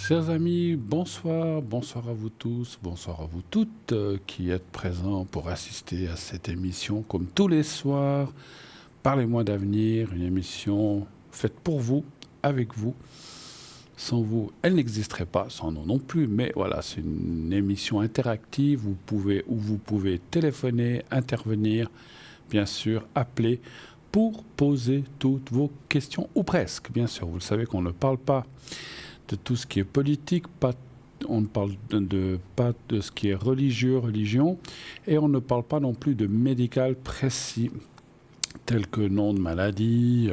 Chers amis, bonsoir, bonsoir à vous tous, bonsoir à vous toutes qui êtes présents pour assister à cette émission comme tous les soirs. Parlez-moi d'avenir, une émission faite pour vous, avec vous. Sans vous, elle n'existerait pas, sans nous non plus, mais voilà, c'est une émission interactive où vous pouvez téléphoner, intervenir, bien sûr, appeler pour poser toutes vos questions, ou presque, bien sûr. Vous le savez qu'on ne parle pas de tout ce qui est politique, on ne parle pas de ce qui est religion, et on ne parle pas non plus de médical précis, tel que nom de maladie.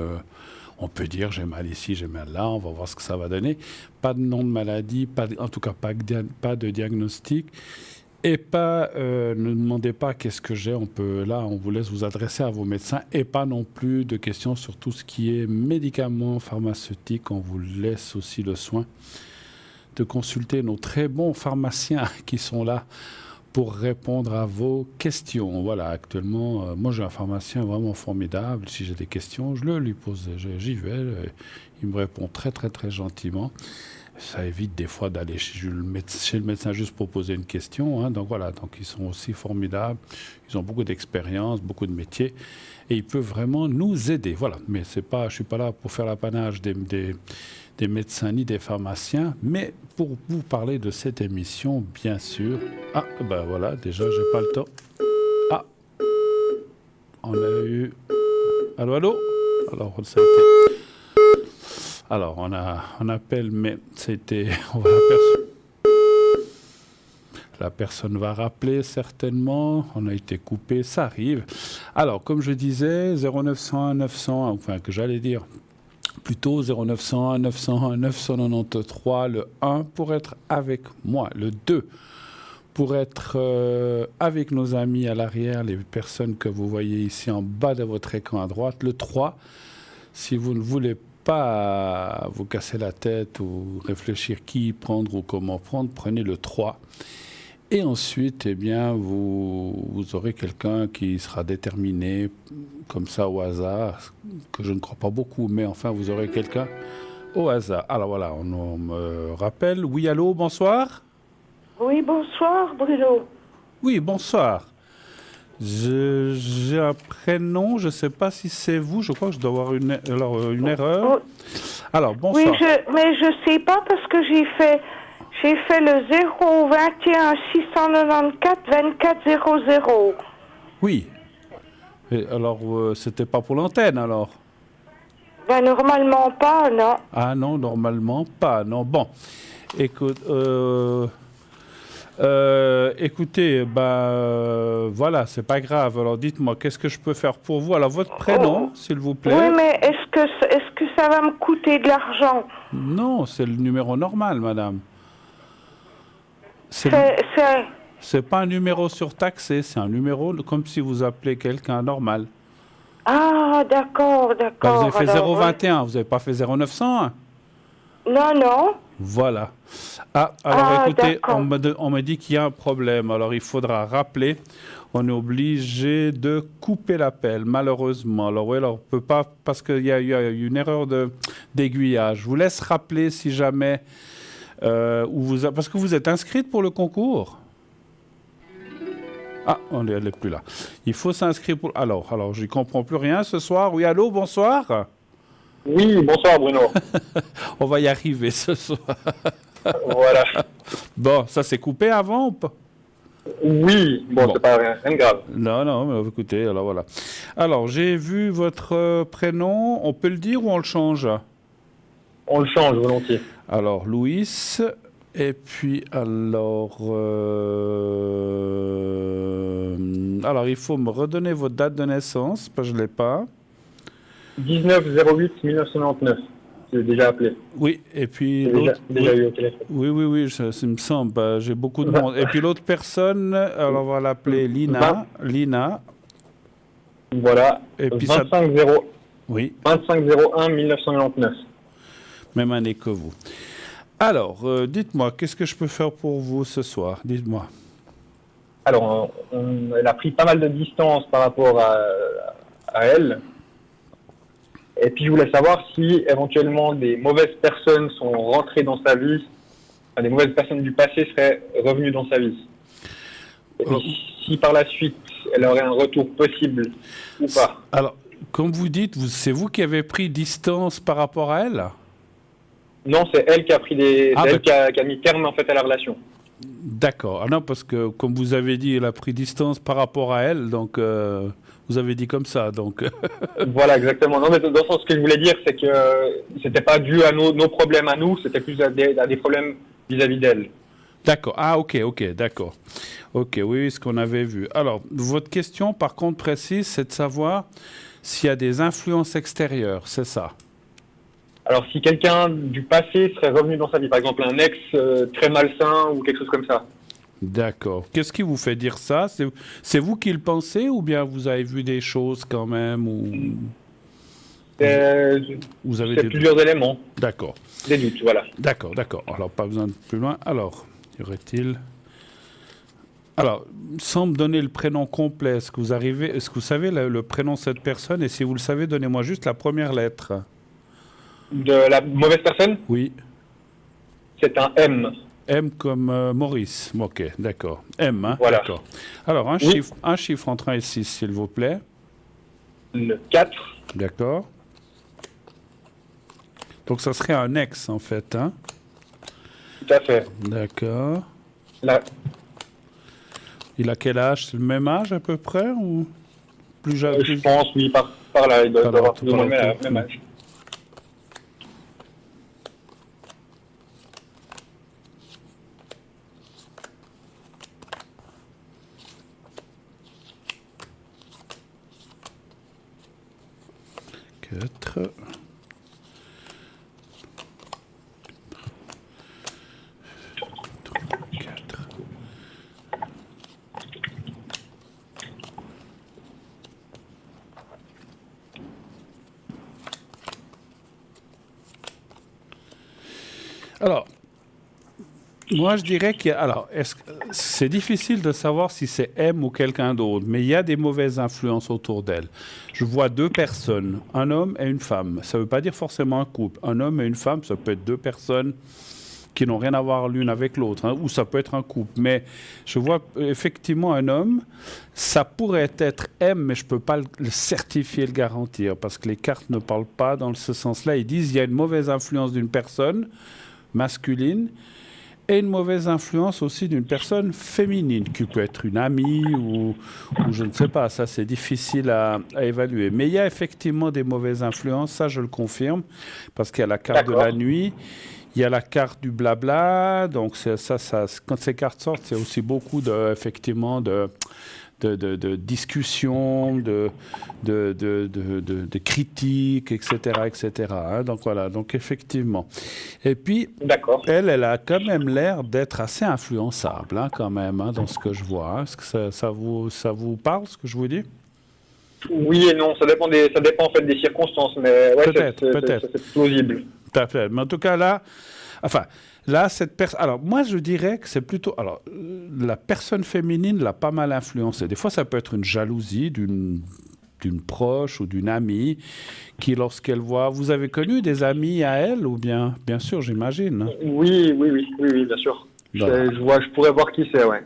On peut dire j'ai mal ici, j'ai mal là, on va voir ce que ça va donner. Pas de nom de maladie, en tout cas pas de diagnostic. Et ne demandez pas qu'est-ce que j'ai, on vous laisse vous adresser à vos médecins, et pas non plus de questions sur tout ce qui est médicaments, pharmaceutiques. On vous laisse aussi le soin de consulter nos très bons pharmaciens qui sont là pour répondre à vos questions. Voilà, actuellement, moi j'ai un pharmacien vraiment formidable. Si j'ai des questions, je le lui pose, j'y vais, il me répond très très très gentiment. Ça évite des fois d'aller chez le médecin juste pour poser une question. Donc voilà, donc ils sont aussi formidables. Ils ont beaucoup d'expérience, beaucoup de métiers. Et ils peuvent vraiment nous aider. Voilà, mais je ne suis pas là pour faire l'apanage des médecins ni des pharmaciens, mais pour vous parler de cette émission, bien sûr. Ah, ben voilà, déjà, j'ai pas le temps. Ah, on a eu... Allô, allô? Alors, ça a été... Alors, on appelle, mais c'était... La personne va rappeler certainement. On a été coupé, ça arrive. Alors, comme je disais, 0901 901, enfin, que j'allais dire plutôt 0901 901 993, le 1 pour être avec moi, le 2 pour être avec nos amis à l'arrière, les personnes que vous voyez ici en bas de votre écran à droite, le 3, si vous ne voulez pas vous casser la tête ou réfléchir qui prendre ou comment prendre, prenez le 3. Et ensuite, eh bien, vous aurez quelqu'un qui sera déterminé, comme ça, au hasard, que je ne crois pas beaucoup, mais enfin, vous aurez quelqu'un au hasard. Alors voilà, on me rappelle. Oui, allô, bonsoir? Oui, bonsoir, Bruno. Oui, bonsoir. J'ai un prénom, je ne sais pas si c'est vous, je crois que je dois avoir une erreur. Oh. Alors, bonsoir. Oui, mais je ne sais pas parce que j'ai fait le 021 694 24 00. Oui. Et alors, c'était pas pour l'antenne, alors? Ben, normalement pas, non. Ah non, normalement pas, non. Bon, écoute, écoutez, voilà, c'est pas grave. Alors, dites-moi, qu'est-ce que je peux faire pour vous? Alors, votre prénom, s'il vous plaît. Oui, mais est-ce que ça va me coûter de l'argent? Non, c'est le numéro normal, madame. C'est pas un numéro surtaxé, c'est un numéro comme si vous appelez quelqu'un normal. Ah, d'accord. Vous avez fait 021, vous n'avez pas fait 0901? Non. Voilà. Ah, alors écoutez, on me dit qu'il y a un problème. Alors il faudra rappeler. On est obligé de couper l'appel, malheureusement. Alors oui, on peut pas, parce qu'il y a eu une erreur d'aiguillage. Je vous laisse rappeler si jamais... parce que vous êtes inscrite pour le concours. Ah, elle n'est plus là. Il faut s'inscrire pour... Alors, je ne comprends plus rien ce soir. Oui, allô, bonsoir. Oui, bonsoir Bruno. On va y arriver ce soir. Voilà. Bon, ça s'est coupé avant ou pas? Oui, bon. C'est pas rien de grave. Non, mais écoutez, alors voilà. Alors, j'ai vu votre prénom. On peut le dire ou on le change? On le change volontiers. Alors, Louis... Et puis, alors, il faut me redonner votre date de naissance, parce que je ne l'ai pas. 19-08 1999. J'ai déjà appelé. Oui, et puis déjà eu au téléphone. Oui, ça me semble. J'ai beaucoup de monde. Et puis l'autre personne, alors on va l'appeler Lina. Voilà. Et puis 25-01 1999. Même année que vous. Alors, dites-moi, qu'est-ce que je peux faire pour vous ce soir? Dites-moi. Alors, elle a pris pas mal de distance par rapport à elle. Et puis, je voulais savoir si, éventuellement, des mauvaises personnes sont rentrées dans sa vie des mauvaises personnes du passé seraient revenues dans sa vie. Et puis, si par la suite, elle aurait un retour possible ou pas. Alors, comme vous dites, c'est vous qui avez pris distance par rapport à elle? Non, c'est elle qui a pris qui a mis terme en fait à la relation. D'accord. Ah non, parce que comme vous avez dit, elle a pris distance par rapport à elle, donc vous avez dit comme ça, donc. Voilà, exactement. Non, mais dans le sens, ce que je voulais dire, c'est que c'était pas dû à nos problèmes à nous, c'était plus à des problèmes vis-à-vis d'elle. D'accord. Ah, ok, d'accord. Ok, oui, ce qu'on avait vu. Alors, votre question, par contre, précise, c'est de savoir s'il y a des influences extérieures, c'est ça? Alors, si quelqu'un du passé serait revenu dans sa vie, par exemple un ex très malsain ou quelque chose comme ça. D'accord. Qu'est-ce qui vous fait dire ça? C'est vous qui le pensez ou bien vous avez vu des choses quand même ou... Vous avez plusieurs éléments. D'accord. Des doutes, voilà. D'accord. Alors, pas besoin de plus loin. Alors, y aurait-il... Alors, sans me donner le prénom complet, est-ce que vous savez le prénom de cette personne? Et si vous le savez, donnez-moi juste la première lettre. De la mauvaise personne? Oui. C'est un M. M comme Maurice. Ok, d'accord. M, hein? Voilà. D'accord. Alors, un chiffre entre 1 et 6, s'il vous plaît. Le 4. D'accord. Donc, ça serait un ex, en fait, hein? Tout à fait. D'accord. Là. Il a quel âge? C'est le même âge, à peu près, ou plus jeune? Je pense, oui, par là. Il doit avoir plus ou moins le même âge. Alors, moi je dirais c'est difficile de savoir si c'est M ou quelqu'un d'autre, mais il y a des mauvaises influences autour d'elle. Je vois deux personnes, un homme et une femme. Ça ne veut pas dire forcément un couple. Un homme et une femme, ça peut être deux personnes qui n'ont rien à voir l'une avec l'autre, hein, ou ça peut être un couple. Mais je vois effectivement un homme, ça pourrait être M, mais je ne peux pas le certifier, le garantir, parce que les cartes ne parlent pas dans ce sens-là. Ils disent qu'il y a une mauvaise influence d'une personne masculine et une mauvaise influence aussi d'une personne féminine, qui peut être une amie ou je ne sais pas, ça c'est difficile à évaluer. Mais il y a effectivement des mauvaises influences, ça je le confirme, parce qu'il y a la carte de la nuit, il y a la carte du blabla, donc quand ces cartes sortent, c'est aussi beaucoup effectivement de discussions, de critiques, etc., hein. Donc voilà, donc effectivement. Et puis, elle a quand même l'air d'être assez influençable, hein, quand même, hein, dans ce que je vois. Hein. Est-ce que ça vous parle, ce que je vous dis? Oui et non, ça dépend en fait des circonstances, mais ouais, peut-être. C'est plausible. Peut-être. Mais en tout cas, là, cette personne... Alors, moi, je dirais que c'est plutôt... Alors, la personne féminine l'a pas mal influencée. Des fois, ça peut être une jalousie d'une proche ou d'une amie qui, lorsqu'elle voit... Vous avez connu des amis à elle ou bien sûr, j'imagine? Oui, bien sûr. Je pourrais voir qui c'est, ouais.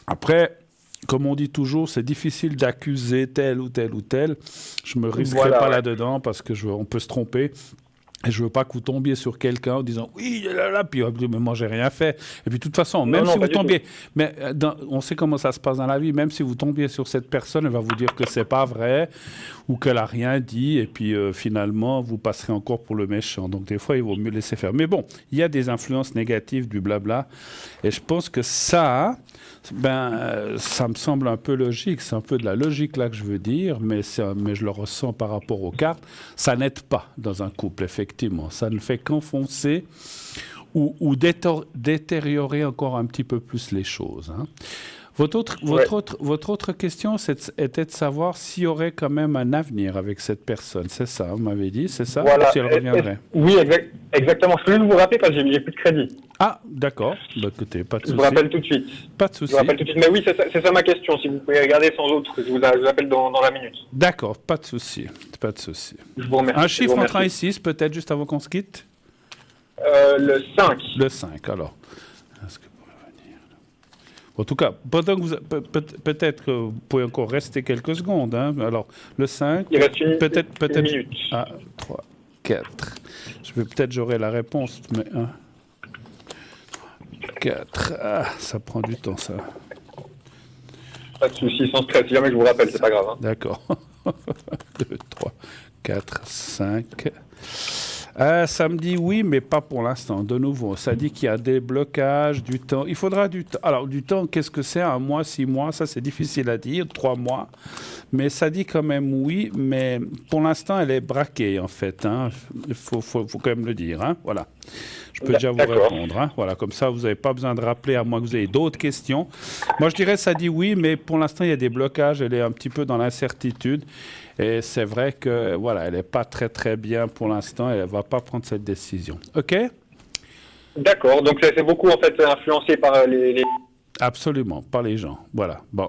Après... Comme on dit toujours, c'est difficile d'accuser tel ou tel ou tel. Je me risquerai pas là-dedans parce que on peut se tromper. Et je veux pas que vous tombiez sur quelqu'un en disant oui, là, puis mais moi j'ai rien fait. Et puis de toute façon, même si vous tombiez, mais on sait comment ça se passe dans la vie. Même si vous tombiez sur cette personne, elle va vous dire que c'est pas vrai ou qu'elle a rien dit. Et puis finalement, vous passerez encore pour le méchant. Donc des fois, il vaut mieux laisser faire. Mais bon, il y a des influences négatives du blabla. Et je pense que ça me semble un peu logique. C'est un peu de la logique là que je veux dire, mais je le ressens par rapport aux cartes. Ça n'aide pas dans un couple, effectivement. Ça ne fait qu'enfoncer ou détériorer encore un petit peu plus les choses. Hein. Votre autre question était de savoir s'il y aurait quand même un avenir avec cette personne. C'est ça, vous m'avez dit, c'est ça? Voilà. Si elle reviendrait. Oui, exactement. Je peux juste vous rappeler parce que j'ai plus de crédit. Ah, d'accord. Bah, écoutez, pas de souci. Je vous rappelle tout de suite. Pas de souci. Je vous rappelle tout de suite. Mais oui, c'est ça ma question. Si vous pouvez regarder sans autre, je vous appelle dans la minute. D'accord, pas de souci. Pas de souci. Je vous remercie. Un chiffre entre 1 et 6, peut-être, juste avant qu'on se quitte? Le 5. Le 5, alors. Est-ce que vous pouvez venir? En tout cas, pendant que vous... peut-être que vous pouvez encore rester quelques secondes. Hein. Alors, le 5... Il reste une peut-être... minute. Ah, 3, 4... j'aurai la réponse, mais 1, 4... Ah, ça prend du temps, ça. Pas de soucis, sans stress. Si jamais je vous rappelle, c'est pas grave. Hein. D'accord. 2, 3, 4, 5... ça me dit oui, mais pas pour l'instant. De nouveau, ça dit qu'il y a des blocages, du temps. Il faudra du temps. Alors, du temps, qu'est-ce que c'est? 1 mois, 6 mois? Ça, c'est difficile à dire. 3 mois. Mais ça dit quand même oui. Mais pour l'instant, elle est braquée, en fait. Hein. Il faut quand même le dire. Hein. Voilà. Je peux déjà vous répondre. Hein. Voilà. Comme ça, vous n'avez pas besoin de rappeler, à moins que vous ayez d'autres questions. Moi, je dirais ça dit oui, mais pour l'instant, il y a des blocages. Elle est un petit peu dans l'incertitude. Et c'est vrai que voilà, elle n'est pas très très bien pour l'instant et elle ne va pas prendre cette décision. OK? D'accord, donc c'est beaucoup en fait influencé par les... Absolument, par les gens. Voilà. Bon,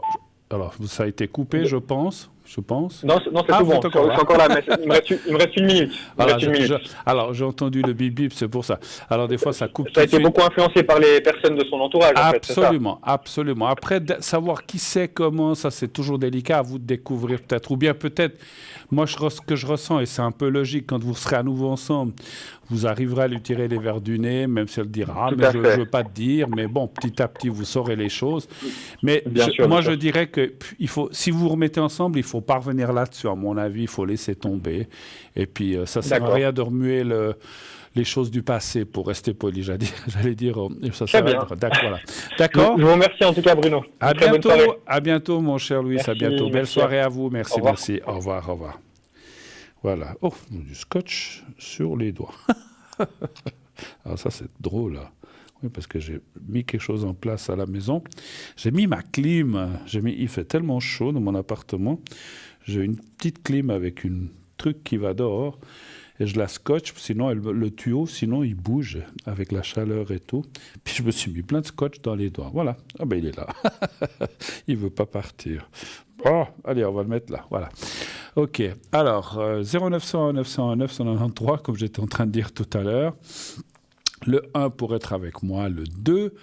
alors ça a été coupé, je pense. Non, c'est tout bon, c'est encore là, mais il me reste une minute. Alors, j'ai entendu le bip-bip, c'est pour ça. Alors, des fois, ça coupe. Ça a été beaucoup influencé par les personnes de son entourage, absolument, en fait, absolument. Après, savoir qui c'est, comment, ça, c'est toujours délicat à vous de découvrir, peut-être. Ou bien, peut-être, moi, ce que je ressens, et c'est un peu logique, quand vous serez à nouveau ensemble, vous arriverez à lui tirer les verres du nez, même si elle dira « Ah, mais je ne veux pas te dire », mais bon, petit à petit, vous saurez les choses. Mais je dirais que si vous vous remettez ensemble, il faut pas revenir là-dessus, à mon avis, il faut laisser tomber. Et puis, ça ne sert à rien de remuer les choses du passé, pour rester poli, j'allais dire. Ça sert à rien. D'accord. Je vous remercie en tout cas, Bruno. À bientôt, mon cher Louis, à bientôt. Belle soirée à vous, merci. Au revoir. Voilà. Oh, du scotch sur les doigts. Alors ça, c'est drôle, là. Oui, parce que j'ai mis quelque chose en place à la maison. J'ai mis ma clim. Il fait tellement chaud dans mon appartement. J'ai une petite clim avec un truc qui va dehors. Et je la scotche, sinon le tuyau, sinon il bouge avec la chaleur et tout. Puis je me suis mis plein de scotch dans les doigts. Voilà. Ah ben il est là. Il veut pas partir. Oh, allez, on va le mettre là. Voilà. OK. Alors, 0901 901 993, comme j'étais en train de dire tout à l'heure. Le 1 pour être avec moi. Le 2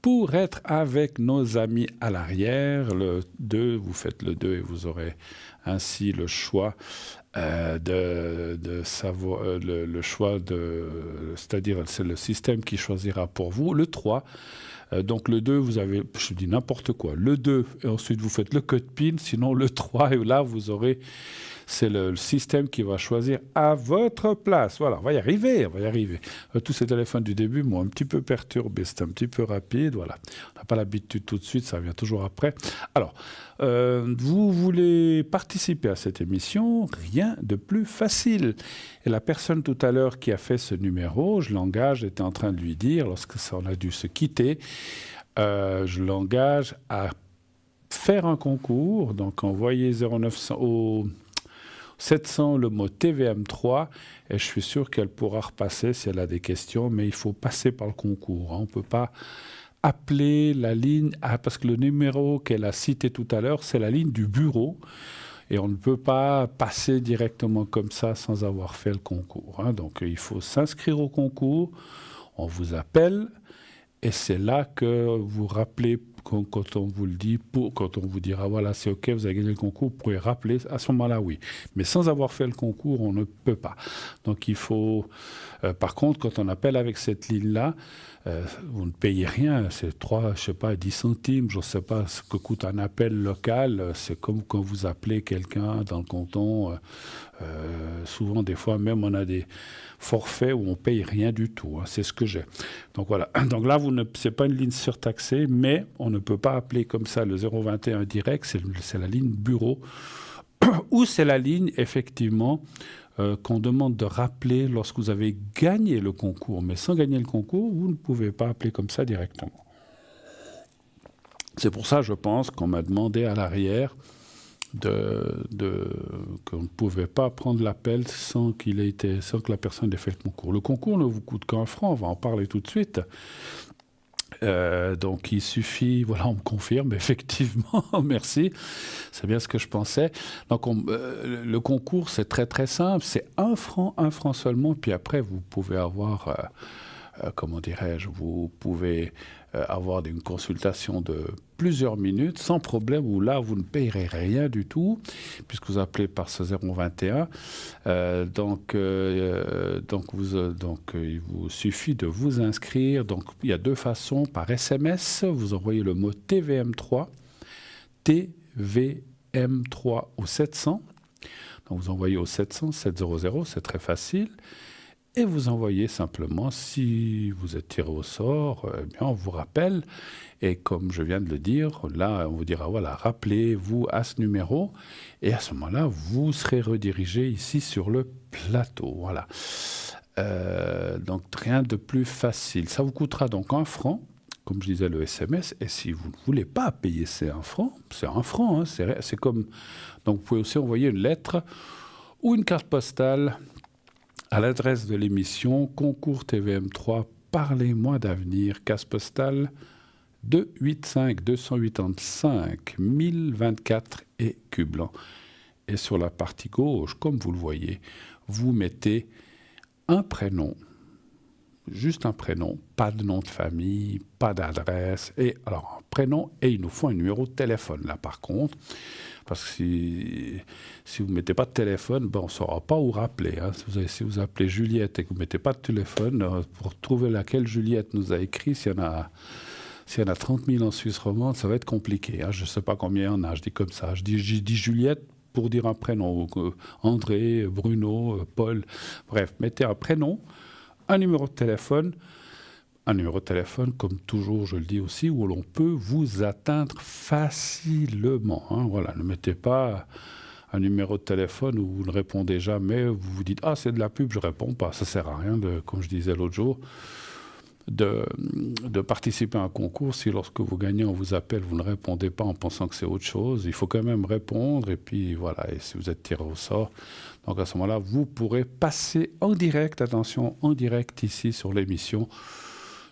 pour être avec nos amis à l'arrière. Le 2, vous faites le 2 et vous aurez ainsi le choix de savoir le choix c'est-à-dire c'est le système qui choisira pour vous. Le 3, donc le 2, vous avez, je dis n'importe quoi, le 2, et ensuite vous faites le code PIN, sinon le 3, et là vous aurez, c'est le système qui va choisir à votre place. Voilà, on va y arriver. Tous ces téléphones du début m'ont un petit peu perturbé, c'est un petit peu rapide, voilà. On n'a pas l'habitude tout de suite, ça vient toujours après. Alors, vous voulez participer à cette émission, rien de plus facile. Et la personne tout à l'heure qui a fait ce numéro, je l'engage, j'étais en train de lui dire, lorsque ça on a dû se quitter, je l'engage à faire un concours, donc envoyer 0900 au 700 le mot TVM3 et je suis sûr qu'elle pourra repasser si elle a des questions, mais il faut passer par le concours. On ne peut pas appeler la ligne, parce que le numéro qu'elle a cité tout à l'heure, c'est la ligne du bureau et on ne peut pas passer directement comme ça sans avoir fait le concours. Donc il faut s'inscrire au concours, on vous appelle et c'est là que vous rappelez quand on vous le dit, quand on vous dira voilà c'est ok, vous avez gagné le concours, vous pouvez rappeler, à ce moment-là oui. Mais sans avoir fait le concours, on ne peut pas. Donc il faut... par contre, quand on appelle avec cette ligne-là, vous ne payez rien, c'est 10 centimes, je ne sais pas ce que coûte un appel local, c'est comme quand vous appelez quelqu'un dans le canton, souvent des fois même on a des forfaits où on ne paye rien du tout, c'est ce que j'ai. Donc voilà, donc là ce n'est pas une ligne surtaxée, mais on ne peut pas appeler comme ça le 021 direct, c'est la ligne bureau, ou c'est la ligne effectivement qu'on demande de rappeler lorsque vous avez gagné le concours. Mais sans gagner le concours, vous ne pouvez pas appeler comme ça directement. C'est pour ça, je pense, qu'on m'a demandé à l'arrière qu'on ne pouvait pas prendre l'appel sans que la personne ait fait le concours. Le concours ne vous coûte qu'1 franc, on va en parler tout de suite. Donc il suffit, voilà, on me confirme, effectivement, merci, c'est bien ce que je pensais. Donc le concours, c'est très très simple, c'est 1 franc seulement, puis après vous pouvez avoir, comment dirais-je, vous pouvez avoir une consultation de plusieurs minutes sans problème, où là vous ne payerez rien du tout, puisque vous appelez par ce 021. Il vous suffit de vous inscrire. Donc il y a 2 façons, par SMS, vous envoyez le mot TVM3 au 700. Donc vous envoyez au 700 700, c'est très facile. Et vous envoyez simplement, si vous êtes tiré au sort, eh bien on vous rappelle. Et comme je viens de le dire, là, on vous dira, voilà, rappelez-vous à ce numéro. Et à ce moment-là, vous serez redirigé ici sur le plateau. Voilà. Donc, rien de plus facile. Ça vous coûtera donc 1 franc, comme je disais, le SMS. Et si vous ne voulez pas payer ces 1 franc, c'est 1 franc. Hein, c'est comme... Donc, vous pouvez aussi envoyer une lettre ou une carte postale à l'adresse de l'émission Concours TVM3, Parlez-moi d'avenir, case postale 285 285 1024 et Cublan. Et sur la partie gauche, comme vous le voyez, vous mettez un prénom, juste un prénom, pas de nom de famille, pas d'adresse, et alors un prénom, et il nous faut un numéro de téléphone là par contre. Parce que si vous ne mettez pas de téléphone, on ne saura pas où rappeler. Hein. Si vous appelez Juliette et que vous ne mettez pas de téléphone, pour trouver laquelle Juliette nous a écrit, s'il y en a 30 000 en Suisse romande, ça va être compliqué. Hein. Je ne sais pas combien il y en a, je dis comme ça. Je dis Juliette pour dire un prénom. André, Bruno, Paul. Bref, mettez un prénom, un numéro de téléphone. Un numéro de téléphone, comme toujours, je le dis aussi, où l'on peut vous atteindre facilement. Hein. Voilà, ne mettez pas un numéro de téléphone où vous ne répondez jamais, vous vous dites « Ah, c'est de la pub, je ne réponds pas ». Ça ne sert à rien, comme je disais l'autre jour, de participer à un concours. Si lorsque vous gagnez, on vous appelle, vous ne répondez pas en pensant que c'est autre chose, il faut quand même répondre. Et puis voilà, et si vous êtes tiré au sort, donc à ce moment-là, vous pourrez passer en direct, attention, en direct ici sur l'émission.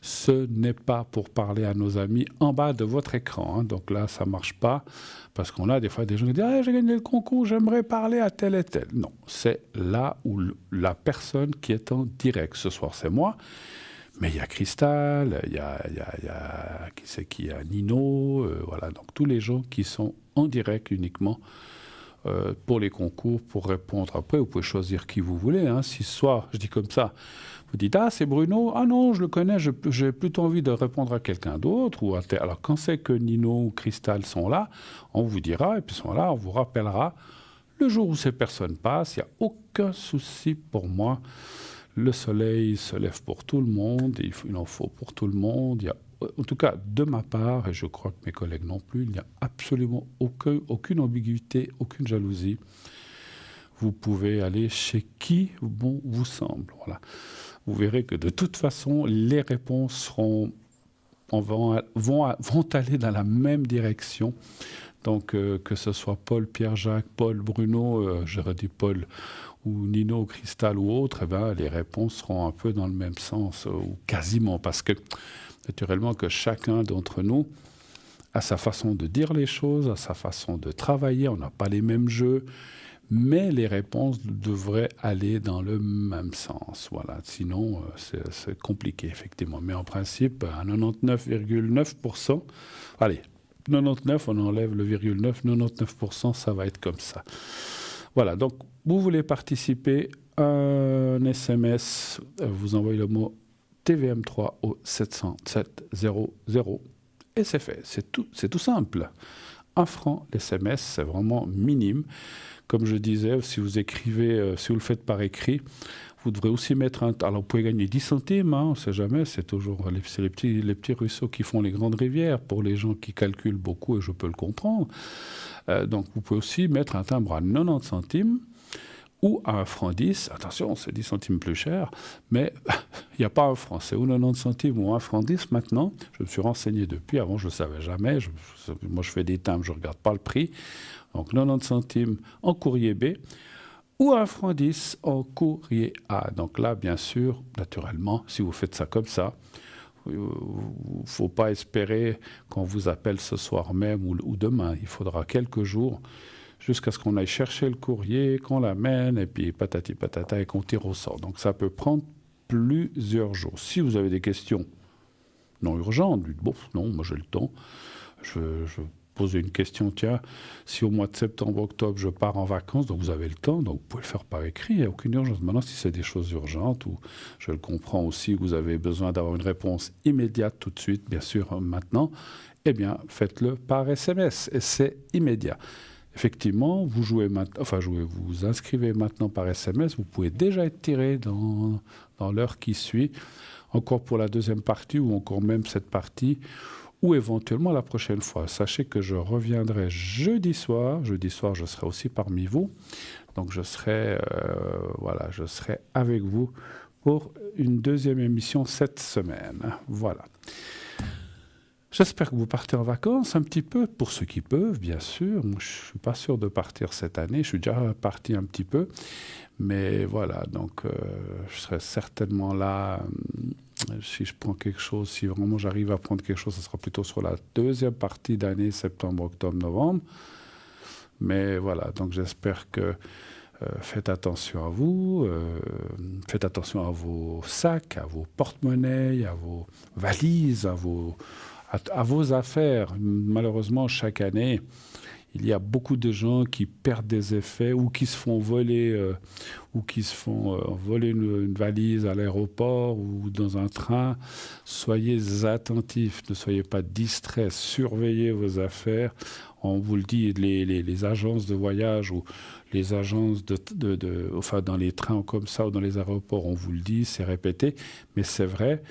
Ce n'est pas pour parler à nos amis en bas de votre écran. Hein. Donc là, ça ne marche pas parce qu'on a des fois des gens qui disent « j'ai gagné le concours, j'aimerais parler à tel et tel ». Non, c'est là où la personne qui est en direct. Ce soir, c'est moi, mais il y a Cristal, il y a Nino, voilà. Donc tous les gens qui sont en direct uniquement pour les concours, pour répondre. Après, vous pouvez choisir qui vous voulez. Hein. Si ce soir, je dis comme ça, vous dites « Ah, c'est Bruno. Ah non, je le connais, j'ai plutôt envie de répondre à quelqu'un d'autre. » Alors, quand c'est que Nino ou Cristal sont là, on vous dira, et puis à ce moment-là, on vous rappellera le jour où ces personnes passent. Il n'y a aucun souci pour moi. Le soleil se lève pour tout le monde, il en faut pour tout le monde. Il y a, en tout cas, de ma part, et je crois que mes collègues non plus, il n'y a absolument aucune ambiguïté, aucune jalousie. Vous pouvez aller chez qui bon vous semble. Voilà. Vous verrez que de toute façon, les réponses vont aller dans la même direction. Donc, que ce soit Paul, Pierre-Jacques, Paul, Bruno, j'aurais dit Paul, ou Nino, Cristal ou autre, eh ben, les réponses seront un peu dans le même sens, ou quasiment, parce que naturellement que chacun d'entre nous a sa façon de dire les choses, a sa façon de travailler, on n'a pas les mêmes jeux, mais les réponses devraient aller dans le même sens. Voilà. Sinon, c'est compliqué, effectivement. Mais en principe, à 99,9%, allez, 99, on enlève le virgule 9, 99%, ça va être comme ça. Voilà, donc vous voulez participer, un SMS, vous envoyez le mot TVM3 au 700 700 et c'est fait, c'est tout simple. 1 franc l'SMS, c'est vraiment minime. Comme je disais, si vous écrivez, si vous le faites par écrit, vous devrez aussi mettre alors vous pouvez gagner 10 centimes, hein, on ne sait jamais, c'est toujours les petits ruisseaux qui font les grandes rivières pour les gens qui calculent beaucoup, et je peux le comprendre. Donc vous pouvez aussi mettre un timbre à 90 centimes ou à 1 franc 10. Attention, c'est 10 centimes plus cher, mais il n'y a pas 1 franc, c'est ou 90 centimes ou 1 franc 10 maintenant. Je me suis renseigné depuis, avant je ne le savais jamais. Moi je fais des timbres, je ne regarde pas le prix. Donc 90 centimes en courrier B ou 1 franc 10 en courrier A. Donc là, bien sûr, naturellement, si vous faites ça comme ça, faut pas espérer qu'on vous appelle ce soir même ou demain. Il faudra quelques jours jusqu'à ce qu'on aille chercher le courrier, qu'on l'amène, et puis patati patata, et qu'on tire au sort. Donc ça peut prendre plusieurs jours. Si vous avez des questions non urgentes, dites, bon, non, moi j'ai le temps, je poser une question, tiens, si au mois de septembre, octobre, je pars en vacances, donc vous avez le temps, donc vous pouvez le faire par écrit, il n'y a aucune urgence. Maintenant, si c'est des choses urgentes, ou je le comprends aussi, vous avez besoin d'avoir une réponse immédiate tout de suite, bien sûr, maintenant, eh bien, faites-le par SMS, et c'est immédiat. Effectivement, vous vous inscrivez maintenant par SMS, vous pouvez déjà être tiré dans l'heure qui suit, encore pour la deuxième partie, ou encore même cette partie, ou éventuellement la prochaine fois. Sachez que je reviendrai jeudi soir. Jeudi soir, je serai aussi parmi vous. Donc, je serai avec vous pour une deuxième émission cette semaine. Voilà. J'espère que vous partez en vacances un petit peu, pour ceux qui peuvent, bien sûr. Moi, je ne suis pas sûr de partir cette année. Je suis déjà parti un petit peu. Mais voilà, donc je serai certainement là. Si je prends quelque chose, si vraiment j'arrive à prendre quelque chose, ce sera plutôt sur la deuxième partie d'année, septembre, octobre, novembre. Mais voilà, donc j'espère que faites attention à vous, faites attention à vos sacs, à vos porte-monnaies, à vos valises, à vos affaires. Malheureusement, chaque année, il y a beaucoup de gens qui perdent des effets ou qui se font voler une valise à l'aéroport ou dans un train. Soyez attentifs, ne soyez pas distraits, surveillez vos affaires. On vous le dit, les agences de voyage ou les agences dans les trains comme ça ou dans les aéroports, on vous le dit, c'est répété, mais c'est vrai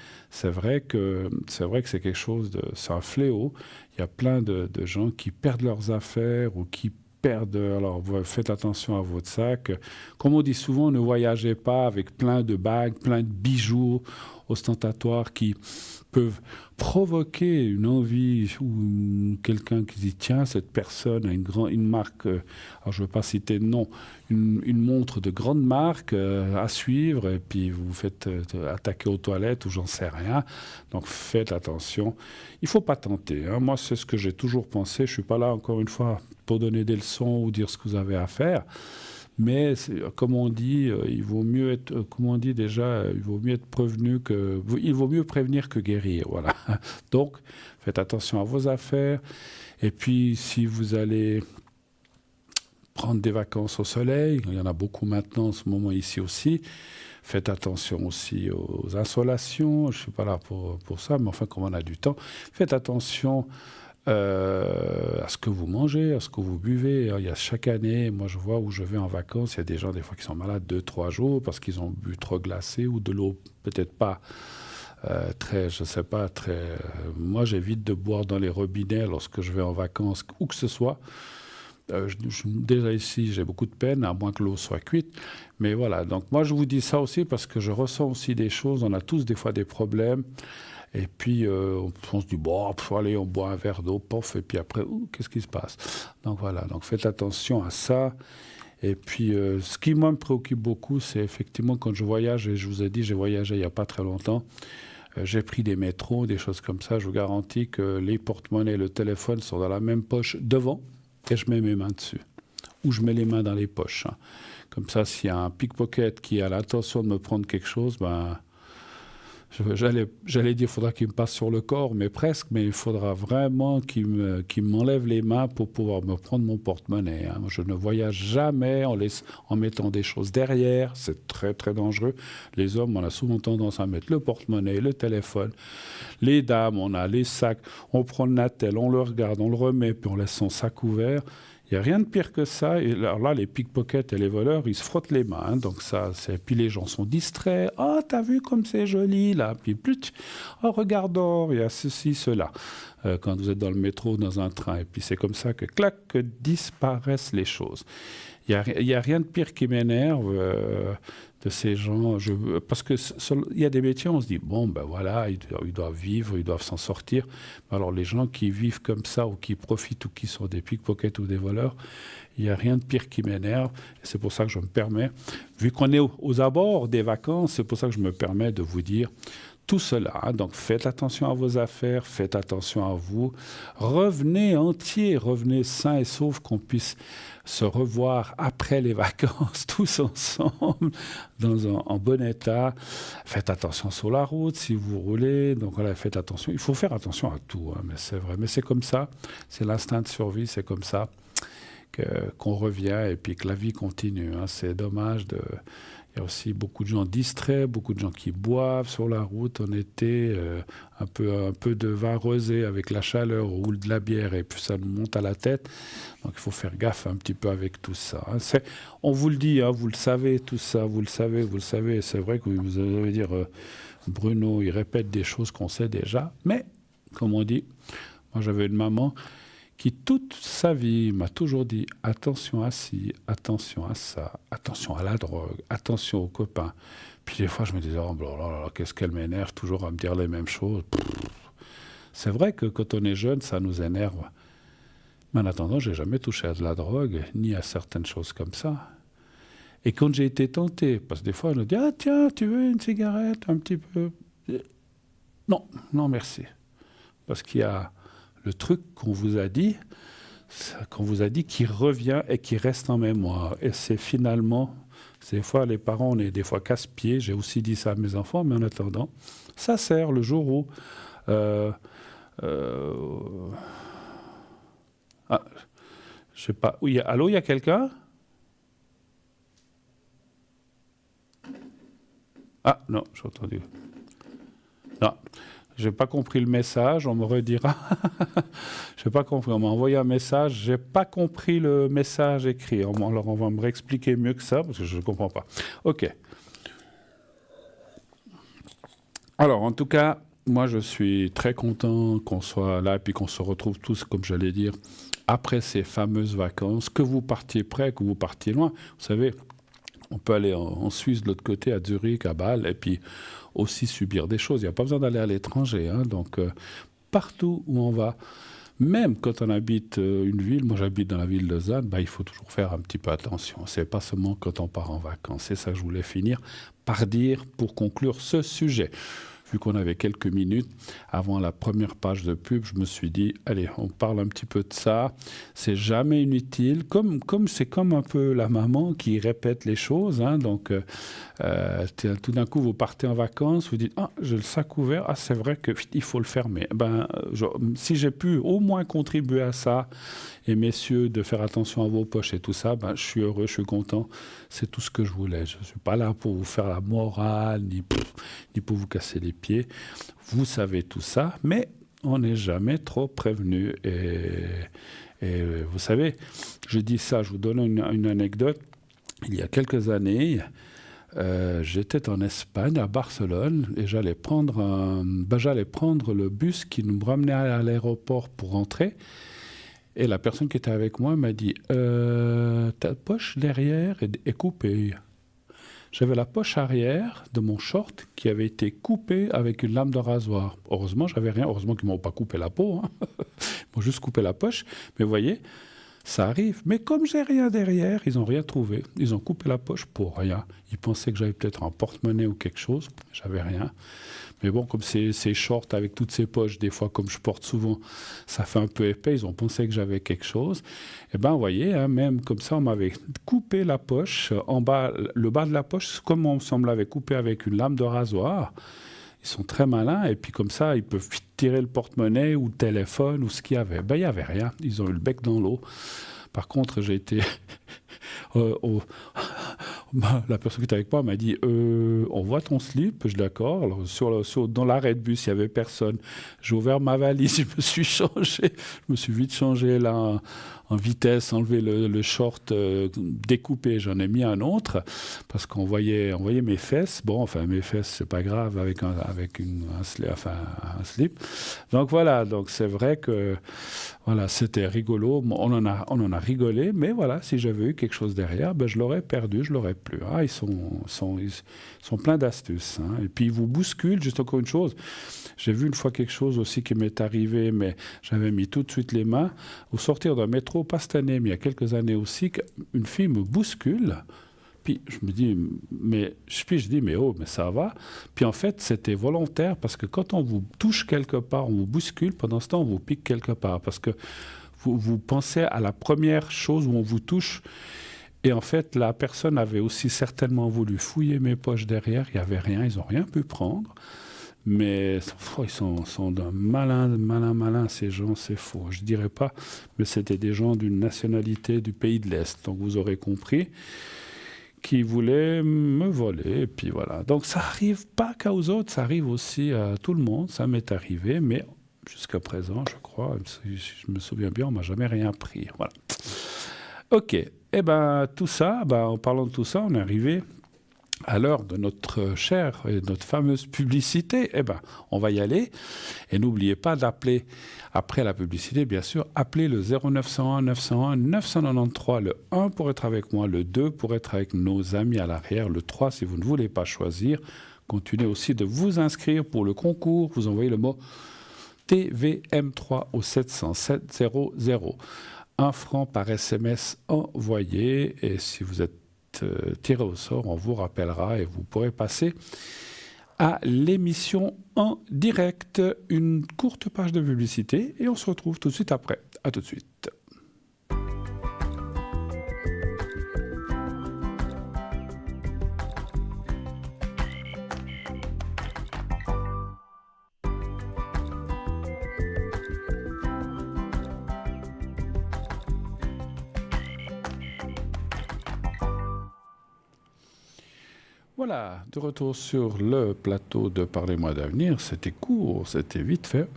que c'est quelque chose c'est un fléau. Il y a plein de gens qui perdent leurs affaires ou qui perdent. Alors, faites attention à votre sac. Comme on dit souvent, ne voyagez pas avec plein de bagues, plein de bijoux ostentatoires qui peuvent provoquer une envie ou quelqu'un qui dit tiens, cette personne a une marque, alors je ne veux pas citer de nom, une montre de grande marque à suivre, et puis vous vous faites attaquer aux toilettes ou j'en sais rien. Donc faites attention. Il ne faut pas tenter. Hein. Moi, c'est ce que j'ai toujours pensé. Je ne suis pas là, encore une fois, pour donner des leçons ou dire ce que vous avez à faire. Mais comme on dit, il vaut mieux être prévenu il vaut mieux prévenir que guérir. Voilà. Donc, faites attention à vos affaires. Et puis, si vous allez prendre des vacances au soleil, il y en a beaucoup maintenant en ce moment ici aussi. Faites attention aussi aux insolations. Je ne suis pas là pour ça, mais enfin, comme on a du temps, faites attention à ce que vous mangez, à ce que vous buvez. Il y a chaque année, moi je vois où je vais en vacances, il y a des gens des fois qui sont malades 2-3 jours parce qu'ils ont bu trop glacé ou de l'eau peut-être pas moi j'évite de boire dans les robinets lorsque je vais en vacances, où que ce soit. Déjà ici, j'ai beaucoup de peine, à moins que l'eau soit cuite. Mais voilà, donc moi je vous dis ça aussi parce que je ressens aussi des choses. On a tous des fois des problèmes. Et puis, on se dit, bon, allez, on boit un verre d'eau, pof, et puis après, qu'est-ce qui se passe? Donc voilà, donc faites attention à ça. Et puis, ce qui, moi, me préoccupe beaucoup, c'est effectivement quand je voyage, et je vous ai dit, j'ai voyagé il n'y a pas très longtemps, j'ai pris des métros, des choses comme ça, je vous garantis que les porte-monnaies et le téléphone sont dans la même poche devant, et je mets mes mains dessus. Ou je mets les mains dans les poches. Hein. Comme ça, s'il y a un pickpocket qui a l'intention de me prendre quelque chose, j'allais dire qu'il faudra qu'il me passe sur le corps, mais presque, mais il faudra vraiment qu'il m'enlève les mains pour pouvoir me prendre mon porte-monnaie. Hein. Je ne voyage jamais en mettant des choses derrière, c'est très très dangereux. Les hommes, on a souvent tendance à mettre le porte-monnaie, le téléphone. Les dames, on a les sacs, on prend le natel, on le regarde, on le remet, puis on laisse son sac ouvert. Il n'y a rien de pire que ça. Et alors là, les pickpockets et les voleurs, ils se frottent les mains. Hein, donc puis les gens sont distraits. « Oh, t'as vu comme c'est joli, là !» Puis « Oh, regarde, il y a ceci, cela. » Quand vous êtes dans le métro, dans un train. Et puis c'est comme ça que, clac, que disparaissent les choses. Il n'y a rien de pire qui m'énerve de ces gens. Parce qu'il y a des métiers, on se dit, bon, ben voilà, ils doivent vivre, ils doivent s'en sortir. Alors les gens qui vivent comme ça, ou qui profitent, ou qui sont des pickpockets ou des voleurs, il n'y a rien de pire qui m'énerve. Et c'est pour ça que je me permets, vu qu'on est aux abords des vacances, c'est pour ça que je me permets de vous dire tout cela. Hein. Donc faites attention à vos affaires, faites attention à vous. Revenez entier, revenez sains et saufs, qu'on puisse se revoir après les vacances, tous ensemble, en bon état. Faites attention sur la route si vous roulez. Donc voilà, faites attention. Il faut faire attention à tout, hein, mais c'est vrai. Mais c'est comme ça, c'est l'instinct de survie, c'est comme ça qu'on revient et puis que la vie continue. Hein. C'est dommage de... Il y a aussi beaucoup de gens distraits, beaucoup de gens qui boivent sur la route en été, un peu de vin rosé avec la chaleur ou de la bière et puis ça nous monte à la tête. Donc il faut faire gaffe un petit peu avec tout ça. Hein. On vous le dit, hein, vous le savez, tout ça, vous le savez. C'est vrai que vous allez dire, Bruno, il répète des choses qu'on sait déjà. Mais, comme on dit, moi j'avais une maman qui toute sa vie m'a toujours dit attention à ci, attention à ça, attention à la drogue, attention aux copains. Puis des fois je me disais oh là, qu'est-ce qu'elle m'énerve toujours à me dire les mêmes choses. C'est vrai que quand on est jeune ça nous énerve. Mais en attendant j'ai jamais touché à de la drogue ni à certaines choses comme ça. Et quand j'ai été tenté, parce que des fois je me dis ah tiens tu veux une cigarette un petit peu. Non merci. Parce qu'il y a le truc qu'on vous a dit qui revient et qui reste en mémoire. Et c'est finalement, des fois les parents, on est des fois casse-pieds, j'ai aussi dit ça à mes enfants, mais en attendant, ça sert le jour où... je sais pas, oui, allô, il y a quelqu'un? Ah, non, j'ai entendu. Non. Je n'ai pas compris le message, on me redira. Je n'ai pas compris, on m'a envoyé un message, je n'ai pas compris le message écrit. Alors on va me réexpliquer mieux que ça, parce que je ne comprends pas. OK. Alors en tout cas, moi je suis très content qu'on soit là et puis qu'on se retrouve tous, comme j'allais dire, après ces fameuses vacances, que vous partiez près, que vous partiez loin. Vous savez, on peut aller en Suisse de l'autre côté, à Zurich, à Bâle, et puis aussi subir des choses. Il n'y a pas besoin d'aller à l'étranger. Hein. Donc, partout où on va, même quand on habite une ville, moi j'habite dans la ville de Lausanne, il faut toujours faire un petit peu attention. Ce n'est pas seulement quand on part en vacances. C'est ça que je voulais finir par dire pour conclure ce sujet. Vu qu'on avait quelques minutes avant la première page de pub, je me suis dit, allez, on parle un petit peu de ça. C'est jamais inutile. C'est comme un peu la maman qui répète les choses. Hein, donc, tout d'un coup, vous partez en vacances, vous dites, ah, j'ai le sac ouvert. Ah, c'est vrai qu'il faut le fermer. Si j'ai pu au moins contribuer à ça, et messieurs, de faire attention à vos poches et tout ça, je suis heureux, je suis content. C'est tout ce que je voulais. Je ne suis pas là pour vous faire la morale, ni pour vous casser les pieds. Vous savez tout ça, mais on n'est jamais trop prévenu. Et vous savez, je dis ça, je vous donne une anecdote. Il y a quelques années, j'étais en Espagne, à Barcelone, et j'allais prendre le bus qui nous ramenait à l'aéroport pour rentrer. Et la personne qui était avec moi m'a dit « ta poche derrière est coupée ». J'avais la poche arrière de mon short qui avait été coupée avec une lame de rasoir. Heureusement, j'avais rien. Heureusement qu'ils ne m'ont pas coupé la peau. Hein. Ils m'ont juste coupé la poche. Mais vous voyez, ça arrive. Mais comme j'ai rien derrière, ils n'ont rien trouvé. Ils ont coupé la poche pour rien. Ils pensaient que j'avais peut-être un porte-monnaie ou quelque chose. J'avais rien. Mais bon, comme ces shorts avec toutes ces poches, des fois, comme je porte souvent, ça fait un peu épais. Ils ont pensé que j'avais quelque chose. Et bien, vous voyez, hein, même comme ça, on m'avait coupé la poche en bas, le bas de la poche, comme on me l'avait coupé avec une lame de rasoir. Ils sont très malins. Et puis, comme ça, ils peuvent tirer le porte-monnaie ou le téléphone ou ce qu'il y avait. Ben, il n'y avait rien. Ils ont eu le bec dans l'eau. Par contre, j'ai été... la personne qui était avec moi m'a dit on voit ton slip, je suis d'accord. Alors, dans l'arrêt de bus, il n'y avait personne. J'ai ouvert ma valise, je me suis vite changé là en vitesse, enlevé le short découpé, j'en ai mis un autre parce qu'on voyait mes fesses. Bon, enfin mes fesses, c'est pas grave avec un slip. Donc voilà, donc c'est vrai que voilà, c'était rigolo. On en a rigolé, mais voilà, si j'avais eu quelque chose derrière, je l'aurais perdu, je l'aurais plus. Ah, ils sont pleins d'astuces. Hein. Et puis ils vous bousculent. Juste encore une chose, j'ai vu une fois quelque chose aussi qui m'est arrivé, mais j'avais mis tout de suite les mains. Au sortir d'un métro, pas cette année, mais il y a quelques années aussi, une fille me bouscule Puis je me dis, mais ça va. Puis en fait, c'était volontaire parce que quand on vous touche quelque part, on vous bouscule, pendant ce temps, on vous pique quelque part. Parce que vous pensez à la première chose où on vous touche. Et en fait, la personne avait aussi certainement voulu fouiller mes poches derrière. Il n'y avait rien, ils n'ont rien pu prendre. Mais ils sont d'un malin, ces gens, c'est faux. Je ne dirais pas, mais c'était des gens d'une nationalité du pays de l'Est. Donc vous aurez compris, qui voulaient me voler. Et puis voilà. Donc ça n'arrive pas qu'aux autres, ça arrive aussi à tout le monde. Ça m'est arrivé, mais jusqu'à présent, je crois, si je me souviens bien, on ne m'a jamais rien pris. Voilà. OK. Eh bien, tout ça, en parlant de tout ça, on est arrivé à l'heure de notre chère et notre fameuse publicité. Eh bien, on va y aller. Et n'oubliez pas d'appeler, après la publicité, bien sûr, appelez le 0901 901 993, le 1 pour être avec moi, le 2 pour être avec nos amis à l'arrière, le 3 si vous ne voulez pas choisir. Continuez aussi de vous inscrire pour le concours. Vous envoyez le mot TVM3 au 707 00. 1 franc par SMS envoyé. Et si vous êtes tiré au sort, on vous rappellera et vous pourrez passer à l'émission en direct. Une courte page de publicité et on se retrouve tout de suite après. À tout de suite. Voilà, de retour sur le plateau de Parlez-moi d'avenir. C'était court, c'était vite fait.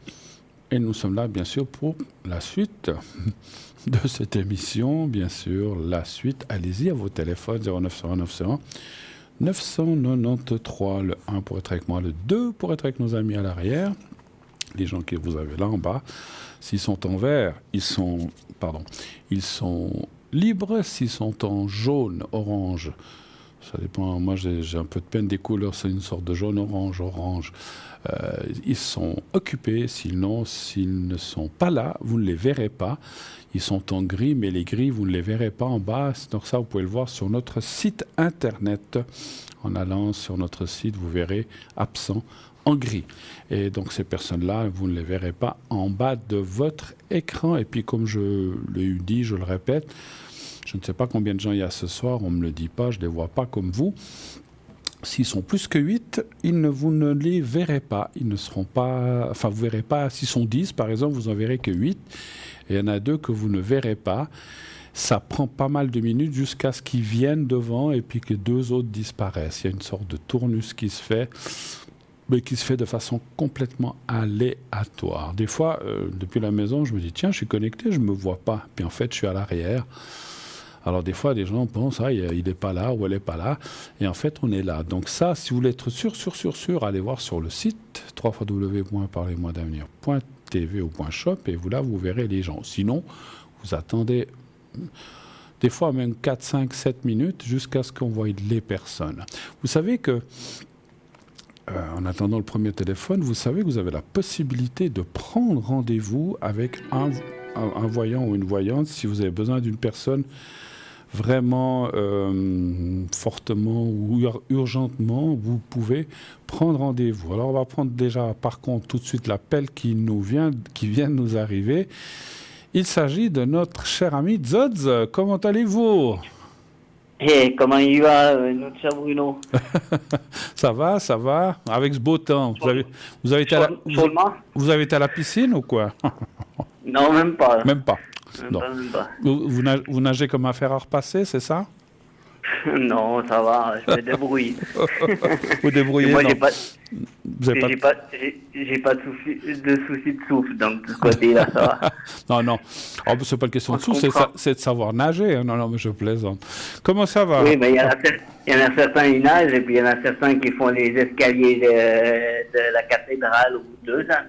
Et nous sommes là, bien sûr, pour la suite de cette émission. Bien sûr, la suite. Allez-y à vos téléphones, 0901 901 993, le 1 pour être avec moi, le 2 pour être avec nos amis à l'arrière. Les gens que vous avez là en bas, s'ils sont en vert, ils sont libres. S'ils sont en jaune, orange, ça dépend. Moi, j'ai un peu de peine des couleurs. C'est une sorte de jaune-orange. Ils sont occupés. S'ils ne sont pas là, vous ne les verrez pas. Ils sont en gris, mais les gris, vous ne les verrez pas en bas. Donc ça, vous pouvez le voir sur notre site Internet. En allant sur notre site, vous verrez absent en gris. Et donc, ces personnes-là, vous ne les verrez pas en bas de votre écran. Et puis, comme je l'ai dit, je le répète, je ne sais pas combien de gens il y a ce soir, on ne me le dit pas, je ne les vois pas comme vous. S'ils sont plus que 8, vous ne les verrez pas. Ils ne seront pas... Enfin, vous ne verrez pas... S'ils sont 10, par exemple, vous n'en verrez que 8. Et il y en a 2 que vous ne verrez pas. Ça prend pas mal de minutes jusqu'à ce qu'ils viennent devant et puis que 2 autres disparaissent. Il y a une sorte de tournus qui se fait, mais qui se fait de façon complètement aléatoire. Des fois, depuis la maison, je me dis, tiens, je suis connecté, je ne me vois pas. Puis en fait, je suis à l'arrière. Alors des fois, des gens pensent, il n'est pas là ou elle n'est pas là. Et en fait, on est là. Donc ça, si vous voulez être sûr, allez voir sur le site www.parlez-moi-d'avenir.tv ou .shop et vous verrez les gens. Sinon, vous attendez des fois même 4, 5, 7 minutes jusqu'à ce qu'on voie les personnes. Vous savez que, en attendant le premier téléphone, vous savez que vous avez la possibilité de prendre rendez-vous avec un voyant ou une voyante si vous avez besoin d'une personne vraiment fortement ou urgentement, vous pouvez prendre rendez-vous. Alors on va prendre déjà par contre tout de suite l'appel qui vient de nous arriver. Il s'agit de notre cher ami Zodz. Comment allez-vous? Comment il va, notre cher Bruno? Ça va, avec ce beau temps. Vous avez été à la piscine ou quoi? Non, même pas. Même pas. Non. Vous nagez comme un fer à repasser, c'est ça? Non, ça va, je me débrouille. Vous débrouillez? Moi, j'ai pas de souci de souffle, donc de ce côté-là, ça va. Non. Oh, c'est pas une question de souffle, c'est de savoir nager. Hein. Non, mais je plaisante. Comment ça va? Oui, mais il y en a certains qui nagent, et puis il y en a certains qui font les escaliers de la cathédrale au bout de 2 ans.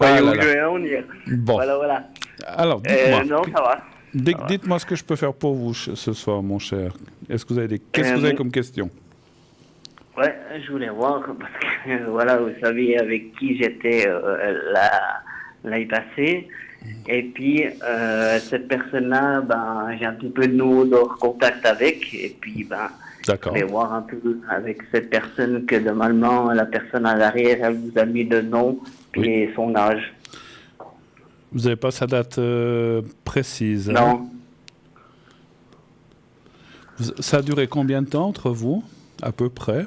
On y est. Bon. Voilà. Alors, dites-moi. Non, ça va. Dites-moi ce que je peux faire pour vous ce soir, mon cher. Qu'est-ce que vous avez comme question? Ouais, je voulais voir, parce que, voilà, vous savez avec qui j'étais l'année passée, Et puis, cette personne-là, j'ai un petit peu de nouveau de contact avec. Et puis, je D'accord. vais voir un peu avec cette personne que normalement, la personne à l'arrière, elle vous a mis le nom et son âge. Vous n'avez pas sa date précise, hein? Non. Ça a duré combien de temps entre vous, à peu près?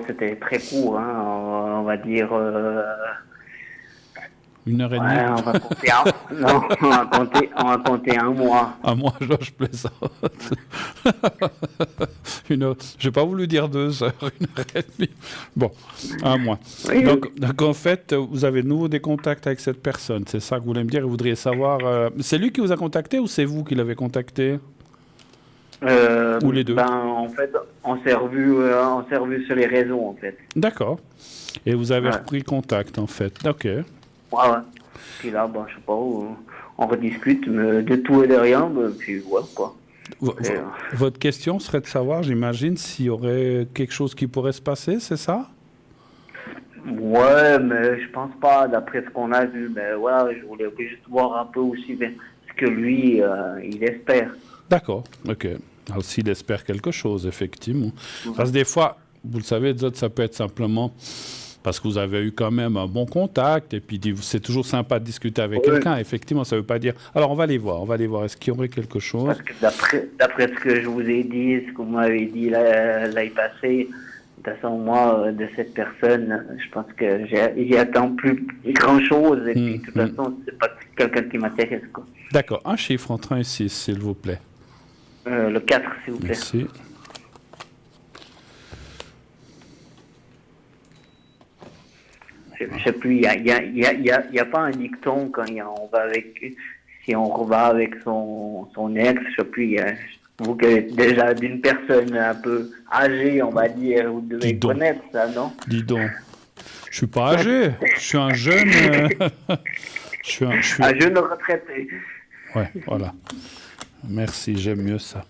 C'était très court, hein, on va dire. 1h30? Ouais, on va compter non, on va compter un mois. Un mois, je plaisante. J'ai pas voulu dire 2 heures, 1h30. Bon, un mois. Oui. Donc, en fait, vous avez de nouveau des contacts avec cette personne. C'est ça que vous voulez me dire. Vous voudriez savoir. C'est lui qui vous a contacté ou c'est vous qui l'avez contacté? Ou les deux? En fait, on s'est revu sur les réseaux, en fait. D'accord. Et vous avez Ouais. repris contact, en fait. Ok. Ouais. Puis là, je sais pas, on rediscute mais de tout et de rien, puis voilà, quoi. Après, Votre question serait de savoir, j'imagine, s'il y aurait quelque chose qui pourrait se passer, c'est ça? ouais, mais je pense pas, d'après ce qu'on a vu. Mais voilà, je voulais juste voir un peu aussi ce que lui, il espère. D'accord, ok. Alors, s'il espère quelque chose, effectivement. Parce que des fois, vous le savez, ça peut être simplement parce que vous avez eu quand même un bon contact, et puis c'est toujours sympa de discuter avec quelqu'un. Effectivement, ça ne veut pas dire... Alors, on va les voir. Est-ce qu'il y aurait quelque chose? Parce que d'après ce que je vous ai dit, ce que vous m'avez dit l'année passée, de toute façon, moi, de cette personne, je pense que j'y attends plus grand-chose, et puis de toute façon, c'est pas quelqu'un qui m'intéresse, quoi. D'accord. Un chiffre entre 1 et 6, s'il vous plaît. Le 4, s'il vous plaît. Merci. Je sais plus, il y a pas un dicton quand on va avec, si on reva avec son ex, je sais plus, vous qui êtes déjà d'une personne un peu âgée, on va dire, vous devez Dis donc. connaître ça, non? Dis donc. Je suis pas âgé. Je suis un jeune... je suis Un jeune retraité. Ouais, voilà. Merci, j'aime mieux ça.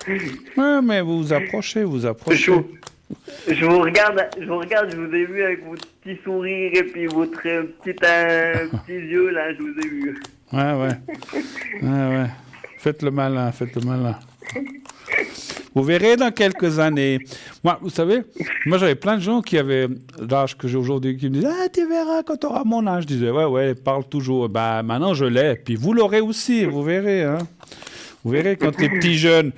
Ouais, mais vous vous approchez. Je vous regarde, je vous ai vu avec votre petit sourire et puis votre petits yeux, là, je vous ai vu. Ouais. Faites le malin. Vous verrez dans quelques années. Moi, vous savez, j'avais plein de gens qui avaient l'âge que j'ai aujourd'hui, qui me disaient « Ah, tu verras quand tu auras mon âge. » Je disais « Ouais, parle toujours. » Maintenant, je l'ai. Puis vous l'aurez aussi, vous verrez. Hein. Vous verrez quand les petits jeunes,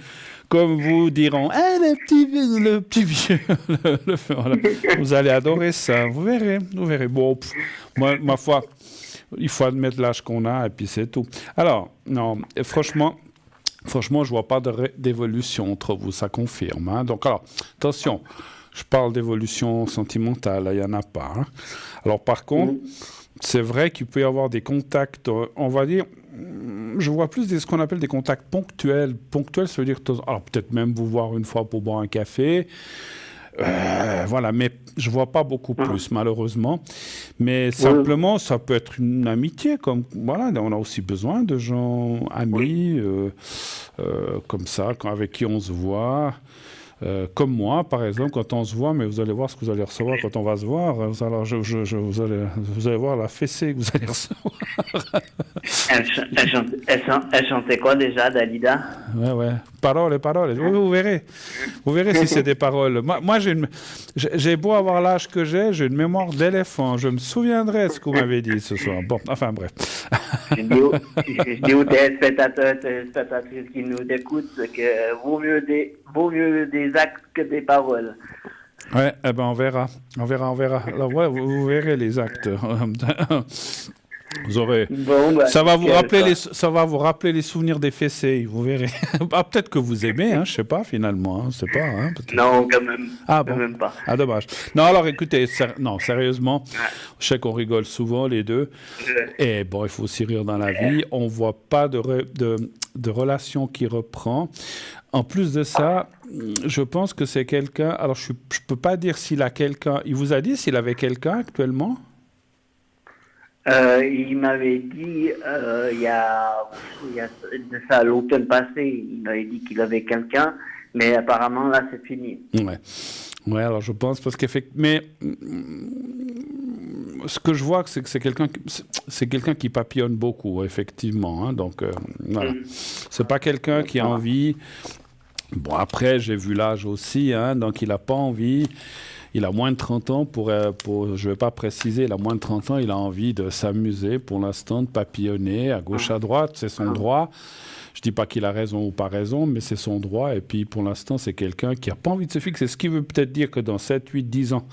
comme vous, diront « Ah, le petit vieux. » Voilà. Vous allez adorer ça. Vous verrez. Bon, moi, ma foi, il faut admettre l'âge qu'on a et puis c'est tout. Alors, non, franchement, je vois pas d'évolution entre vous, ça confirme. Hein. Donc, alors, attention, je parle d'évolution sentimentale, il n'y en a pas. Hein. Alors, par contre, c'est vrai qu'il peut y avoir des contacts, on va dire, je vois plus ce qu'on appelle des contacts ponctuels. Ponctuels, ça veut dire, alors peut-être même vous voir une fois pour boire un café. Voilà, mais je vois pas beaucoup plus, malheureusement. Mais simplement, ça peut être une amitié, comme voilà, on a aussi besoin de gens amis, comme ça, avec qui on se voit. Comme moi, par exemple, quand on se voit, mais vous allez voir ce que vous allez recevoir quand on va se voir. Alors, vous allez voir la fessée que vous allez recevoir. Elle chantait quoi déjà, Dalida? Ouais. Paroles. Oui, vous verrez. Vous verrez si c'est des paroles. Moi j'ai beau avoir l'âge que j'ai une mémoire d'éléphant. Je me souviendrai de ce que vous m'avez dit ce soir. Bon, enfin bref. Je dis aux téléspectateurs qui nous écoutent que vaut mieux des actes que des paroles. Ouais, on verra. Alors, ouais, vous verrez les actes. Vous aurez... ça va vous rappeler les souvenirs des fessées, vous verrez. Peut-être que vous aimez, hein, je sais pas finalement, hein, c'est pas. Hein, non, quand même. Bon. Même pas. Ah dommage. Non, alors écoutez, sérieusement, je sais qu'on rigole souvent les deux. Et bon, il faut aussi rire dans la vie. On voit pas de relation qui reprend. En plus de ça, je pense que c'est quelqu'un. Alors je peux pas dire s'il a quelqu'un. Il vous a dit s'il avait quelqu'un actuellement? Il m'avait dit, il y a de ça l'automne passé, il m'avait dit qu'il avait quelqu'un, mais apparemment là c'est fini. Ouais, alors je pense parce qu'effectivement, mais ce que je vois, c'est que c'est quelqu'un qui papillonne beaucoup, effectivement. Hein, donc, voilà. C'est pas quelqu'un qui a envie... Bon, après, j'ai vu l'âge aussi, hein, donc il n'a pas envie... Il a moins de 30 ans, je ne vais pas préciser, il a moins de 30 ans, il a envie de s'amuser pour l'instant, de papillonner à gauche, à droite, c'est son droit. Je ne dis pas qu'il a raison ou pas raison, mais c'est son droit. Et puis pour l'instant, c'est quelqu'un qui n'a pas envie de se fixer. Ce qui veut peut-être dire que dans 7, 8, 10 ans,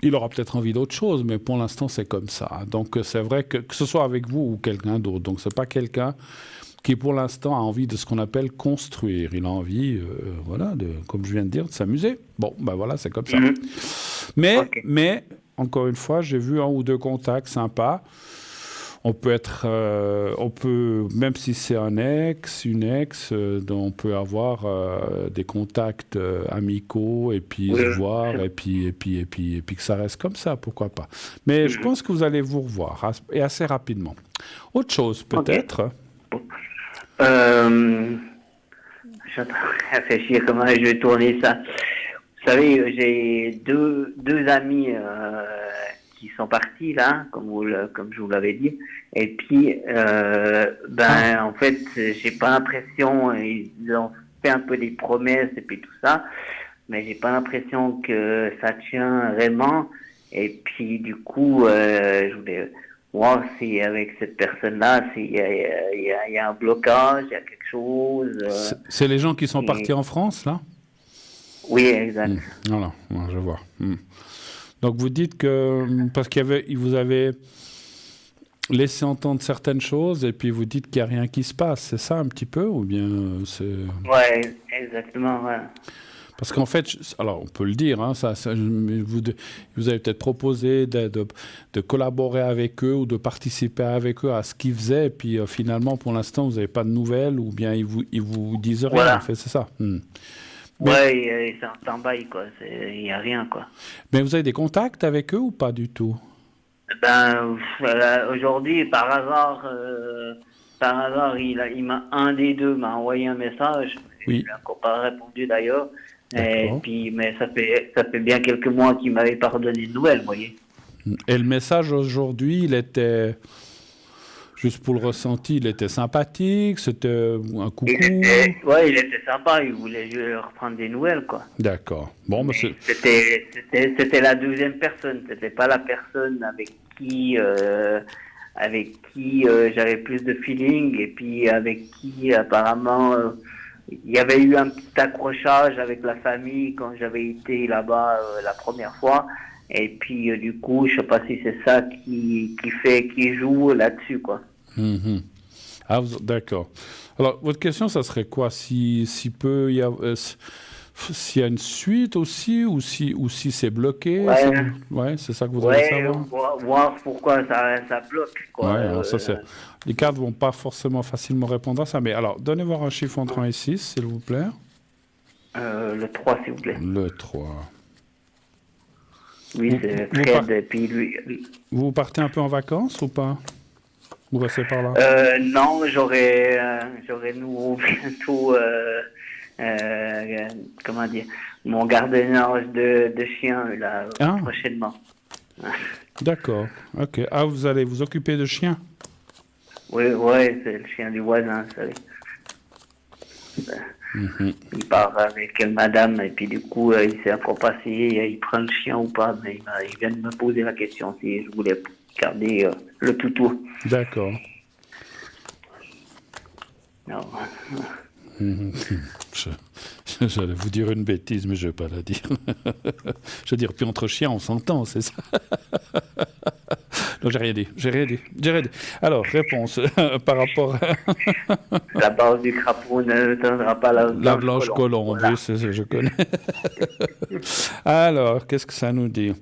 il aura peut-être envie d'autre chose, mais pour l'instant, c'est comme ça. Donc c'est vrai que ce soit avec vous ou quelqu'un d'autre. Donc ce n'est pas quelqu'un qui pour l'instant a envie de ce qu'on appelle construire. Il a envie, voilà, comme je viens de dire, de s'amuser. Bon, ben voilà, c'est comme ça. Mais, encore une fois, j'ai vu 1 ou 2 contacts sympas. On peut, même si c'est une ex, on peut avoir des contacts amicaux et puis se voir et puis que ça reste comme ça, pourquoi pas. Mais je pense que vous allez vous revoir et assez rapidement. Autre chose, peut-être. Je suis en train de réfléchir comment je vais tourner ça. Vous savez, j'ai deux amis qui sont partis là, comme je vous l'avais dit. Et puis, en fait, j'ai pas l'impression, ils ont fait un peu des promesses et puis tout ça, mais j'ai pas l'impression que ça tient vraiment. Et puis, du coup, je voulais voir si avec cette personne-là, s'il y a un blocage, il y a quelque chose. C'est les gens qui sont partis en France, là? Oui, exact. Voilà, je vois. Donc vous dites que parce qu'il vous avait laissé entendre certaines choses et puis vous dites qu'il n'y a rien qui se passe, c'est ça un petit peu ou bien c'est... Ouais, exactement. Ouais. Parce qu'en fait, alors on peut le dire, hein, vous avez peut-être proposé de collaborer avec eux ou de participer avec eux à ce qu'ils faisaient et puis finalement pour l'instant vous n'avez pas de nouvelles ou bien ils vous disent rien, voilà. En fait, c'est ça. Ouais, c'est un stand-by, quoi. Il n'y a rien, quoi. Mais vous avez des contacts avec eux ou pas du tout? Aujourd'hui, par hasard, un des deux m'a envoyé un message. Oui. Je lui ai encore pas répondu d'ailleurs. Et puis, mais ça fait bien quelques mois qu'il m'avait pas redonné de nouvelles, vous voyez. Et le message aujourd'hui, il était... Juste pour le ressenti, il était sympathique, c'était un coucou. Oui, il était sympa, il voulait reprendre des nouvelles, quoi. D'accord. Bon, mais c'était la deuxième personne, c'était pas la personne avec qui j'avais plus de feeling et puis avec qui apparemment il y avait eu un petit accrochage avec la famille quand j'avais été là-bas la première fois. Et puis, du coup, je sais pas si c'est ça qui joue là-dessus, quoi. Ah, d'accord. Alors, votre question, ça serait quoi? S'il y a une suite aussi, ou si c'est bloqué? Ouais, c'est ça que vous voudriez savoir? Voir pourquoi ça bloque, quoi. Ouais, alors les cartes vont pas forcément facilement répondre à ça, mais alors, donnez voir un chiffre entre 1 et 6, s'il vous plaît. Le 3, s'il vous plaît. Le 3. Oui, c'est Fred, et puis lui... Vous partez un peu en vacances ou pas? Vous restez par là? Non, j'aurai nous bientôt, comment dire, mon gardiennage de chien, là, prochainement. D'accord, ok. Ah, vous allez vous occuper de chiens? Oui, c'est le chien du voisin, vous savez. Il part avec madame et puis du coup il sait encore pas si il prend le chien ou pas, mais il vient de me poser la question si je voulais garder le toutou. D'accord. Non. J'allais vous dire une bêtise, mais je ne vais pas la dire. Je veux dire, puis entre chiens, on s'entend, c'est ça. Non, j'ai rien dit. Alors, réponse par rapport à... La base du crapaud ne donnera pas la blanche colombe. Voilà. Oui, je connais. Alors, qu'est-ce que ça nous dit?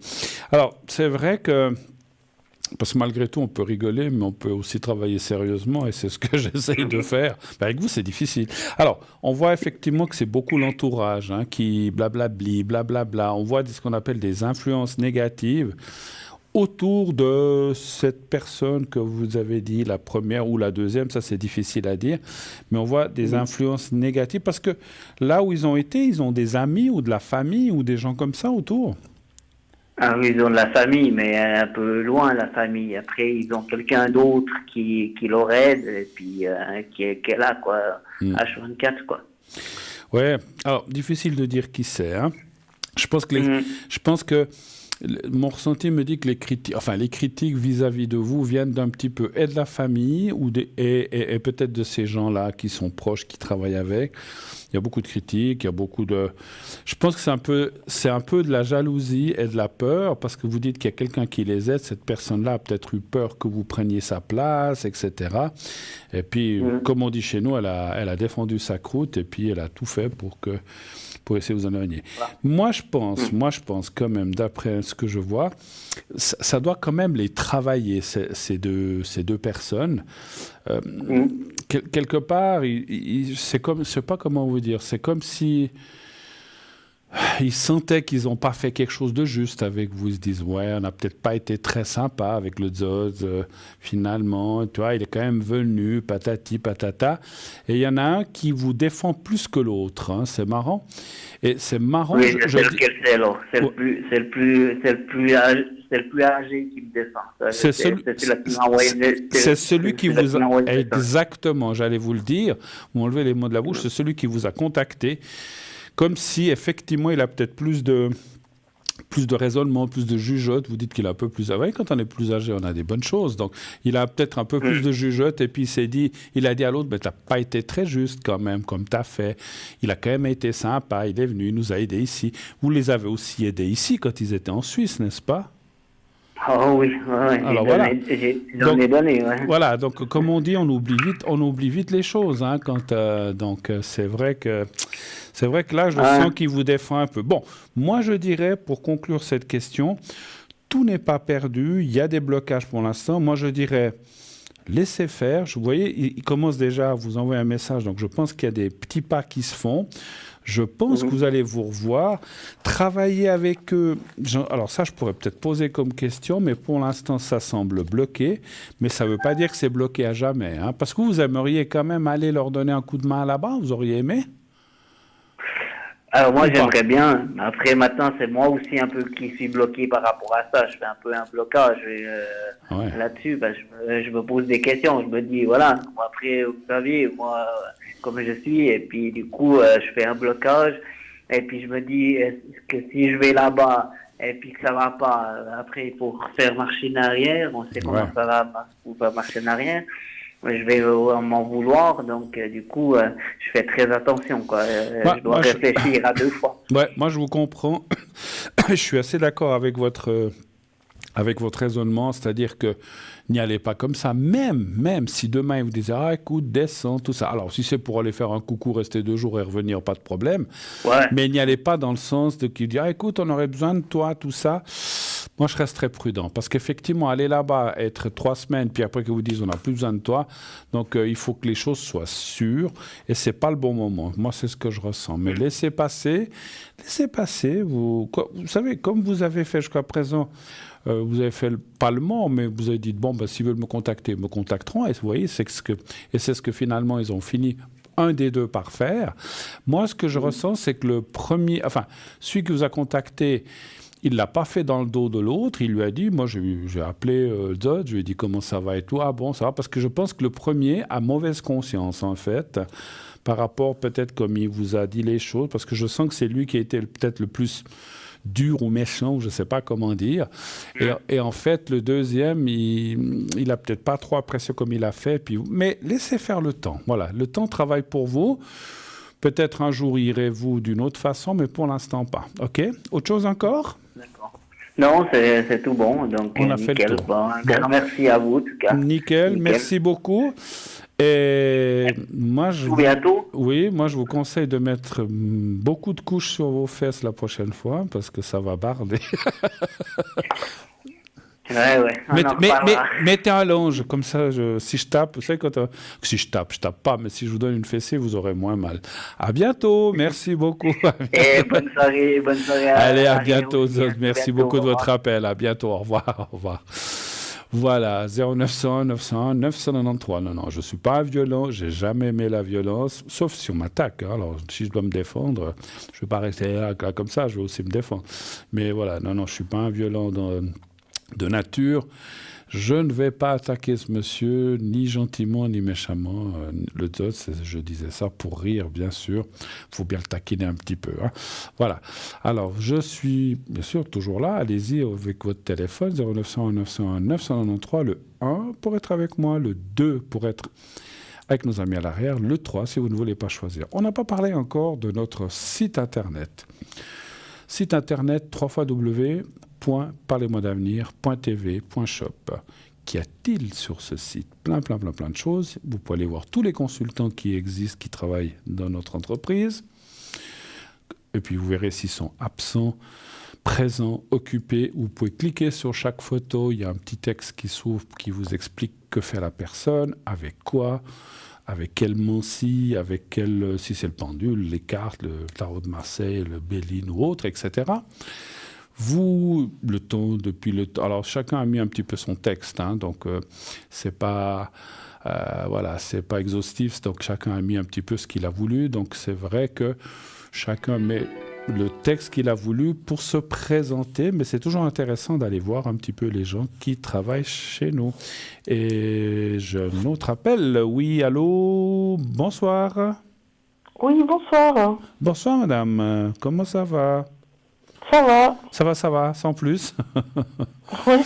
Alors, c'est vrai que... Parce que malgré tout, on peut rigoler, mais on peut aussi travailler sérieusement, et c'est ce que j'essaye de faire. Avec vous, c'est difficile. Alors, on voit effectivement que c'est beaucoup l'entourage qui blablabli, blablabla. On voit ce qu'on appelle des influences négatives autour de cette personne que vous avez dit, la première ou la deuxième, ça c'est difficile à dire, mais on voit des influences négatives, parce que là où ils ont été, ils ont des amis ou de la famille ou des gens comme ça autour. Ah oui, ils ont de la famille, mais un peu loin, la famille. Après, ils ont quelqu'un d'autre qui leur aide, et puis qui est là, quoi, H24, quoi. Ouais, alors, difficile de dire qui c'est, hein. Je pense que mon ressenti me dit que les critiques vis-à-vis de vous viennent d'un petit peu et de la famille et peut-être de ces gens-là qui sont proches, qui travaillent avec. Il y a beaucoup de critiques, il y a beaucoup de... Je pense que c'est un peu de la jalousie et de la peur, parce que vous dites qu'il y a quelqu'un qui les aide, cette personne-là a peut-être eu peur que vous preniez sa place, etc. Et puis, comme on dit chez nous, elle a défendu sa croûte et puis elle a tout fait pour essayer de vous en éloigner. Moi, je pense quand même, d'après ce que je vois, ça doit quand même les travailler, ces deux personnes. Quelque part, c'est comme, je ne sais pas comment vous dire, c'est comme si ils sentaient qu'ils n'ont pas fait quelque chose de juste avec vous. Ils se disent, ouais, on n'a peut-être pas été très sympa avec le Zod, finalement. Tu vois, il est quand même venu, patati, patata. Et il y en a un qui vous défend plus que l'autre. Hein, c'est marrant. Et c'est marrant. Oui, je sais lequel c'est alors. C'est le plus âgé qui me défend. C'est celui qui vous a... Exactement, j'allais vous le dire. Vous m'enlevez les mots de la bouche. C'est celui qui vous a contacté. Comme si, effectivement, il a peut-être plus de raisonnement, plus de jugeote. Vous dites qu'il est un peu plus âgé. Quand on est plus âgé, on a des bonnes choses. Donc, il a peut-être un peu plus de jugeote. Et puis, il a dit à l'autre, tu n'as pas été très juste quand même, comme tu as fait. Il a quand même été sympa. Il est venu, il nous a aidés ici. Vous les avez aussi aidés ici quand ils étaient en Suisse, n'est-ce pas? Oh oui, alors voilà. J'en ai donné, ouais. Voilà, donc comme on dit, on oublie vite les choses. Hein, donc c'est vrai que là, je sens qu'il vous défend un peu. Bon, moi je dirais, pour conclure cette question, tout n'est pas perdu, il y a des blocages pour l'instant. Moi je dirais, laissez faire. Vous voyez, il commence déjà à vous envoyer un message, donc je pense qu'il y a des petits pas qui se font. Je pense que vous allez vous revoir, travailler avec eux. Alors ça, je pourrais peut-être poser comme question, mais pour l'instant, ça semble bloqué. Mais ça ne veut pas dire que c'est bloqué à jamais. Hein, parce que vous aimeriez quand même aller leur donner un coup de main là-bas. Vous auriez aimé? Alors moi, j'aimerais bien. Après, maintenant, c'est moi aussi un peu qui suis bloqué par rapport à ça. Je fais un peu un blocage là-dessus. Je me pose des questions. Je me dis, voilà, après, vous savez, moi... comme je suis, et puis du coup, je fais un blocage, et puis je me dis, est-ce que si je vais là-bas, et puis que ça va pas, après, il faut faire marcher en arrière, on sait comment ça va marcher en arrière, je vais m'en vouloir, donc du coup, je fais très attention, quoi. Je dois réfléchir à deux fois. Ouais, moi, je vous comprends. Je suis assez d'accord avec votre raisonnement, c'est-à-dire que n'y allez pas comme ça, même si demain ils vous disent « Ah, écoute, descends, tout ça ». Alors, si c'est pour aller faire un coucou, rester 2 jours et revenir, pas de problème. Ouais. Mais n'y allez pas dans le sens de qui dit « Ah, écoute, on aurait besoin de toi, tout ça ». Moi, je reste très prudent parce qu'effectivement, aller là-bas, être 3 semaines, puis après qu'ils vous disent « On n'a plus besoin de toi », donc il faut que les choses soient sûres et c'est pas le bon moment. Moi, c'est ce que je ressens. Mais laissez passer. Vous savez, comme vous avez fait jusqu'à présent, vous avez fait pas le mort, mais vous avez dit bon, s'ils veulent me contacter, ils me contacteront. Et vous voyez, c'est ce que finalement ils ont fini un des deux par faire. Moi, ce que je ressens, c'est que celui qui vous a contacté, il ne l'a pas fait dans le dos de l'autre. Il lui a dit, moi, j'ai appelé Zod, je lui ai dit comment ça va et tout. Ah bon, ça va, parce que je pense que le premier a mauvaise conscience en fait, par rapport peut-être comme il vous a dit les choses, parce que je sens que c'est lui qui a été peut-être le plus dur ou méchant, je ne sais pas comment dire. Et en fait, le deuxième, il n'a peut-être pas trop apprécié comme il a fait. Mais laissez faire le temps. Voilà, le temps travaille pour vous. Peut-être un jour, irez-vous d'une autre façon, mais pour l'instant, pas. OK? Autre chose encore? D'accord. Non, c'est tout bon. Donc, on a fait le tour. Bon, merci à vous, en tout cas. Nickel. Merci beaucoup. Et moi, bientôt. Oui, moi, je vous conseille de mettre beaucoup de couches sur vos fesses la prochaine fois, parce que ça va barder. Ouais. Mais mettez un longe, comme ça, si je tape, vous savez, si je tape pas, mais si je vous donne une fessée, vous aurez moins mal. À bientôt, merci beaucoup. Et bonne soirée. Allez, à bientôt, Zod. Merci beaucoup de votre appel. À bientôt, au revoir. Voilà, 0901 901 993. Non, je ne suis pas violent, j'ai jamais aimé la violence, sauf si on m'attaque. Hein. Alors, si je dois me défendre, je ne vais pas rester là comme ça, je vais aussi me défendre. Mais voilà, non, je ne suis pas un violent de nature. Je ne vais pas attaquer ce monsieur, ni gentiment, ni méchamment. Le Zod, je disais ça pour rire, bien sûr. Il faut bien le taquiner un petit peu. Hein. Voilà. Alors, je suis, bien sûr, toujours là. Allez-y avec votre téléphone, 0901 901 993, le 1 pour être avec moi, le 2 pour être avec nos amis à l'arrière, le 3 si vous ne voulez pas choisir. On n'a pas parlé encore de notre site Internet. Site Internet, www.parlez-moi-d'avenir.tv.shop. Qu'y a-t-il sur ce site? Plein de choses. Vous pouvez aller voir tous les consultants qui existent, qui travaillent dans notre entreprise. Et puis vous verrez s'ils sont absents, présents, occupés. Vous pouvez cliquer sur chaque photo. Il y a un petit texte qui s'ouvre qui vous explique que fait la personne, avec quoi, avec quel manci, avec quel, si c'est le pendule, les cartes, le tarot de Marseille, le Béline ou autre, etc. Vous, le temps, depuis le temps... Alors, chacun a mis un petit peu son texte, hein, donc c'est pas... voilà, c'est pas exhaustif, donc chacun a mis un petit peu ce qu'il a voulu. Donc, c'est vrai que chacun met le texte qu'il a voulu pour se présenter, mais c'est toujours intéressant d'aller voir un petit peu les gens qui travaillent chez nous. Et j'ai un autre appel. Oui, allô, bonsoir. Oui, bonsoir. Bonsoir, madame. Comment ça va? Ça va. Ça va, sans plus. Oui.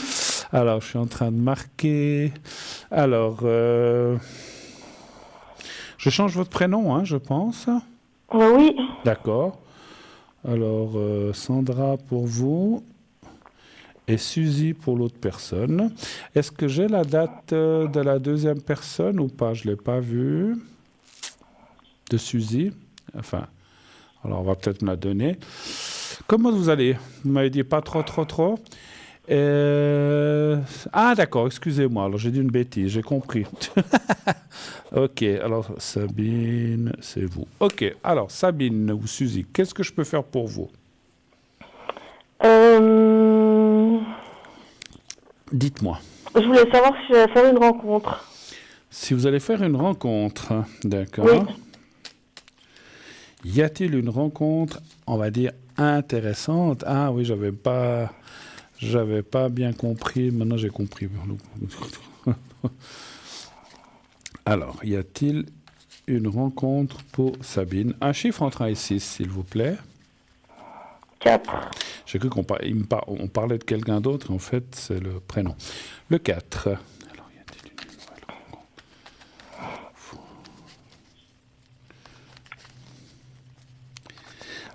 Alors, je suis en train de marquer. Alors, je change votre prénom, hein, je pense. Oui. D'accord. Alors, Sandra pour vous et Suzy pour l'autre personne. Est-ce que j'ai la date de la deuxième personne ou pas? Je ne l'ai pas vue. De Suzy. Enfin, alors on va peut-être me la donner. Comment vous allez? Vous m'avez dit pas trop. Ah, d'accord, excusez-moi. Alors, j'ai dit une bêtise, j'ai compris. Ok, alors, Sabine, c'est vous. Ok, alors, Sabine ou Suzy, qu'est-ce que je peux faire pour vous? Dites-moi. Je voulais savoir si j'allais faire une rencontre. Si vous allez faire une rencontre, d'accord. Oui. Y a-t-il une rencontre, on va dire, intéressante? Ah oui, j'avais pas bien compris. Maintenant, j'ai compris. Alors, y a-t-il une rencontre pour Sabine? Un chiffre entre 1 et 6, s'il vous plaît. 4. J'ai cru qu'on parlait de quelqu'un d'autre, en fait, c'est le prénom. Le 4. Alors, y a-t-il une nouvelle rencontre?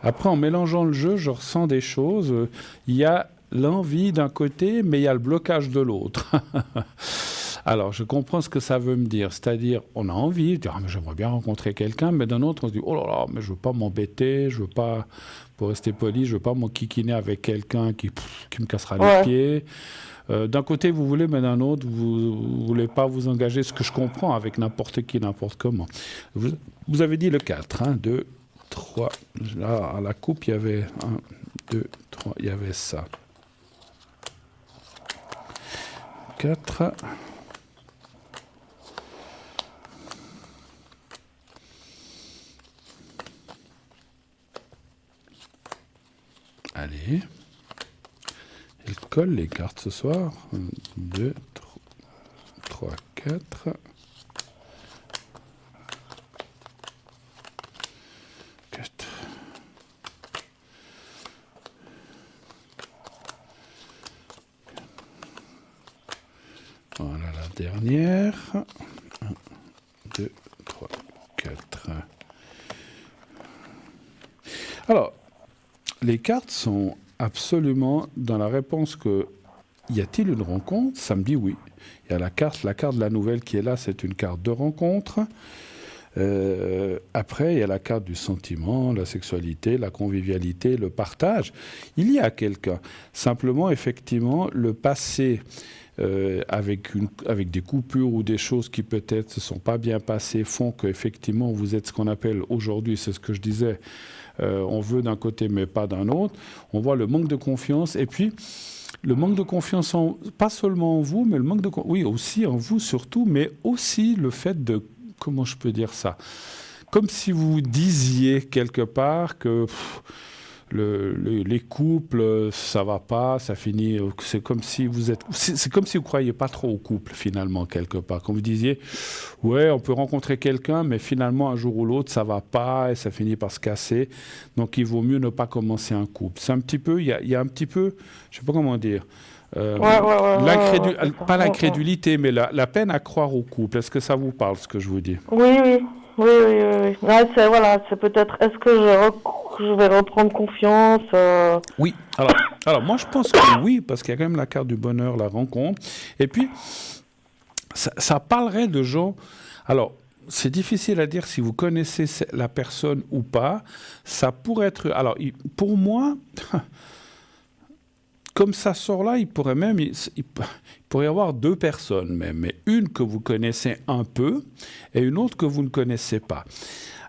Après, en mélangeant le jeu, je ressens des choses. Il y a l'envie d'un côté, mais il y a le blocage de l'autre. Alors, je comprends ce que ça veut me dire. C'est-à-dire, on a envie de dire, mais j'aimerais bien rencontrer quelqu'un, mais d'un autre, on se dit, oh là là, mais je veux pas m'embêter, je veux pas, pour rester poli, je veux pas m'enquiquiner avec quelqu'un qui me cassera les pieds. D'un côté, vous voulez, mais d'un autre, vous voulez pas vous engager, ce que je comprends, avec n'importe qui, n'importe comment. Vous avez dit le 4, hein, 2, 3. Là, à la coupe, il y avait 1, 2, 3, il y avait ça. 4. Allez. Elle colle les cartes ce soir. 1, 2, 3, 4. 4. Voilà la dernière. 1, 2, 3, 4. Alors, les cartes sont absolument dans la réponse que y a-t-il une rencontre? Ça me dit oui. Il y a la carte de la nouvelle qui est là, c'est une carte de rencontre. Après, il y a la carte du sentiment, la sexualité, la convivialité, le partage. Il y a quelqu'un. Simplement, effectivement, le passé avec des coupures ou des choses qui peut-être ne se sont pas bien passées font qu'effectivement, vous êtes ce qu'on appelle aujourd'hui, c'est ce que je disais, on veut d'un côté mais pas d'un autre. On voit le manque de confiance et puis le manque de confiance, pas seulement en vous, mais le manque de oui, aussi en vous surtout, mais aussi le fait de, comment je peux dire ça, comme si vous disiez quelque part que les couples, ça va pas, ça finit. C'est comme si c'est comme si vous croyez pas trop au couple finalement quelque part. Quand vous disiez, ouais, on peut rencontrer quelqu'un, mais finalement un jour ou l'autre ça va pas et ça finit par se casser. Donc il vaut mieux ne pas commencer un couple. C'est un petit peu, il y a un petit peu, je sais pas comment dire. Pas l'incrédulité, mais la peine à croire au couple. Est-ce que ça vous parle ce que je vous dis? Oui. Ouais, c'est peut-être, est-ce que je vais reprendre confiance Oui, alors moi je pense que oui, parce qu'il y a quand même la carte du bonheur, la rencontre. Et puis, ça parlerait de gens... Alors, c'est difficile à dire si vous connaissez la personne ou pas. Ça pourrait être... Alors, pour moi... Comme ça sort là, il pourrait y avoir deux personnes même, mais une que vous connaissez un peu et une autre que vous ne connaissez pas.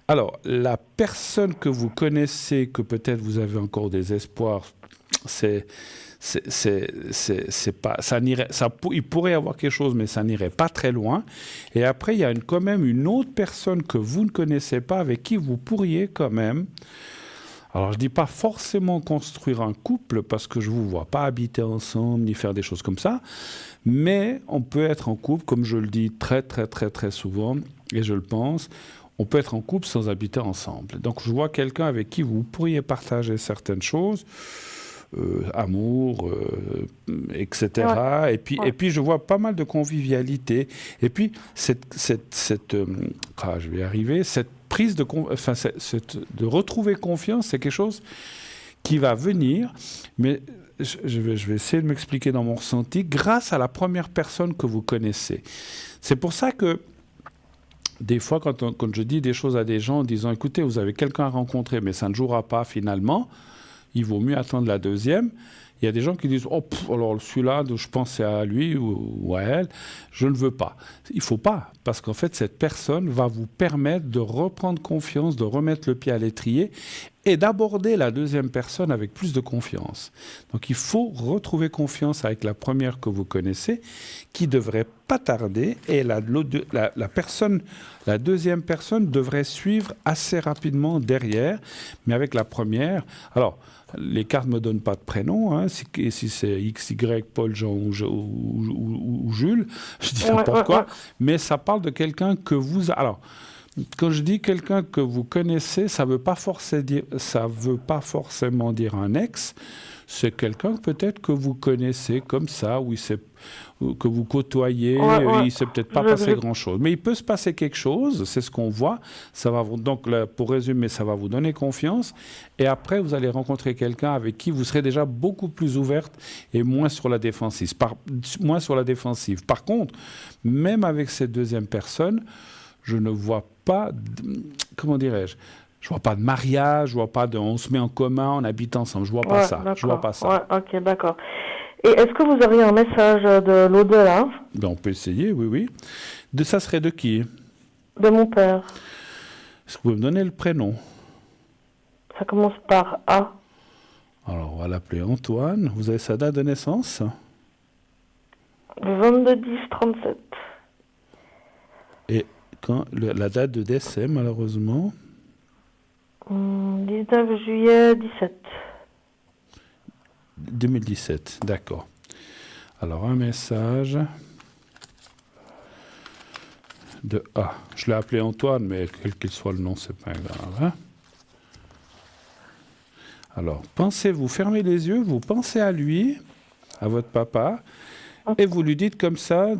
Alors, la personne que vous connaissez, que peut-être vous avez encore des espoirs, il pourrait y avoir quelque chose, mais ça n'irait pas très loin. Et après, il y a quand même une autre personne que vous ne connaissez pas, avec qui vous pourriez quand même... Alors, je ne dis pas forcément construire un couple, parce que je ne vous vois pas habiter ensemble, ni faire des choses comme ça, mais on peut être en couple, comme je le dis très, très, très, très souvent, et je le pense, on peut être en couple sans habiter ensemble. Donc, je vois quelqu'un avec qui vous pourriez partager certaines choses, amour, etc. Ouais. Et puis, je vois pas mal de convivialité. Et puis, je vais y arriver, cette prise de retrouver confiance, c'est quelque chose qui va venir, mais je vais essayer de m'expliquer dans mon ressenti, grâce à la première personne que vous connaissez. C'est pour ça que des fois, quand je dis des choses à des gens en disant « Écoutez, vous avez quelqu'un à rencontrer, mais ça ne jouera pas finalement », il vaut mieux attendre la deuxième. Il y a des gens qui disent « Oh, alors celui-là, je pensais à lui ou à elle, je ne veux pas ». Il ne faut pas, parce qu'en fait, cette personne va vous permettre de reprendre confiance, de remettre le pied à l'étrier et d'aborder la deuxième personne avec plus de confiance. Donc, il faut retrouver confiance avec la première que vous connaissez, qui ne devrait pas tarder, et la deuxième personne devrait suivre assez rapidement derrière, mais avec la première... Alors, les cartes ne me donnent pas de prénom, hein, si c'est X, Y, Paul, Jean ou Jules, je dis n'importe quoi, mais ça parle de quelqu'un que vous... Alors, quand je dis quelqu'un que vous connaissez, ça ne veut pas forcément dire un ex, c'est quelqu'un peut-être que vous connaissez comme ça, que vous côtoyez, il ne s'est peut-être pas passé grand-chose. Mais il peut se passer quelque chose, c'est ce qu'on voit. Donc, là, pour résumer, ça va vous donner confiance. Et après, vous allez rencontrer quelqu'un avec qui vous serez déjà beaucoup plus ouverte et moins sur la défensive. Par contre, même avec cette deuxième personne, je ne vois pas, comment dirais-je, je vois pas de mariage, je vois pas de on se met en commun, on habite ensemble, je vois pas ça. Je vois pas ça. Ouais, ok, d'accord. Et est-ce que vous auriez un message de l'au-delà? Ben, on peut essayer, oui. Ça serait de qui? De mon père. Est-ce que vous pouvez me donner le prénom? Ça commence par A. Alors, on va l'appeler Antoine. Vous avez sa date de naissance? Le 22-10-37. Et la date de décès, malheureusement? 19 juillet 17. 2017, d'accord. Alors, un message de A. Je l'ai appelé Antoine, mais quel qu'il soit le nom, c'est pas grave. Hein? Alors, vous fermez les yeux, vous pensez à lui, à votre papa, et vous lui dites comme ça...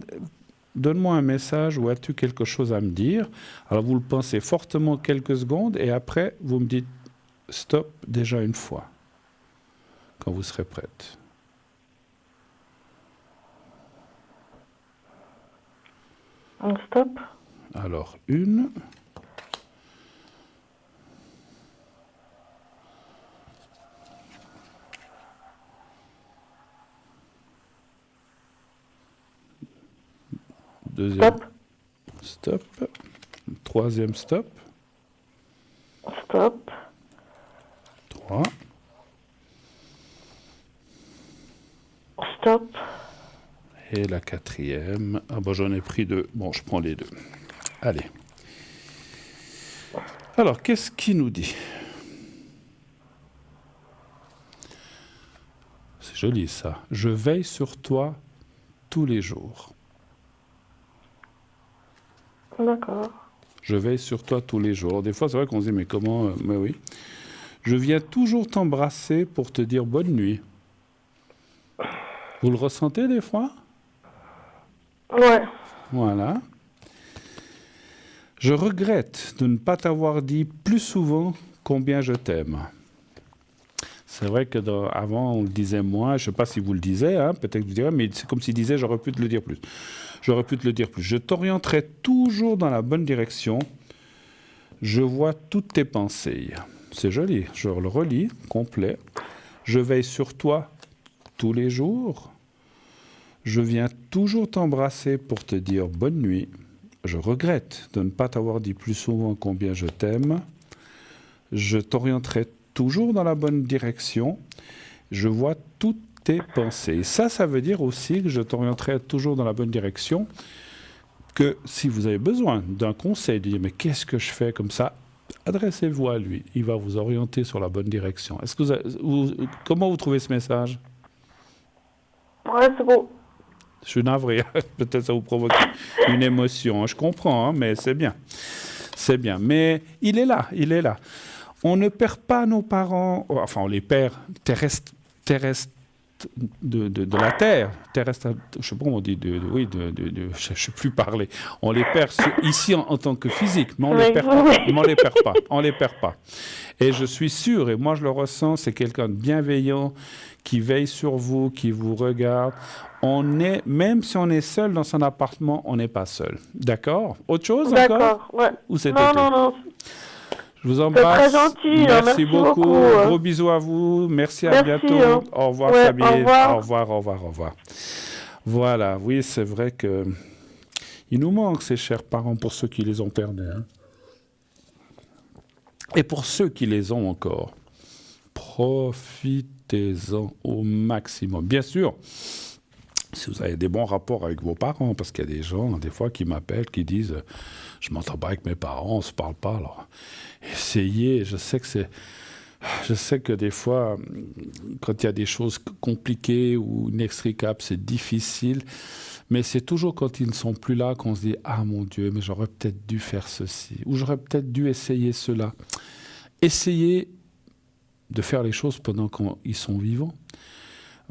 Donne-moi un message ou as-tu quelque chose à me dire? Alors, vous le pensez fortement quelques secondes et après, vous me dites stop déjà une fois, quand vous serez prête. Stop. Alors, une. Deuxième. Stop. Troisième stop. Stop. 3. top. Et la 4e. Ah bon, j'en ai pris 2. Bon, je prends les 2. Allez. Alors, qu'est-ce qu'il nous dit? C'est joli ça. Je veille sur toi tous les jours. D'accord. Je veille sur toi tous les jours. Des fois, c'est vrai qu'on se dit, mais comment mais oui. Je viens toujours t'embrasser pour te dire bonne nuit. Vous le ressentez des fois? Ouais. Voilà. Je regrette de ne pas t'avoir dit plus souvent combien je t'aime. C'est vrai que avant, on le disait moins. Je ne sais pas si vous le disiez, hein, peut-être que vous direz, mais c'est comme s'il disait, j'aurais pu te le dire plus. J'aurais pu te le dire plus. Je t'orienterai toujours dans la bonne direction. Je vois toutes tes pensées. C'est joli. Je le relis, complet. Je veille sur toi tous les jours. Je viens toujours t'embrasser pour te dire bonne nuit. Je regrette de ne pas t'avoir dit plus souvent combien je t'aime. Je t'orienterai toujours dans la bonne direction. Je vois toutes tes pensées. Ça veut dire aussi que je t'orienterai toujours dans la bonne direction, que si vous avez besoin d'un conseil, de dire mais qu'est-ce que je fais comme ça, adressez-vous à lui. Il va vous orienter sur la bonne direction. Est-ce que comment vous trouvez ce message? Ouais, c'est beau. Je suis navré. Peut-être ça vous provoque une émotion. Je comprends, hein, mais c'est bien. C'est bien. Mais il est là, il est là. On ne perd pas nos parents, enfin on les perd terrestres de la terre, terrestre, je ne sais pas comment on dit, je ne sais plus parler. On les perd ici en tant que physique, mais on les perd pas. Mais on les perd pas. Et je suis sûr, et moi je le ressens, c'est quelqu'un de bienveillant qui veille sur vous, qui vous regarde. Même si on est seul dans son appartement, on n'est pas seul. D'accord? Autre chose encore? D'accord, ouais. Ou c'est non. Je vous embrasse. C'est très gentil. Merci beaucoup. Gros bisous à vous. Merci, à bientôt. Hein. Au revoir, ouais, Sabine. Au revoir. Au revoir. Voilà, oui, c'est vrai que il nous manque ces chers parents pour ceux qui les ont perdus. Hein. Et pour ceux qui les ont encore, profitez-en au maximum. Bien sûr, si vous avez des bons rapports avec vos parents, parce qu'il y a des gens, des fois, qui m'appellent, qui disent « Je m'entends pas avec mes parents, on ne se parle pas. » Alors, essayez, je sais que des fois, quand il y a des choses compliquées ou inextricables, c'est difficile, mais c'est toujours quand ils ne sont plus là qu'on se dit « Ah mon Dieu, mais j'aurais peut-être dû faire ceci, ou j'aurais peut-être dû essayer cela. » Essayez de faire les choses pendant qu'ils sont vivants.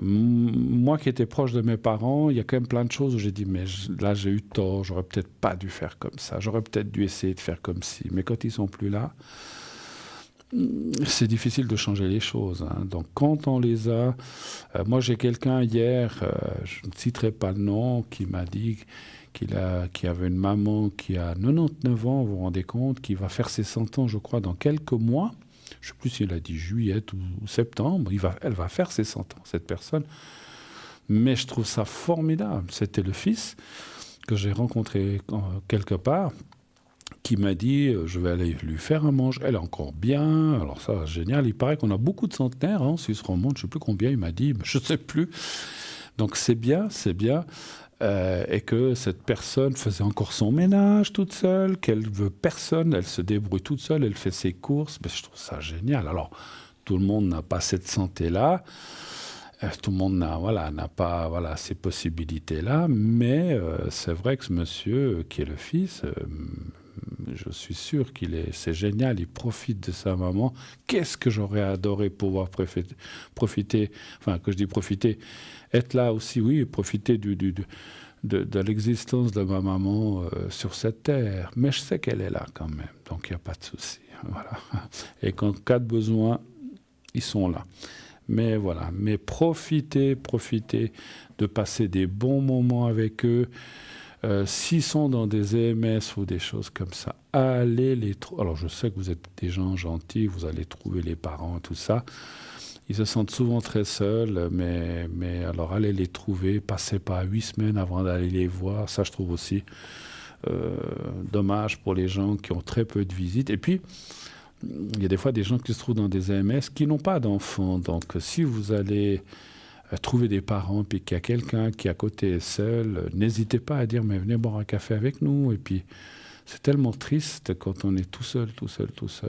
Moi qui étais proche de mes parents, il y a quand même plein de choses où j'ai dit mais là j'ai eu tort, j'aurais peut-être pas dû faire comme ça, j'aurais peut-être dû essayer de faire comme ci. Mais quand ils sont plus là, c'est difficile de changer les choses. Hein. Donc quand on les a, moi j'ai quelqu'un hier, je ne citerai pas le nom, qui m'a dit qu'il avait une maman qui a 99 ans, vous vous rendez compte, qui va faire ses 100 ans je crois dans quelques mois. Je ne sais plus s'il a dit juillet ou septembre, elle va faire ses 100 ans, cette personne. Mais je trouve ça formidable. C'était le fils que j'ai rencontré quelque part, qui m'a dit, je vais aller lui faire un manger. Elle est encore bien, alors ça, génial. Il paraît qu'on a beaucoup de centenaires en Suisse romande, je ne sais plus combien, il m'a dit, mais je ne sais plus. Donc c'est bien. Et que cette personne faisait encore son ménage toute seule, qu'elle veut personne, elle se débrouille toute seule, elle fait ses courses. Mais je trouve ça génial. Alors, tout le monde n'a pas cette santé-là, tout le monde n'a pas ces possibilités-là, mais c'est vrai que ce monsieur, qui est le fils, je suis sûr c'est génial, il profite de sa maman. Qu'est-ce que j'aurais adoré pouvoir profiter, enfin, que je dis profiter, être là aussi, oui, profiter de l'existence de ma maman sur cette terre. Mais je sais qu'elle est là quand même, donc il n'y a pas de souci. Voilà. Et qu'en cas de besoin, ils sont là. Mais voilà, mais profitez de passer des bons moments avec eux. S'ils sont dans des EMS ou des choses comme ça, allez les trouver. Alors je sais que vous êtes des gens gentils, vous allez trouver les parents, tout ça. Ils se sentent souvent très seuls, mais alors allez les trouver, passez pas 8 semaines avant d'aller les voir. Ça, je trouve aussi dommage pour les gens qui ont très peu de visites. Et puis, il y a des fois des gens qui se trouvent dans des EMS qui n'ont pas d'enfants. Donc, si vous allez trouvez des parents, puis qu'il y a quelqu'un qui à côté est seul, n'hésitez pas à dire, mais venez boire un café avec nous. Et puis, c'est tellement triste quand on est tout seul.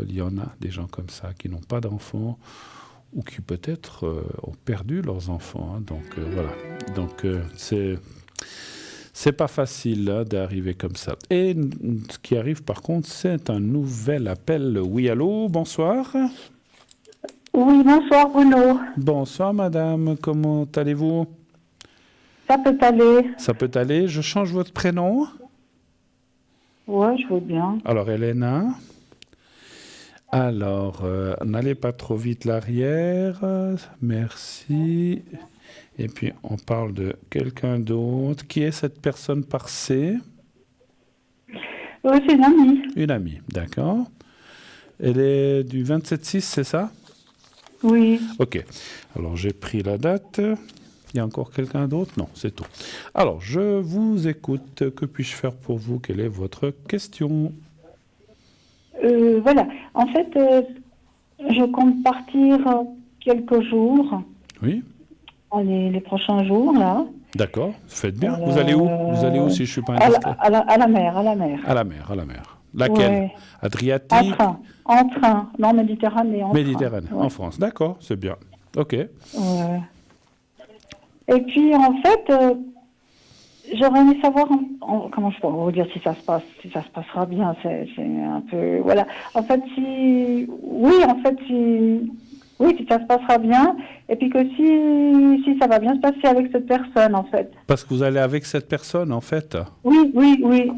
Il y en a des gens comme ça qui n'ont pas d'enfants ou qui peut-être ont perdu leurs enfants. Hein. Donc, voilà. Donc, c'est pas facile là, d'arriver comme ça. Et ce qui arrive par contre, c'est un nouvel appel. Oui, allô, bonsoir. Oui, bonsoir Bruno. Bonsoir madame, comment allez-vous? Ça peut aller. Ça peut aller, je change votre prénom. Ouais, je veux bien. Alors Elena. Alors, n'allez pas trop vite l'arrière. Merci. Et puis, on parle de quelqu'un d'autre. Qui est cette personne par C? Oui, c'est une amie. Une amie, d'accord. Elle est du 27-6, c'est ça? Oui. Ok. Alors, j'ai pris la date. Il y a encore quelqu'un d'autre? Non, c'est tout. Alors, je vous écoute. Que puis-je faire pour vous? Quelle est votre question? Voilà. En fait, je compte partir quelques jours. Oui. Les prochains jours, là. D'accord, faites bien. Vous allez où? Vous allez où si je ne suis pas indiscret? À la mer, à la mer. À la mer, à la mer. Laquelle? Ouais. Adriatique? En train. Non, Méditerranée, en Méditerranée, train. Ouais. en France. D'accord, c'est bien. Ok. Ouais. Et puis, en fait, j'aurais aimé savoir comment je pourrais vous dire si ça se passera bien. C'est un peu... Voilà. En fait, si ça se passera bien, et puis que si ça va bien se passer avec cette personne, en fait. Parce que vous allez avec cette personne, en fait? Oui.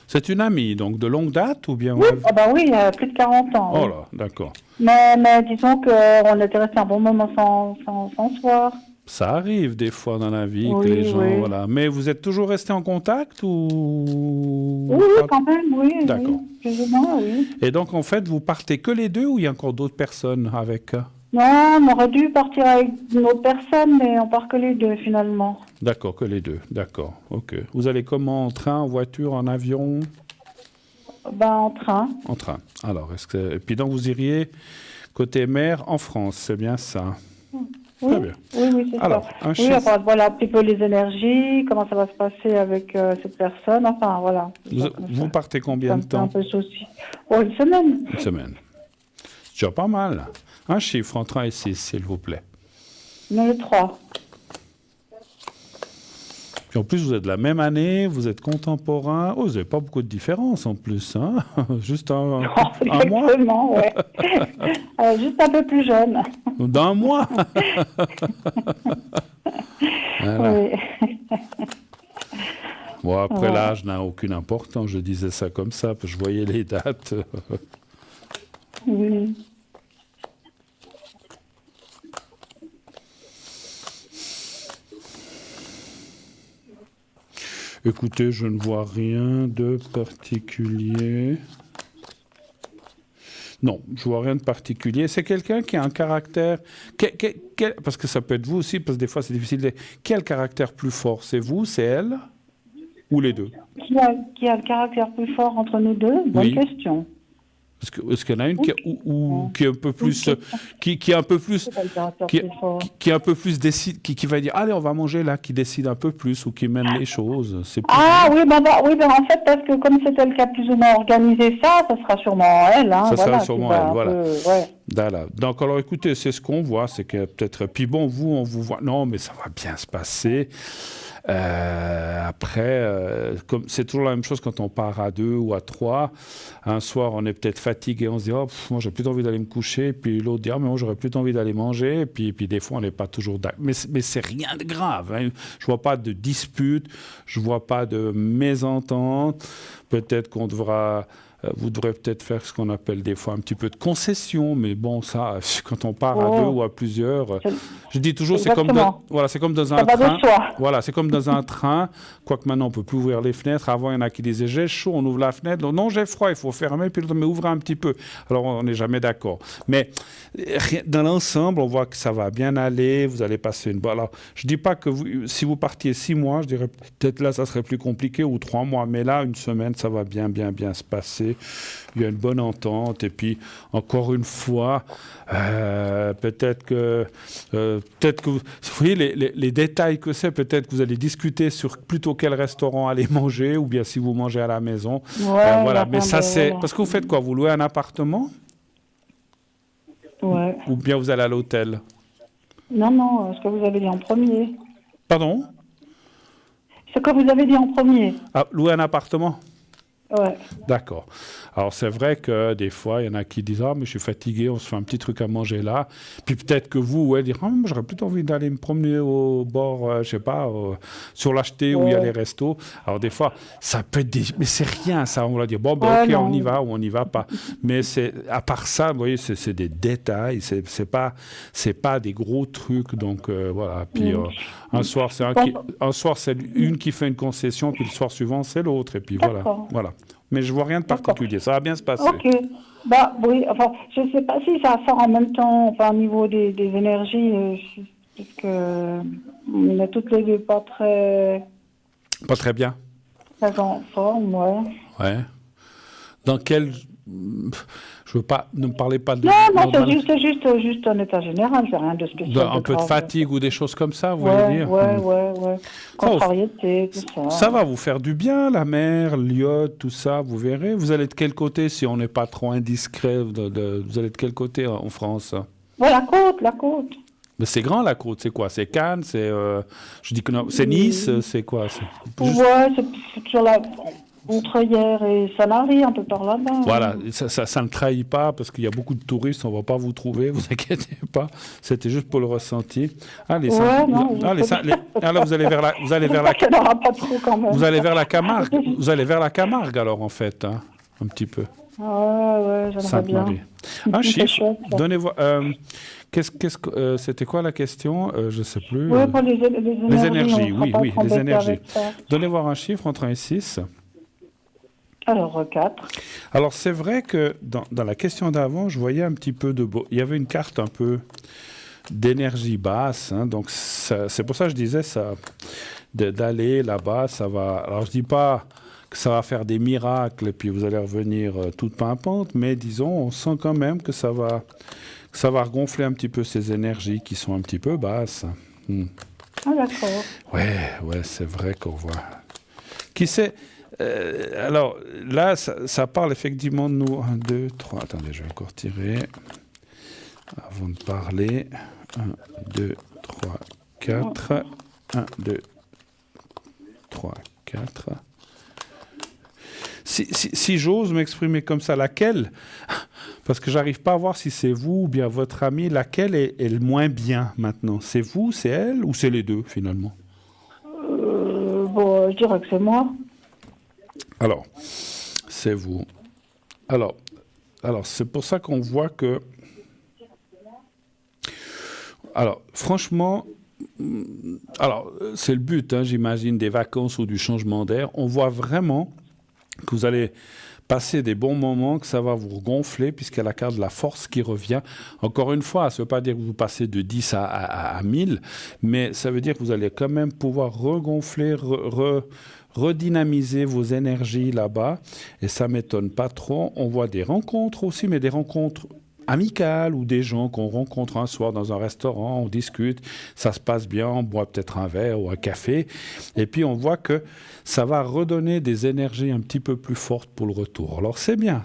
C'est une amie, donc de longue date, ou bien? Oui, oui, plus de 40 ans. Oh oui. là, d'accord. Mais disons qu'on était resté un bon moment sans se voir. Ça arrive des fois dans la vie que Oui, les gens... oui. Voilà. Mais vous êtes toujours resté en contact, ou... Oui, quand même, oui. D'accord. Oui, plus ou moins, oui. Et donc, en fait, vous partez que les deux, ou il y a encore d'autres personnes avec? Non, on aurait dû partir avec une autre personne, mais on part que les deux, finalement. D'accord, que les deux. D'accord, ok. Vous allez comment? En train, en voiture, en avion? En train. En train. Alors, et puis donc, vous iriez côté mer en France, c'est bien ça? Oui, Très bien. oui, c'est Alors, ça. un Oui, enfin, voilà un petit peu les énergies, comment ça va se passer avec cette personne, enfin, voilà. Vous partez combien de Ça me temps? fait un peu souci. Oh, une semaine. Une semaine. C'est déjà pas mal. Un chiffre entre 1 et 6, s'il vous plaît. Non, le 3. Puis en plus, vous êtes de la même année, vous êtes contemporain. Oh, vous n'avez pas beaucoup de différence en plus, hein? Juste un mois? Exactement, ouais. Juste un peu plus jeune. D'un mois? Voilà. Oui. Bon, après, Ouais. l'âge n'a aucune importance. Je disais ça comme ça, parce que je voyais les dates. Oui. Écoutez, je ne vois rien de particulier. Non, je vois rien de particulier. C'est quelqu'un qui a un caractère... parce que ça peut être vous aussi, parce que des fois c'est difficile de... Quel caractère plus fort? C'est vous, c'est elle? Ou les deux? Qui a le caractère plus fort entre nous deux? Bonne Oui. question. Est-ce qu'il y en a une qui est un peu plus... qui est un peu plus... C'est pas le caractère Qui, plus fort. qui est un peu plus décide, qui va dire allez on va manger là, qui décide un peu plus ou qui mène les choses. C'est plus... Ah oui, en fait, parce que comme c'est elle qui a plus ou moins organisé ça sera sûrement elle. Hein, Ça voilà, sera sûrement qui va elle, un voilà. peu, ouais. Voilà. Donc alors écoutez, c'est ce qu'on voit, c'est que peut-être... Puis bon, vous, on vous voit... Non, mais ça va bien se passer. Après, comme c'est toujours la même chose quand on part à 2 ou à 3. Un soir, on est peut-être fatigué, on se dit oh, moi j'ai plus envie d'aller me coucher. Puis l'autre dit ah, mais moi j'aurais plus envie d'aller manger. Et puis des fois, on n'est pas toujours d'accord. Mais c'est rien de grave. Hein. Je vois pas de dispute, je vois pas de mésentente. Peut-être qu'on devra... Vous devrez peut-être faire ce qu'on appelle des fois un petit peu de concession, mais bon, ça, quand on part à 2 ou à plusieurs, je dis toujours, c'est comme dans un train. Voilà, c'est comme dans un train. Quoique maintenant, on peut plus ouvrir les fenêtres. Avant, il y en a qui disaient j'ai chaud, on ouvre la fenêtre. Non, j'ai froid, il faut fermer. Puis l'autre, mais ouvrez un petit peu. Alors, on n'est jamais d'accord. Mais dans l'ensemble, on voit que ça va bien aller. Vous allez passer une bonne. Alors, je dis pas que si vous partiez 6 mois, je dirais peut-être là, ça serait plus compliqué ou 3 mois. Mais là, une semaine, ça va bien se passer. Il y a une bonne entente. Et puis, encore une fois, peut-être que vous voyez les détails que c'est. Peut-être que vous allez discuter sur plutôt quel restaurant aller manger, ou bien si vous mangez à la maison. Ouais, voilà. Mais ça, c'est... voilà. Parce que vous faites quoi? Vous louez un appartement? Ouais. Ou bien vous allez à l'hôtel? Non, ce que vous avez dit en premier. Pardon? Ce que vous avez dit en premier. Ah, louer un appartement? Ouais. D'accord. Alors, c'est vrai que des fois, il y en a qui disent « Ah, mais je suis fatigué, on se fait un petit truc à manger là. » Puis peut-être que vous, ouais, dire « Ah, moi, j'aurais plutôt envie d'aller me promener au bord, je sais pas, sur l'Acheté où il y a les restos. » Alors, des fois, ça peut être des... Mais c'est rien, ça. On va dire « Bon, ben, OK, non. on y va ou on n'y va pas. » Mais à part ça, vous voyez, c'est des détails. C'est pas des gros trucs. Donc, voilà. Puis, un soir, c'est une qui fait une concession, puis le soir suivant, c'est l'autre. Et puis, voilà. Mais je vois rien de particulier. Ça va bien se passer. Ok. Bah oui, enfin, je sais pas si ça sort en même temps, enfin, au niveau des énergies, parce que on est toutes les deux pas très bien. très en forme, ouais. Ouais. Dans quel... Je veux pas... Ne me parlez pas de... Non, c'est juste un état général, c'est rien de spécial. Un peu de fatigue ou des choses comme ça, vous voulez dire? Ouais. Contrariété, tout ça. Ça va vous faire du bien, la mer, l'iode, tout ça, vous verrez. Vous allez de quel côté, si on n'est pas trop indiscret, vous allez de quel côté en France? Ouais, la côte. Mais c'est grand, la côte, c'est quoi? C'est Cannes, c'est... je dis que non, c'est Nice, c'est quoi? Ouais, c'est sur la... Entre hier et Sanary, un peu par là-bas. Voilà, ça ne trahit pas parce qu'il y a beaucoup de touristes, on ne va pas vous trouver, vous inquiétez pas. C'était juste pour le ressenti. Allez, vous allez vers la, vous allez vers la, vous allez vers la Camargue, vous allez vers la Camargue alors en fait, hein, un petit peu. Ouais, j'aimerais bien. Un chiffre, donnez-moi. C'était quoi la question? Je ne sais plus. Oui, pour les énergies. Oui, les énergies. Donnez-moi un chiffre entre 1 et 6. Alors, 4. Alors, c'est vrai que dans la question d'avant, je voyais un petit peu il y avait une carte un peu d'énergie basse. Hein, donc, c'est pour ça que je disais ça. D'aller là-bas, ça va... Alors, je ne dis pas que ça va faire des miracles et puis vous allez revenir toute pimpante, mais disons, on sent quand même que ça va regonfler un petit peu ces énergies qui sont un petit peu basses. Ah, d'accord. Ouais, c'est vrai qu'on voit... Qui sait... alors là, ça parle effectivement de nous. 1, 2, 3. Attendez, je vais encore tirer. Avant de parler. 1, 2, 3, 4. 1, 2, 3, 4. Si j'ose m'exprimer comme ça, laquelle? Parce que j'arrive pas à voir si c'est vous ou bien votre ami. Laquelle est le moins bien maintenant? C'est vous, c'est elle ou c'est les deux finalement? Bon, je dirais que c'est moi. Alors, c'est vous. Alors, c'est pour ça qu'on voit que... Alors, franchement, c'est le but, hein, j'imagine, des vacances ou du changement d'air. On voit vraiment que vous allez passer des bons moments, que ça va vous gonfler, puisqu'il y a la carte de la force qui revient. Encore une fois, ça ne veut pas dire que vous passez de 10 à 1000, mais ça veut dire que vous allez quand même pouvoir regonfler, redynamiser vos énergies là-bas, et ça ne m'étonne pas trop. On voit des rencontres aussi, mais des rencontres amicales ou des gens qu'on rencontre un soir dans un restaurant, on discute, ça se passe bien, on boit peut-être un verre ou un café, et puis on voit que ça va redonner des énergies un petit peu plus fortes pour le retour. Alors c'est bien.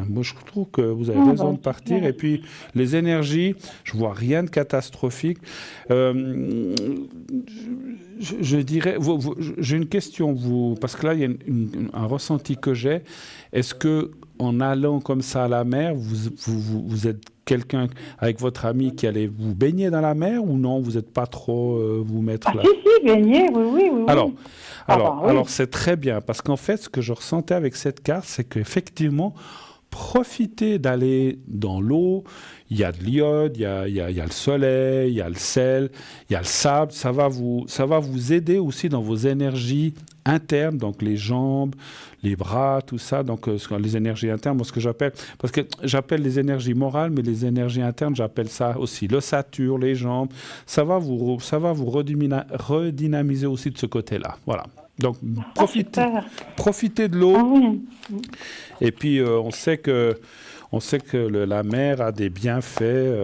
Moi je trouve que vous avez raison de partir, et puis les énergies, je vois rien de catastrophique. Je dirais, j'ai une question, parce que là il y a un ressenti que j'ai. Est-ce que en allant comme ça à la mer, vous êtes quelqu'un avec votre ami qui allait vous baigner dans la mer, ou non, vous n'êtes pas trop vous mettre là? Si, baigner, oui. Alors c'est très bien, parce qu'en fait, ce que je ressentais avec cette carte, c'est qu'effectivement, profitez d'aller dans l'eau. Il y a de l'iode, il y a le soleil, il y a le sel, il y a le sable. Ça va vous aider aussi dans vos énergies internes, donc les jambes, les bras, tout ça. Donc les énergies internes, moi ce que j'appelle, parce que j'appelle les énergies morales, mais les énergies internes, j'appelle ça aussi l'ossature, les jambes. Ça va vous redynamiser aussi de ce côté-là. Voilà. Donc, Super. profitez de l'eau. Ah oui. Et puis, on sait que la mer a des bienfaits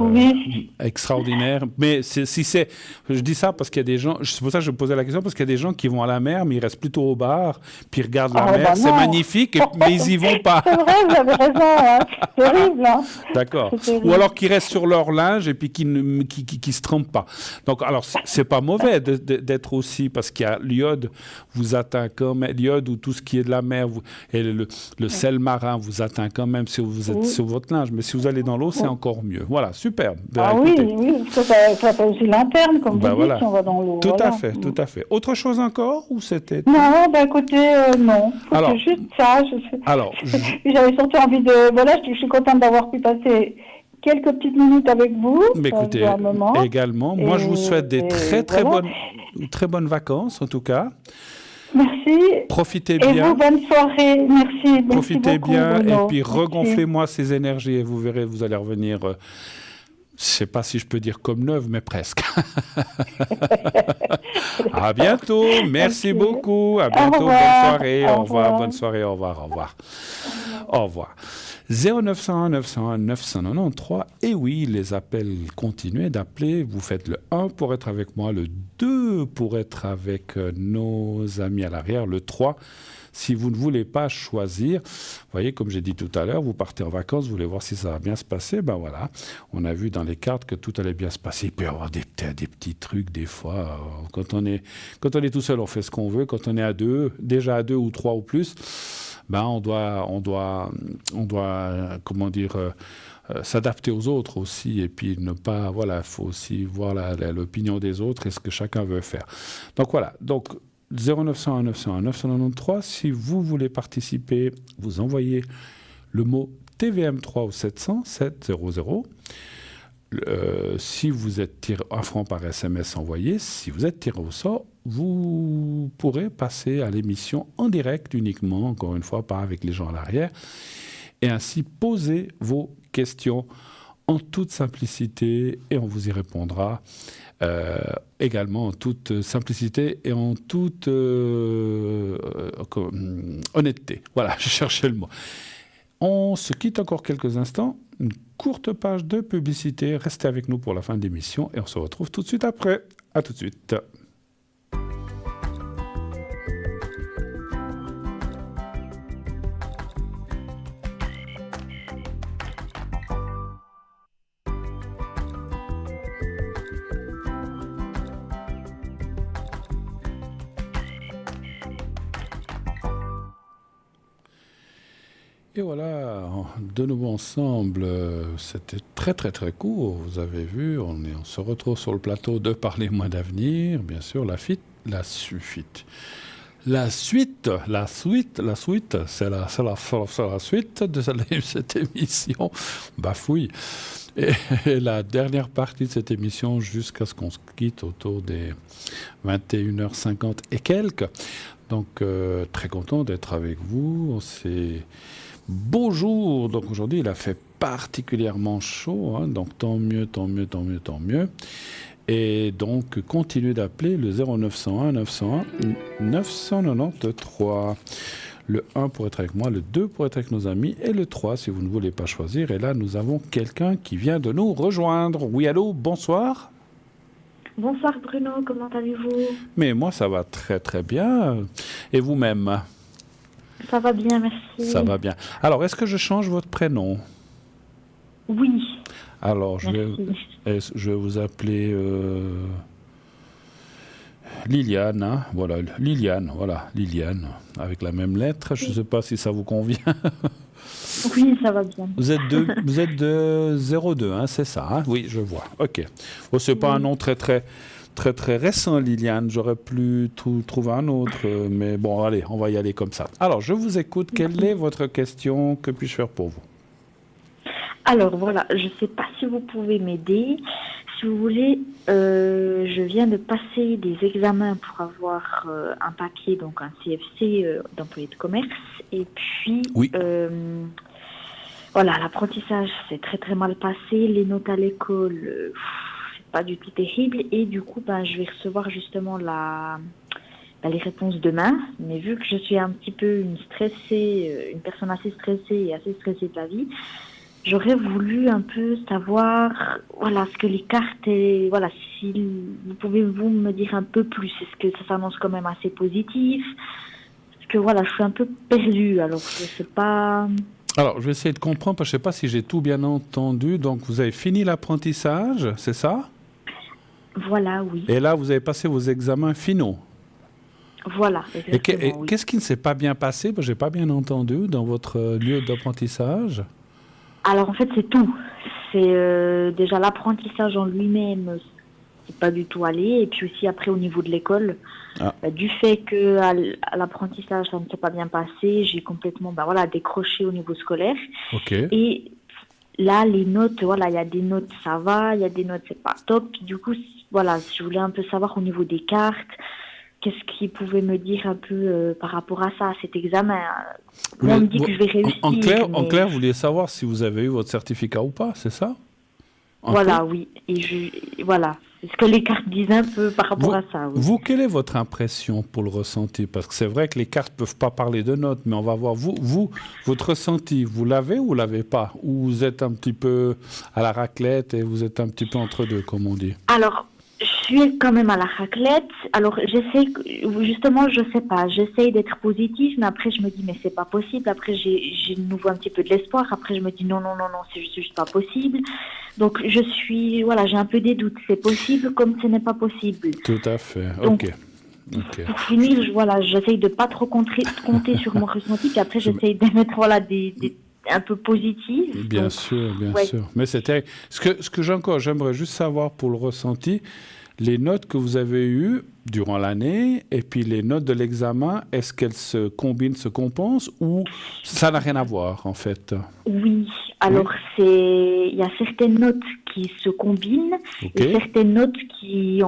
Oui. extraordinaires. Mais je dis ça parce qu'il y a des gens, c'est pour ça que je me posais la question, parce qu'il y a des gens qui vont à la mer, mais ils restent plutôt au bar, puis ils regardent la mer, c'est non. magnifique, mais ils y vont pas. C'est vrai, vous avez raison, hein. C'est terrible. Hein. D'accord. C'est terrible. Ou alors qu'ils restent sur leur linge et puis qui se trompent pas. Donc, alors, c'est pas mauvais d'être aussi, parce qu'il y a l'iode vous atteint quand même, l'iode ou tout ce qui est de la mer, et le sel marin vous atteint quand même si vous êtes sur votre linge, mais si vous allez dans l'eau, c'est encore mieux. Voilà, superbe. Ah écoutez. oui, parce que ça fait aussi l'interne, comme vous dites, voilà. si on va dans l'eau. Tout voilà. à fait, tout à fait. Autre chose encore ou c'était... Non, écoutez, non. Alors, C'est juste ça. Alors, J'avais surtout envie de... Voilà, je suis contente d'avoir pu passer quelques petites minutes avec vous. mais écoutez, un moment. également, moi je vous souhaite des très voilà. bonnes vacances en tout cas. Merci. Profitez Et bien. vous, bonne soirée. Merci. Profitez beaucoup, bien Bruno. et puis Merci. regonflez-moi ces énergies et vous verrez, vous allez revenir, je ne sais pas si je peux dire comme neuve, mais presque. À bientôt, merci beaucoup, à bientôt, bonne soirée, au revoir, bonne soirée, au revoir, au revoir. Au revoir. 0901 901 993, et oui, les appels, continuez d'appeler, vous faites le 1 pour être avec moi, le 2 pour être avec nos amis à l'arrière, le 3 si vous ne voulez pas choisir. Vous voyez, comme j'ai dit tout à l'heure, vous partez en vacances, vous voulez voir si ça va bien se passer, ben voilà, on a vu dans les cartes que tout allait bien se passer. Il peut y avoir des petits trucs des fois, quand on est tout seul, on fait ce qu'on veut, quand on est déjà à deux ou trois ou plus, ben on doit comment dire, s'adapter aux autres aussi, et puis ne pas, voilà, il faut aussi voir l'opinion des autres et ce que chacun veut faire. Donc voilà, donc 0901 901 993, si vous voulez participer, vous envoyez le mot TVM3 au 700 700. Si vous êtes tiré 1 franc par SMS envoyé, si vous êtes tiré au sort, vous pourrez passer à l'émission en direct uniquement, encore une fois, pas avec les gens à l'arrière, et ainsi poser vos questions en toute simplicité et on vous y répondra également en toute simplicité et en toute honnêteté. Voilà, je cherchais le mot. On se quitte encore quelques instants. Une courte page de publicité. Restez avec nous pour la fin de l'émission et on se retrouve tout de suite après. À tout de suite. Et voilà, de nouveau ensemble, c'était très très très court, vous avez vu, on se retrouve sur le plateau de Parlez-moi d'avenir, bien sûr, la suite, c'est la suite de cette émission, bafouille, et la dernière partie de cette émission jusqu'à ce qu'on se quitte autour des 21h50 et quelques, donc très content d'être avec vous, Bonjour, donc aujourd'hui il a fait particulièrement chaud, hein, donc tant mieux. Et donc continuez d'appeler le 0901 901 993. Le 1 pour être avec moi, le 2 pour être avec nos amis et le 3 si vous ne voulez pas choisir. Et là nous avons quelqu'un qui vient de nous rejoindre. Oui, allô, bonsoir. Bonsoir Bruno, comment allez-vous? Mais moi ça va très très bien. Et vous-même? Ça va bien, merci. Ça va bien. Alors, est-ce que je change votre prénom? Oui. Alors, je vais vous appeler Liliane. Hein, voilà, Liliane, avec la même lettre. Je ne sais pas si ça vous convient. Oui, ça va bien. Vous êtes de 02, hein, c'est ça, hein? Oui, je vois. OK. Bon, ce n'est pas un nom très récent, Liliane. J'aurais pu trouver un autre, mais bon, allez, on va y aller comme ça. Alors, je vous écoute. Quelle est votre question? Que puis-je faire pour vous? Alors, voilà, je ne sais pas si vous pouvez m'aider. Si vous voulez, je viens de passer des examens pour avoir un papier, donc un CFC d'employé de commerce. Et puis, oui. Voilà, l'apprentissage s'est très très mal passé. Les notes à l'école... pas du tout terrible, et du coup je vais recevoir justement les réponses demain. Mais vu que je suis un petit peu une personne assez stressée et assez stressée de la vie, j'aurais voulu un peu savoir, voilà, ce que les cartes et voilà, si vous pouvez-vous me dire un peu plus, est-ce que ça s'annonce quand même assez positif? Parce que voilà, je suis un peu perdue, alors je sais pas. Alors, je vais essayer de comprendre, parce que je ne sais pas si j'ai tout bien entendu. Donc, vous avez fini l'apprentissage, c'est ça? Voilà, oui. Et là, vous avez passé vos examens finaux. Voilà, Et exactement, oui. qu'est-ce qui ne s'est pas bien passé? Je n'ai pas bien entendu dans votre lieu d'apprentissage. Alors en fait, c'est tout. C'est déjà l'apprentissage en lui-même, c'est pas du tout allé. Et puis aussi après au niveau de l'école, du fait que à l'apprentissage ça ne s'est pas bien passé, j'ai complètement décroché au niveau scolaire. Ok. Et là, les notes, voilà, il y a des notes ça va, il y a des notes c'est pas top. Du coup, voilà, je voulais un peu savoir au niveau des cartes. Qu'est-ce qu'il pouvait me dire un peu par rapport à ça, à cet examen? Moi, on me dit que je vais réussir. En clair, vous vouliez savoir si vous avez eu votre certificat ou pas, c'est ça? Voilà, oui. Voilà. C'est ce que les cartes disent un peu par rapport à ça. Oui. Vous, quelle est votre impression pour le ressenti? Parce que c'est vrai que les cartes ne peuvent pas parler de notes, mais on va voir. Vous, votre ressenti, vous l'avez ou vous ne l'avez pas? Ou vous êtes un petit peu à la raclette et vous êtes un petit peu entre deux, comme on dit? Alors, je suis quand même à la raclette. Alors, justement, je sais pas. J'essaye d'être positive, mais après, je me dis, mais c'est pas possible. Après, j'ai de nouveau un petit peu de l'espoir. Après, je me dis, non, c'est juste pas possible. Donc, j'ai un peu des doutes. C'est possible comme ce n'est pas possible. Tout à fait. Donc, ok. Pour finir, j'essaye de pas trop compter sur mon ressenti. Puis après, j'essaye de mettre, des un peu positive. Bien sûr. Mais c'était ce que j'aimerais juste savoir pour le ressenti, les notes que vous avez eues durant l'année et puis les notes de l'examen, est-ce qu'elles se combinent, se compensent ou ça n'a rien à voir en fait? Oui, alors il y a certaines notes qui se combinent et certaines notes qui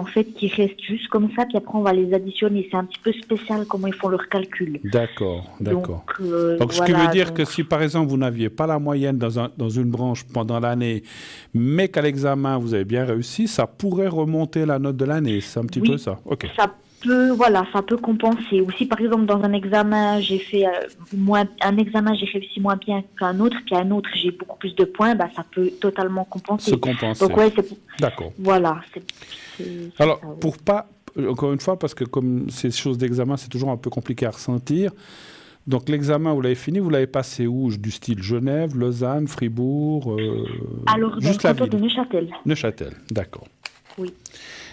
restent juste comme ça, puis après on va les additionner. C'est un petit peu spécial comment ils font leur calcul. D'accord. Donc ce qui veut dire que si par exemple vous n'aviez pas la moyenne dans une branche pendant l'année, mais qu'à l'examen vous avez bien réussi, ça pourrait remonter la note de l'année. C'est un petit peu ça. Ok. Ça peut compenser. Ou si par exemple dans un examen j'ai fait j'ai réussi moins bien qu'un autre, puis un autre j'ai beaucoup plus de points, ça peut totalement compenser. Se compenser. Donc d'accord. Voilà. Alors pour pas encore une fois, parce que comme ces choses d'examen c'est toujours un peu compliqué à ressentir. Donc l'examen, vous l'avez fini, vous l'avez passé où? Du style Genève, Lausanne, Fribourg Alors, juste la ville de Neuchâtel. Neuchâtel, d'accord. Oui.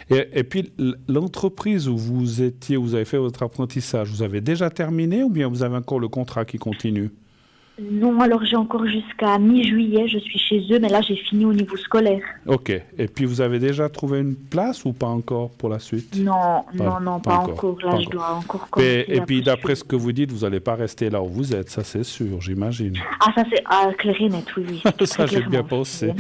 Et puis, l'entreprise où vous avez fait votre apprentissage, vous avez déjà terminé ou bien vous avez encore le contrat qui continue? Non, alors j'ai encore jusqu'à mi-juillet, je suis chez eux, mais là j'ai fini au niveau scolaire. Ok. Et puis vous avez déjà trouvé une place ou pas encore pour la suite? Non, pas encore. Là, je dois encore commencer. Et puis d'après ce que vous dites, vous n'allez pas rester là où vous êtes, ça c'est sûr, j'imagine. Ah, ça c'est clair et net, oui. Ça j'ai bien pensé.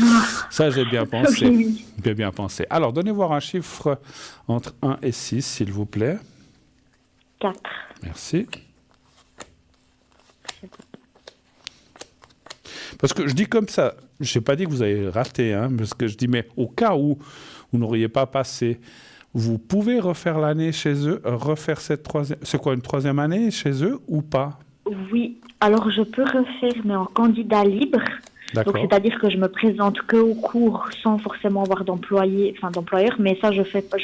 Oui. J'ai bien pensé. Alors, donnez-moi un chiffre entre 1 et 6, s'il vous plaît. 4. Merci. Parce que je dis comme ça, je n'ai pas dit que vous avez raté, parce que je dis, mais au cas où vous n'auriez pas passé, vous pouvez refaire l'année chez eux, refaire cette une troisième année chez eux ou pas? Oui, alors je peux refaire, mais en candidat libre. Donc c'est-à-dire que je me présente que au cours sans forcément avoir d'employeur, mais ça je ferai pas.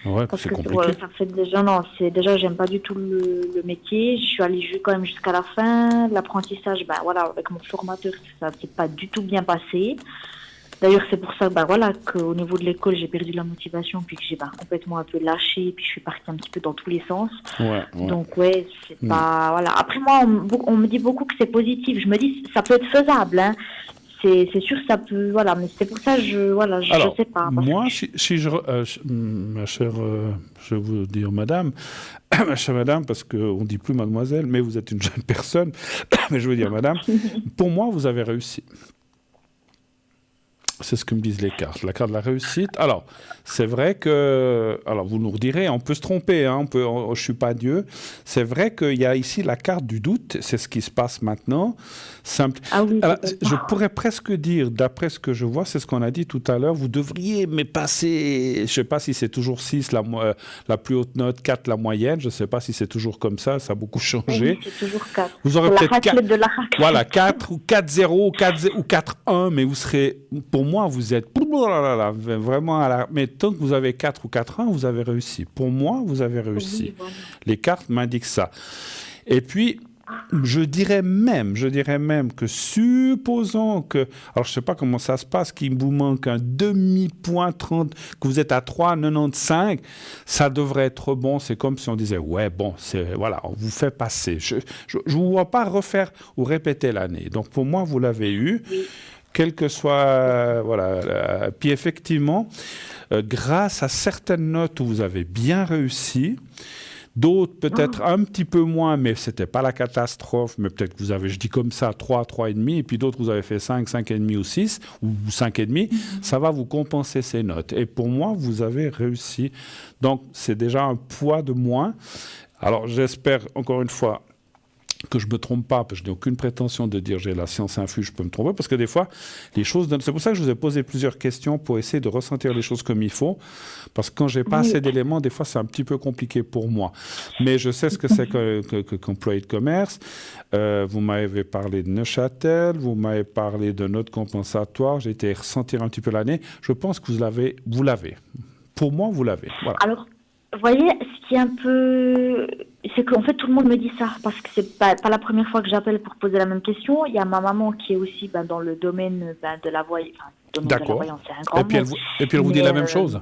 Ouais, parce c'est que compliqué. Ça fait déjà j'aime pas du tout le métier. Je suis allée quand même jusqu'à la fin. L'apprentissage, avec mon formateur, ça s'est pas du tout bien passé. D'ailleurs, c'est pour ça, qu'au niveau de l'école, j'ai perdu la motivation, puis que j'ai complètement un peu lâché, puis je suis partie un petit peu dans tous les sens. Ouais. Donc, c'est pas, Après, moi, on me dit beaucoup que c'est positif. Je me dis, ça peut être faisable, hein. C'est sûr, ça peut, mais c'est pour ça, je sais pas. Moi, ma chère, je vais vous dire madame, ma chère madame, parce qu'on ne dit plus mademoiselle, mais vous êtes une jeune personne, mais je veux dire madame, pour moi, vous avez réussi. C'est ce que me disent les cartes. La carte de la réussite. Alors, c'est vrai que... Alors, vous nous redirez, on peut se tromper, hein, je ne suis pas Dieu. C'est vrai qu'il y a ici la carte du doute. C'est ce qui se passe maintenant. Ah oui, alors, je pourrais presque dire, d'après ce que je vois, c'est ce qu'on a dit tout à l'heure, vous devriez passer... Je ne sais pas si c'est toujours 6, la plus haute note, 4, la moyenne. Je ne sais pas si c'est toujours comme ça. Ça a beaucoup changé. Oui, c'est toujours 4. Vous aurez peut-être 4... de la raclette. Voilà, 4 ou 4-0 ou 4-1, mais vous serez... Pour moi, vous êtes vraiment à la... Mais tant que vous avez 4 ou 4-1, vous avez réussi. Pour moi, vous avez réussi. Oui, voilà. Les cartes m'indiquent ça. Et puis, je dirais même que supposons que... Alors, je ne sais pas comment ça se passe, qu'il vous manque un demi-point 30, que vous êtes à 3,95, ça devrait être bon. C'est comme si on disait, ouais, bon, voilà, on vous fait passer. Je ne vous vois pas refaire ou répéter l'année. Donc, pour moi, vous l'avez eu. Oui. Quel que soit... voilà. Puis effectivement, grâce à certaines notes où vous avez bien réussi, d'autres peut-être un petit peu moins, mais ce n'était pas la catastrophe, mais peut-être que vous avez, je dis comme ça, 3, 3,5, et puis d'autres vous avez fait 5, 5,5 ou 6, ou 5,5, ça va vous compenser ces notes. Et pour moi, vous avez réussi. Donc, c'est déjà un poids de moins. Alors, j'espère, encore une fois, que je ne me trompe pas, parce que je n'ai aucune prétention de dire j'ai la science infuse, je peux me tromper, parce que des fois, les choses... C'est pour ça que je vous ai posé plusieurs questions pour essayer de ressentir les choses comme il faut, parce que quand je n'ai pas assez d'éléments, des fois, c'est un petit peu compliqué pour moi. Mais je sais ce que c'est qu'employé de commerce. Vous m'avez parlé de Neuchâtel, vous m'avez parlé de notes compensatoires, j'ai été ressentir un petit peu l'année. Je pense que vous l'avez. Pour moi, vous l'avez. Voilà. Alors, vous voyez, ce qui est un peu... C'est qu'en fait, tout le monde me dit ça, parce que c'est pas la première fois que j'appelle pour poser la même question. Il y a ma maman qui est aussi dans le domaine de la voyance. D'accord. Et puis elle vous dit la même chose.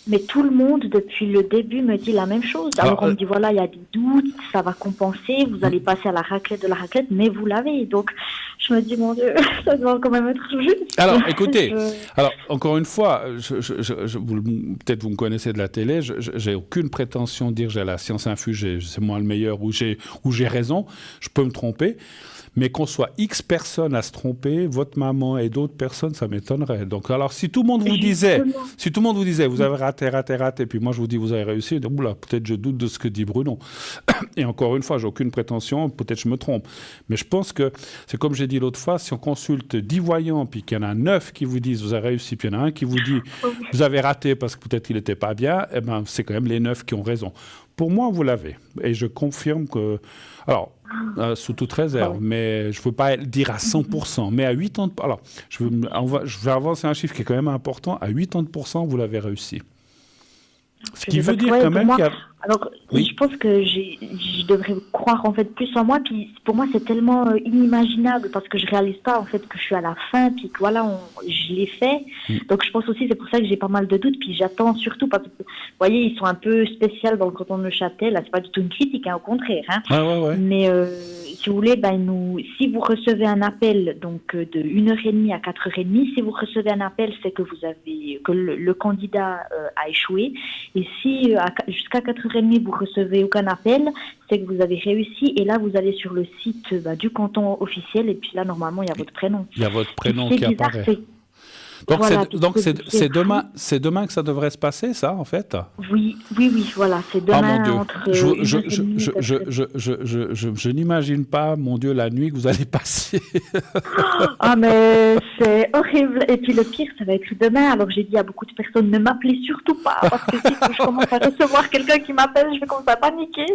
Mais tout le monde, depuis le début, me dit la même chose. Alors on me dit, voilà, il y a des doutes, ça va compenser, vous allez passer à la raclette de la raclette, mais vous l'avez. Donc, je me dis, mon Dieu, ça doit quand même être juste. Alors, écoutez, alors, encore une fois, peut-être vous me connaissez de la télé, j'ai aucune prétention de dire j'ai la science infuse, c'est moi le meilleur ou j'ai raison, je peux me tromper. Mais qu'on soit X personnes à se tromper, votre maman et d'autres personnes, ça m'étonnerait. Donc, alors, si tout le monde vous disait, vous avez raté, puis moi je vous dis, vous avez réussi, oula, peut-être je doute de ce que dit Bruno. Et encore une fois, j'ai aucune prétention, peut-être je me trompe. Mais je pense que, c'est comme j'ai dit l'autre fois, si on consulte 10 voyants, puis qu'il y en a 9 qui vous disent, vous avez réussi, puis il y en a un qui vous dit, vous avez raté parce que peut-être qu'il n'était pas bien, eh ben, c'est quand même les 9 qui ont raison. Pour moi, vous l'avez. Et je confirme que... Alors, sous toute réserve, mais je ne veux pas le dire à 100%, mais à 80%... Alors, je vais avancer un chiffre qui est quand même important. À 80%, vous l'avez réussi. Ce qui veut dire quand même qu'il y a... Alors, oui. Je pense que je devrais croire en fait plus en moi. Puis pour moi, c'est tellement inimaginable parce que je réalise pas en fait que je suis à la fin, puis que voilà, je l'ai fait. Donc je pense aussi c'est pour ça que j'ai pas mal de doutes. Puis j'attends surtout parce que vous voyez, ils sont un peu spéciaux dans le canton de Neuchâtel. Là, c'est pas du tout une critique, hein, au contraire. Hein. Ouais. Mais si vous voulez, si vous recevez un appel donc de 1h30 à 4h30, si vous recevez un appel, c'est que le candidat a échoué. Et si jusqu'à 4h30 vous recevez aucun appel, c'est que vous avez réussi. Et là, vous allez sur le site du canton officiel. Et puis là, normalement, il y a votre prénom. Il y a votre prénom qui apparaît. Donc, c'est demain que ça devrait se passer, ça, en fait? Oui, voilà, c'est demain. Oh, mon Dieu. Entre je n'imagine pas, mon Dieu, la nuit que vous allez passer. Ah, mais c'est horrible. Et puis le pire, ça va être demain. Alors j'ai dit à beaucoup de personnes, ne m'appelez surtout pas, parce que si je commence à recevoir quelqu'un qui m'appelle, je vais commencer à paniquer.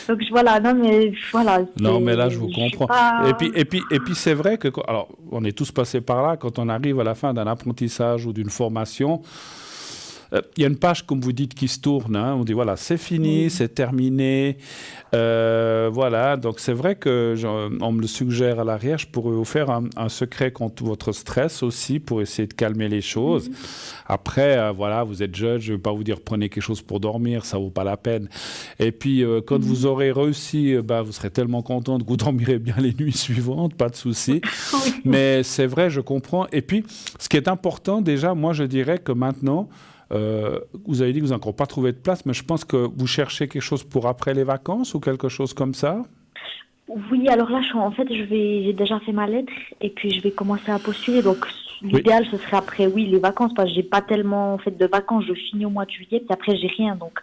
Donc voilà, non mais là, je vous comprends. Et puis c'est vrai que, alors, on est tous passés par là, quand on arrive à la fin d'un apprentissage ou d'une formation, il y a une page, comme vous dites, qui se tourne. Hein. On dit, voilà, c'est fini, c'est terminé. Voilà, donc c'est vrai qu'on me le suggère à l'arrière. Je pourrais vous faire un secret contre votre stress aussi, pour essayer de calmer les choses. Après, voilà, vous êtes jeune, je ne vais pas vous dire prenez quelque chose pour dormir, ça ne vaut pas la peine. Et puis, quand vous aurez réussi, vous serez tellement content que vous dormirez bien les nuits suivantes, pas de souci. Mais c'est vrai, je comprends. Et puis, ce qui est important, déjà, moi, je dirais que maintenant... vous avez dit que vous n'avez encore pas trouvé de place, mais je pense que vous cherchez quelque chose pour après les vacances ou quelque chose comme ça? Oui, alors là, j'ai déjà fait ma lettre et puis je vais commencer à postuler. Donc, L'idéal, ce serait après, les vacances, parce que j'ai pas tellement fait de vacances. Je finis au mois de juillet, puis après, j'ai rien. Donc,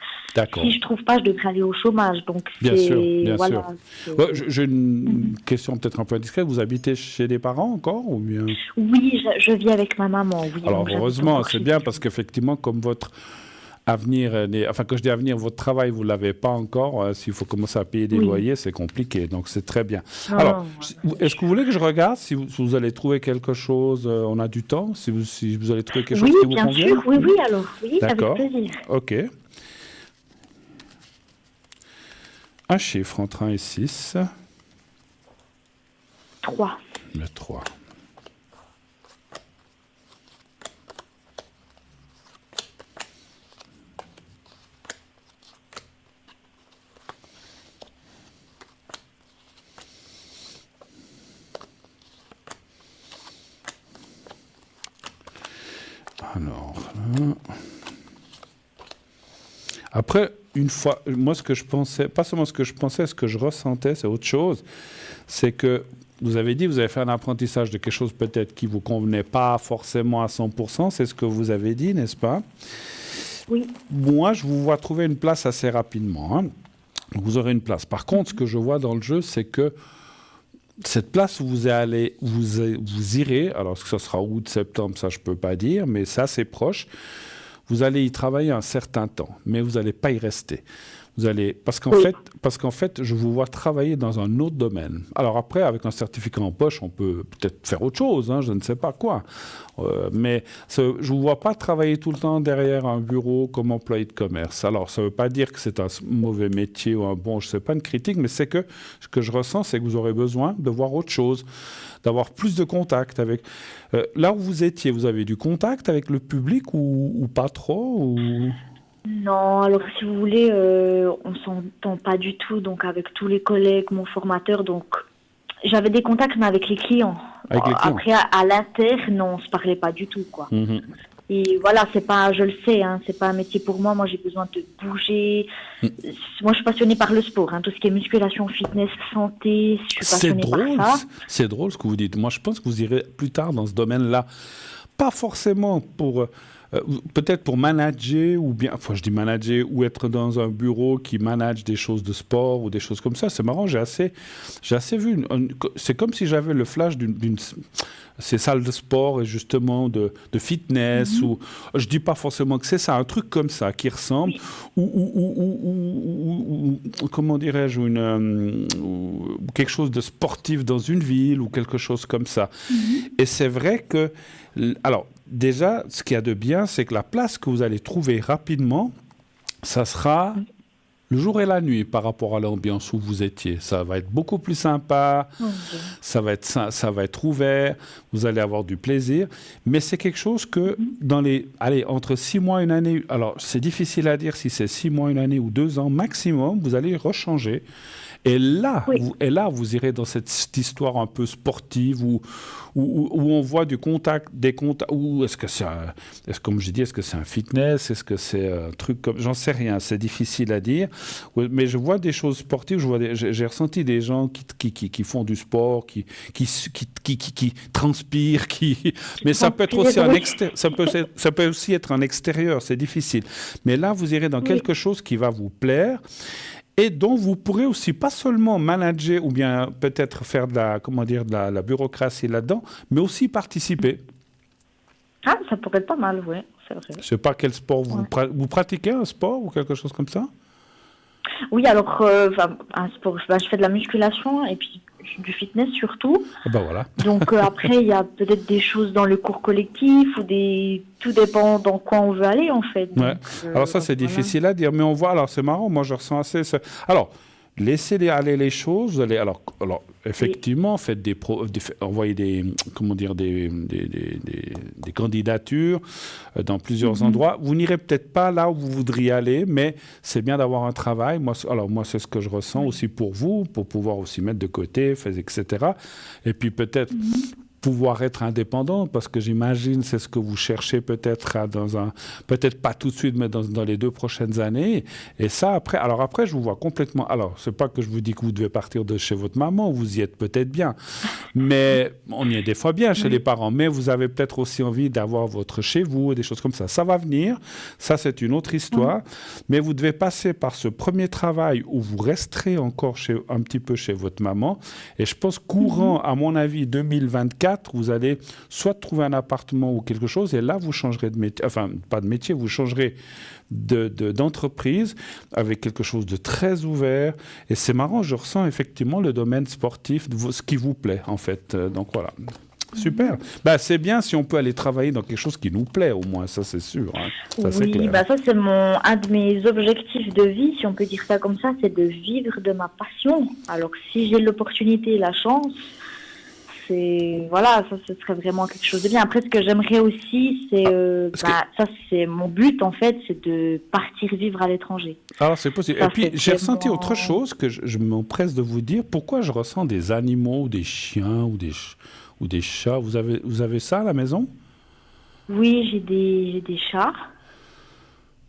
si je trouve pas, je devrais aller au chômage. Donc, bien sûr. Ouais, j'ai une question peut-être un peu indiscrète. Vous habitez chez des parents encore ou bien... Oui, je vis avec ma maman. Oui, alors, heureusement, c'est bien parce qu'effectivement, comme votre avenir, quand je dis avenir, votre travail, vous ne l'avez pas encore. S'il faut commencer à payer des loyers, c'est compliqué. Donc, c'est très bien. Alors, est-ce que vous voulez que je regarde si vous allez trouver quelque chose? On a du temps? Si vous allez trouver quelque chose qui vous convient? Oui, bien sûr. Oui, alors. Oui, d'accord. Avec plaisir. OK. Un chiffre entre 1 et 6. 3. Le 3. Alors, après, une fois, moi, ce que je pensais, pas seulement ce que je pensais, ce que je ressentais, c'est autre chose. C'est que vous avez dit, vous avez fait un apprentissage de quelque chose peut-être qui ne vous convenait pas forcément à 100%. C'est ce que vous avez dit, n'est-ce pas? Oui. Moi, je vous vois trouver une place assez rapidement. Hein. Vous aurez une place. Par contre, ce que je vois dans le jeu, c'est que cette place où vous allez, vous irez, alors ce que ce sera août, septembre, ça je ne peux pas dire, mais ça c'est proche, vous allez y travailler un certain temps, mais vous n'allez pas y rester. Vous allez, parce qu'en fait, je vous vois travailler dans un autre domaine. Alors après, avec un certificat en poche, on peut peut-être faire autre chose, hein, je ne sais pas quoi. Mais je ne vous vois pas travailler tout le temps derrière un bureau comme employé de commerce. Alors, ça ne veut pas dire que c'est un mauvais métier ou un bon, je ne sais pas, une critique, mais c'est que ce que je ressens, c'est que vous aurez besoin de voir autre chose, d'avoir plus de contact avec... là où vous étiez, vous avez du contact avec le public ou pas trop ou... Non, alors si vous voulez, on s'entend pas du tout, donc avec tous les collègues, mon formateur, donc j'avais des contacts, mais avec les clients. Après, à l'inter, non, on se parlait pas du tout, quoi. Mm-hmm. Et voilà, c'est pas, je le sais, hein, c'est pas un métier pour moi. Moi, j'ai besoin de bouger. Moi, je suis passionnée par le sport, hein, tout ce qui est musculation, fitness, santé. Je suis passionnée par ça. C'est drôle ce que vous dites. Moi, je pense que vous irez plus tard dans ce domaine-là. Pas forcément pour... peut-être pour manager, ou bien, enfin je dis manager, ou être dans un bureau qui manage des choses de sport ou des choses comme ça. C'est marrant, j'ai assez vu. C'est comme si j'avais le flash d'une ces salles de sport et justement de fitness. Ou je dis pas forcément que c'est ça, un truc comme ça qui ressemble, ou comment dirais-je, quelque chose de sportif dans une ville ou quelque chose comme ça. Et c'est vrai que, alors déjà, ce qu'il y a de bien, c'est que la place que vous allez trouver rapidement, ça sera le jour et la nuit par rapport à l'ambiance où vous étiez. Ça va être beaucoup plus sympa, ça va être ouvert, vous allez avoir du plaisir. Mais c'est quelque chose que entre 6 mois et une année, alors c'est difficile à dire si c'est 6 mois, une année ou 2 ans maximum, vous allez rechanger. Et là, vous irez dans cette histoire un peu sportive où on voit des contacts, ou est-ce que comme j'ai dit, est-ce que c'est un fitness, est-ce que c'est un truc comme, j'en sais rien, c'est difficile à dire. Mais je vois des choses sportives, j'ai ressenti des gens qui font du sport, qui transpirent, mais ça peut être aussi ça peut aussi être un extérieur, c'est difficile. Mais là, vous irez dans quelque chose qui va vous plaire. Et dont vous pourrez aussi pas seulement manager ou bien peut-être faire de la bureaucratie là-dedans, mais aussi participer. Ah, ça pourrait être pas mal, oui, c'est vrai. Je ne sais pas quel sport vous pratiquez, un sport ou quelque chose comme ça? Oui, alors un sport, je fais de la musculation et puis du fitness surtout. Voilà. Donc après, il y a peut-être des choses dans le cours collectif tout dépend dans quoi on veut aller en fait. Donc, alors ça, c'est difficile à dire, mais on voit, alors c'est marrant, moi je ressens assez... Alors, laissez aller les choses, vous allez... Alors effectivement, faites envoyez des candidatures dans plusieurs endroits. Vous n'irez peut-être pas là où vous voudriez aller, mais c'est bien d'avoir un travail. Moi, c'est ce que je ressens aussi pour vous, pour pouvoir aussi mettre de côté, etc. Et puis peut-être pouvoir être indépendant, parce que j'imagine c'est ce que vous cherchez peut-être peut-être pas tout de suite, mais dans les 2 prochaines années. Et ça, après, je vous vois complètement... Alors, c'est pas que je vous dis que vous devez partir de chez votre maman, vous y êtes peut-être bien, mais on y est des fois bien chez les parents, mais vous avez peut-être aussi envie d'avoir votre chez vous, et des choses comme ça. Ça va venir, ça c'est une autre histoire, mais vous devez passer par ce premier travail où vous resterez encore un petit peu chez votre maman, et je pense courant, à mon avis, 2024, vous allez soit trouver un appartement ou quelque chose, et là, vous changerez de métier, enfin, pas de métier, vous changerez d'entreprise avec quelque chose de très ouvert. Et c'est marrant, je ressens effectivement le domaine sportif, ce qui vous plaît, en fait. Donc, voilà. Super. C'est bien si on peut aller travailler dans quelque chose qui nous plaît, au moins, ça c'est sûr. Hein. Ça, c'est clair. Ça c'est un de mes objectifs de vie, si on peut dire ça comme ça, c'est de vivre de ma passion. Alors si j'ai l'opportunité et la chance, ça ce serait vraiment quelque chose de bien. Après, ce que j'aimerais aussi, ça c'est mon but en fait, c'est de partir vivre à l'étranger. Alors c'est possible. Et puis j'ai ressenti autre chose que je m'empresse de vous dire. Pourquoi je ressens des animaux, ou des chiens, ou des chats. Vous avez ça à la maison? Oui, j'ai des chats.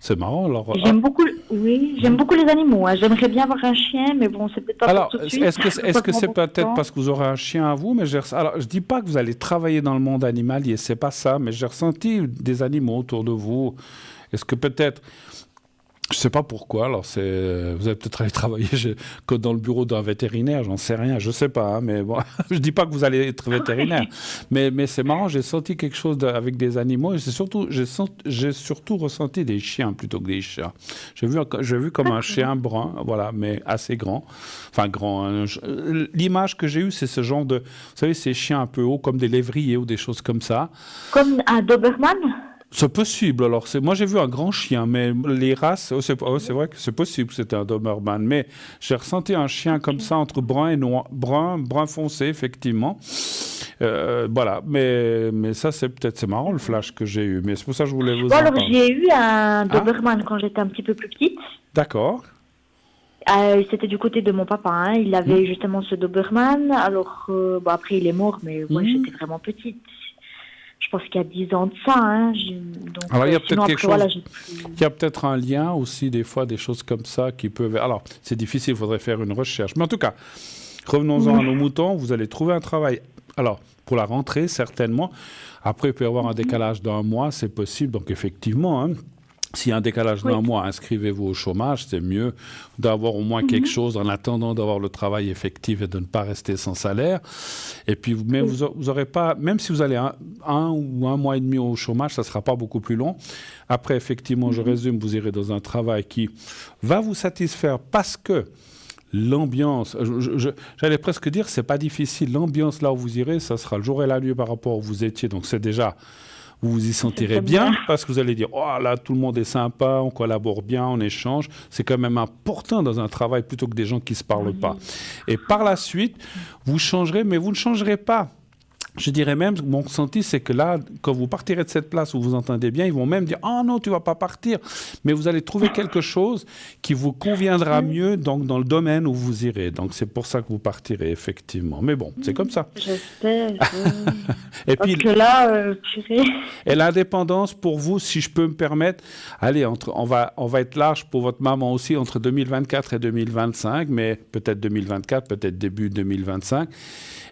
C'est marrant. Alors, j'aime beaucoup les animaux. Hein. J'aimerais bien avoir un chien, mais bon, c'est peut-être pas pour tout de suite. Est-ce que c'est peut-être parce que vous aurez un chien à vous? Mais je dis pas que vous allez travailler dans le monde animalier, c'est pas ça, mais j'ai ressenti des animaux autour de vous. Est-ce que peut-être... Je ne sais pas pourquoi. Alors, vous avez peut-être allé travailler dans le bureau d'un vétérinaire, j'en sais rien, je ne sais pas. Hein, mais bon, je ne dis pas que vous allez être vétérinaire. Mais c'est marrant, j'ai senti quelque chose avec des animaux. Et j'ai surtout ressenti des chiens plutôt que des chats. J'ai vu comme un chien brun, voilà, mais assez grand. Enfin, grand. Hein. L'image que j'ai eue, c'est ce genre de... Vous savez, ces chiens un peu hauts, comme des lévriers ou des choses comme ça. Comme un Doberman? C'est possible. Alors, moi, j'ai vu un grand chien, mais les races, c'est vrai que c'est possible, c'était un Doberman. Mais j'ai ressenti un chien comme ça, entre brun et noir, brun foncé, effectivement. Voilà. Mais ça, c'est marrant, le flash que j'ai eu. Mais c'est pour ça que je voulais vous en parler. Alors, j'ai eu un Doberman quand j'étais un petit peu plus petite. D'accord. C'était du côté de mon papa. Hein. Il avait justement ce Doberman. Alors, après, il est mort, mais moi, j'étais vraiment petite. Je pense qu'il y a 10 ans de ça. Hein. Donc, alors, il y a peut-être quelque chose. Il y a peut-être un lien aussi, des fois, des choses comme ça qui peuvent. Alors, c'est difficile, il faudrait faire une recherche. Mais en tout cas, revenons-en à nos moutons. Vous allez trouver un travail. Alors, pour la rentrée, certainement. Après, il peut y avoir un décalage d'un mois, c'est possible. Donc, effectivement, hein, s'il y a un décalage d'un mois, inscrivez-vous au chômage. C'est mieux d'avoir au moins quelque chose en attendant d'avoir le travail effectif et de ne pas rester sans salaire. Et puis, mais vous aurez pas, même si vous allez un ou un mois et demi au chômage, ça ne sera pas beaucoup plus long. Après, effectivement, je résume, vous irez dans un travail qui va vous satisfaire parce que l'ambiance, j'allais presque dire, c'est pas difficile. L'ambiance là où vous irez, ça sera le jour et la nuit par rapport où vous étiez. Donc, c'est déjà... Vous vous y sentirez bien parce que vous allez dire « Oh là, tout le monde est sympa, on collabore bien, on échange. » C'est quand même important dans un travail plutôt que des gens qui ne se parlent pas. Et par la suite, vous changerez, mais vous ne changerez pas. Je dirais même, mon ressenti, c'est que là, quand vous partirez de cette place où vous entendez bien, ils vont même dire « Ah non, tu ne vas pas partir !» Mais vous allez trouver quelque chose qui vous conviendra mieux donc, dans le domaine où vous irez. Donc, c'est pour ça que vous partirez, effectivement. Mais bon, c'est comme ça. J'espère. Et puis, parce que là, et l'indépendance, pour vous, si je peux me permettre, allez, on va être large pour votre maman aussi, entre 2024 et 2025, mais peut-être 2024, peut-être début 2025.